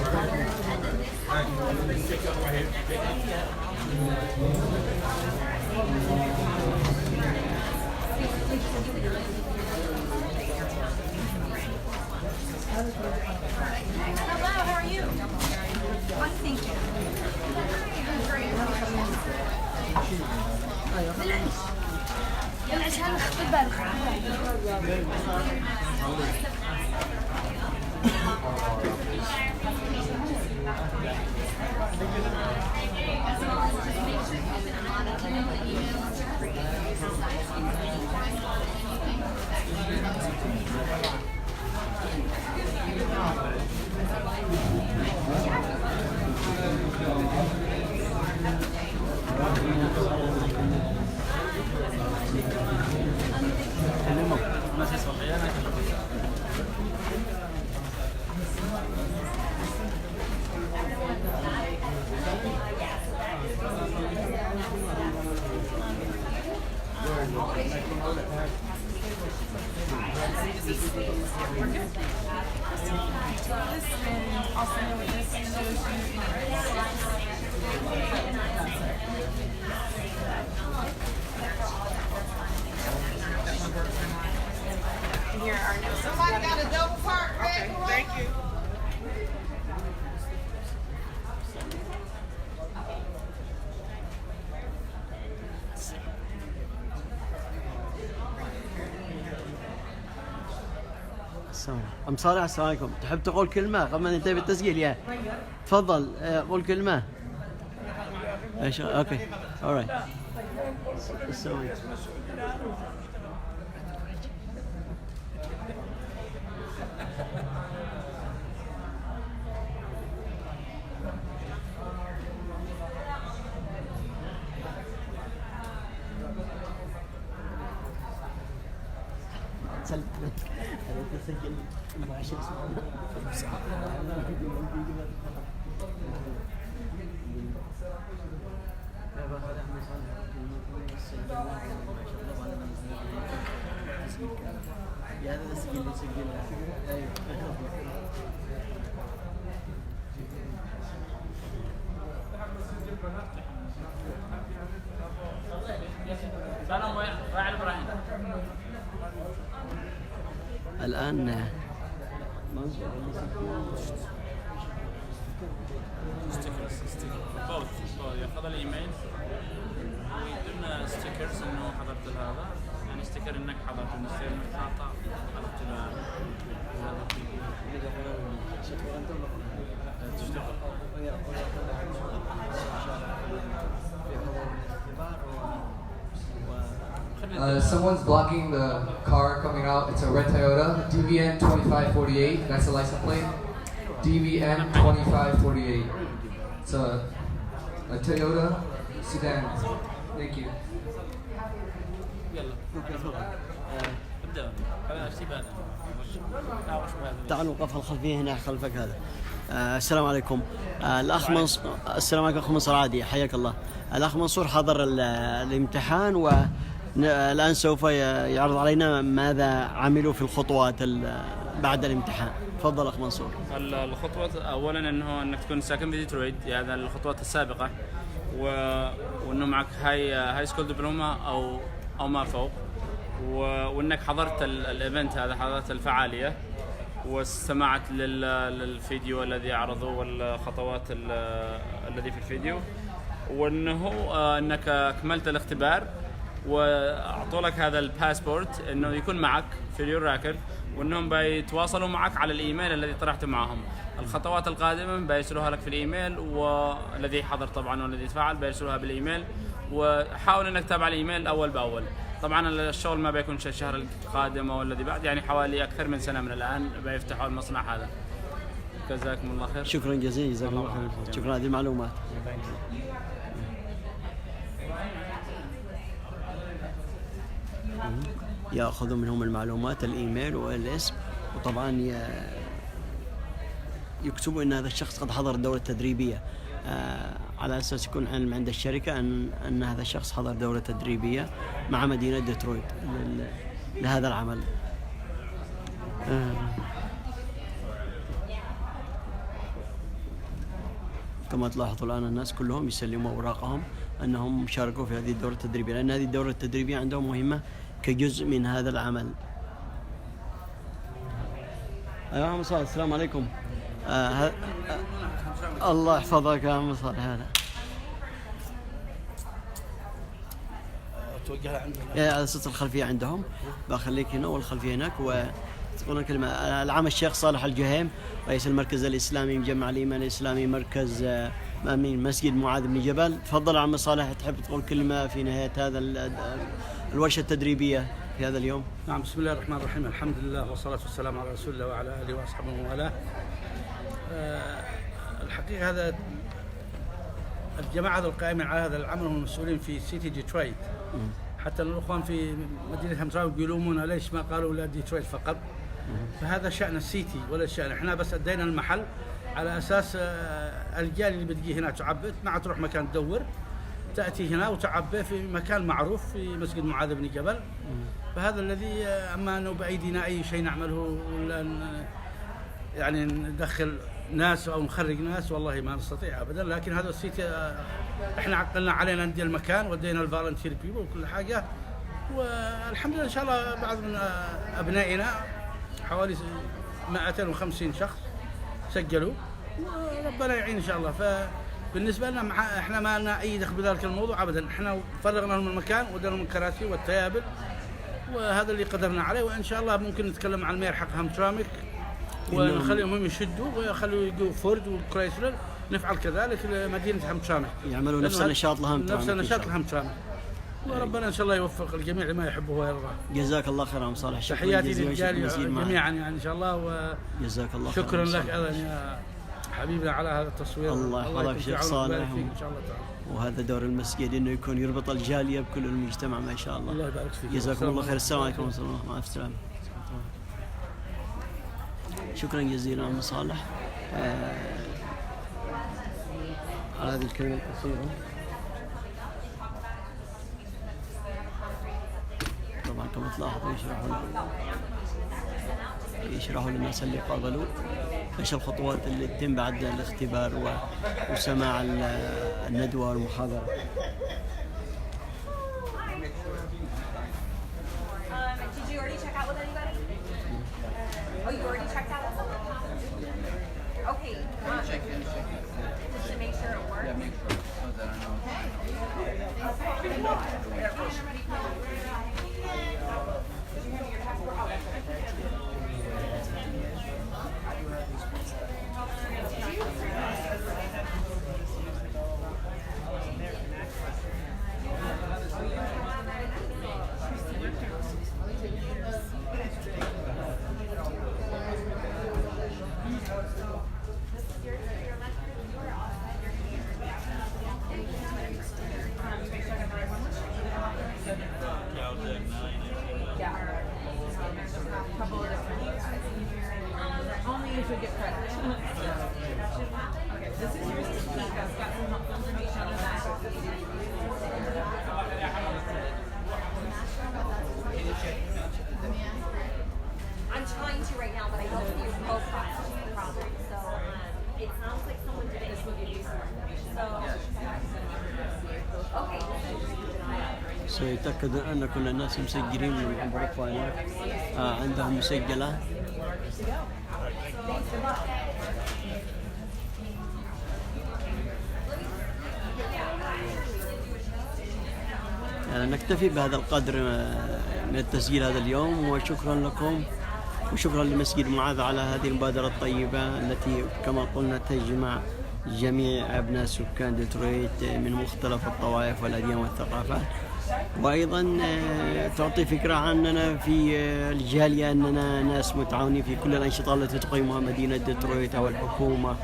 Hello, how are you? Fine, thank you. يلا عشان نخطب بالك. Here are no. Somebody got a double park, right? Okay, thank you. ام صالح السلام عليكم. تحب تقول كلمه قبل ما ننتهي بالتسجيل؟ يا تفضل قول كلمه. ايش اوكي alright. تسوي خليك تسجل مع شو اسمه يا هذا سجل الآن ياخذ الايميل ويدنا ستيكرز انه حضرت هذا، يعني ستيكر انك حضرت المستوى المتعاطى حضرت Someone's blocking the car coming out. It's a red Toyota, DVN 2548. That's the license plate. DVN 2548. It's a Toyota sedan. Thank you. تعال نوقف الخلفية هنا خلفك هذا. السلام عليكم. الأخ منصور. السلام عليكم أخ منصور عادي، حياك الله. الأخ منصور حضر الامتحان والآن سوف يعرض علينا ماذا عملوا في الخطوات بعد الامتحان. تفضل أخ منصور. الخطوات أولا انك تكون ساكن في ديترويت، يعني الخطوات السابقة، وانه معك هاي سكول دبلومة او ما فوق، وانك حضرت الايفنت هذا، حضرت الفعالية واستمعت للفيديو الذي عرضه والخطوات الذي في الفيديو، وانه انك اكملت الاختبار واعطوا لك هذا الباسبورت انه يكون معك في اليور راكر، وانهم بيتواصلوا معك على الايميل الذي طرحته معهم. الخطوات القادمه بيرسلوها لك في الايميل، والذي حضر طبعا والذي تفاعل بيرسلوها بالايميل، وحاول انك تتابع الايميل اول باول. طبعا الشغل ما بيكون الشهر القادم او الذي بعد، يعني حوالي اكثر من سنه من الان بيفتحوا المصنع هذا. جزاكم الله خير. شكرا جزيلا. جزاكم الله خير. شكرا هذه المعلومات. ياخذوا منهم المعلومات، الايميل والاسم، وطبعا يكتبوا ان هذا الشخص قد حضر الدوره التدريبيه، على اساس يكون علم عند الشركه ان هذا الشخص حضر دوره تدريبيه مع مدينه ديترويت لهذا العمل. كما تلاحظوا الان الناس كلهم يسلموا اوراقهم انهم شاركوا في هذه الدوره التدريبيه، لان هذه الدوره التدريبيه عندهم مهمه كجزء من هذا العمل. أيها عم صالح، السلام عليكم. الله يحفظك يا عم صالح. هذا توجه عندنا على اساس الخلفيه عندهم، بخليك هنا والخلفيه هناك، وتقولون كلمه. العام الشيخ صالح الجهيم، رئيس المركز الاسلامي مجمع الايمان الاسلامي مركز مسجد معاذ بن جبل. تفضل عم صالح، تحب تقول كلمه في نهايه هذا الورشه التدريبيه في هذا اليوم؟ نعم، بسم الله الرحمن الرحيم، الحمد لله والصلاة والسلام على رسول الله وعلى آله وأصحابه وموالاه. الحقيقة هذا الجماعة القائمين على هذا العمل هم المسؤولين في سيتي ديترويت. حتى الأخوان في مدينة همتراوي يقولون ليش ما قالوا لا ديترويت فقط. فهذا شأن السيتي ولا شأن، احنا بس أدينا المحل على أساس الرجال اللي بتجي هنا تعبئ، ما تروح مكان تدور، تأتي هنا وتعبئ في مكان معروف في مسجد معاذ بن جبل. فهذا الذي، أما أنه بأيدينا أي شيء نعمله ولا يعني ندخل ناس أو نخرج ناس، والله ما نستطيع أبدا. لكن هذا السيتي إحنا عقلنا علينا ندي المكان ودينا الفالنتير بيبل وكل حاجة، والحمد لله إن شاء الله بعض من أبنائنا حوالي 250 شخص سجلوا، وربنا يعين إن شاء الله. فبالنسبة لنا إحنا ما لنا أي دخل بذلك الموضوع أبدا، إحنا فرغنا لهم المكان ودينا لهم الكراسي والتيابل، وهذا اللي قدرنا عليه. وإن شاء الله ممكن نتكلم عن المير حق همترامك ونخليهم هم يشدوا ويخلوا يجوا فورد وكرايسلر، نفعل كذلك لمدينة همترامك، يعملوا نفس النشاط لهمترامك، نفس النشاط لهمترامك، وربنا إن شاء الله يوفق الجميع لما يحبه ويرضاه. جزاك الله خير عم صالح. تحياتي للرجال جميعا يعني إن شاء الله، جزاك الله خير. شكرا لك أيضا يا حبيبنا على هذا التصوير. الله يحفظك شيخ صالح، إن شاء الله تعالى. وهذا دور المسجد انه يكون يربط الجاليه بكل المجتمع ما شاء الله. الله يبارك فيك. جزاكم الله خير. السلام عليكم ورحمه الله. مع السلامه. شكرا جزيلا عم صالح على هذه الكلمة القصيرة. طبعا كما تلاحظوا يشرحوا للناس اللي قابلوا ايش الخطوات اللي تتم بعد الاختبار وسماع الندوة والمحاضرة. Did you already check out with anybody? Oh, you already checked out with someone? Okay. Just to make sure it works. Yeah, make sure. So that I know. Only if we get credit. Okay, this is yours to keep. It's got some helpful information on that. I'm trying to right now, but I don't see your profile. Problem. So it sounds like someone did it. This will give you some information. So okay. سيتأكد أن كل الناس مسجلين من الغرفة هناك عندهم مسجلات. نكتفي بهذا القدر من التسجيل هذا اليوم، وشكرا لكم وشكرا لمسجد معاذ على هذه المبادرة الطيبة التي كما قلنا تجمع جميع أبناء سكان ديترويت من مختلف الطوائف والأديان والثقافات، وأيضا تعطي فكرة عننا في الجالية أننا ناس متعاونين في كل الأنشطة التي تقيمها مدينة ديترويت أو الحكومة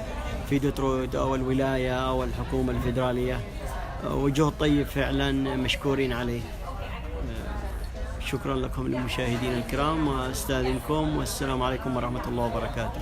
في ديترويت أو الولاية أو الحكومة الفيدرالية، وجهد طيب فعلا مشكورين عليه. شكرا لكم المشاهدين الكرام، واستاذنكم والسلام عليكم ورحمة الله وبركاته.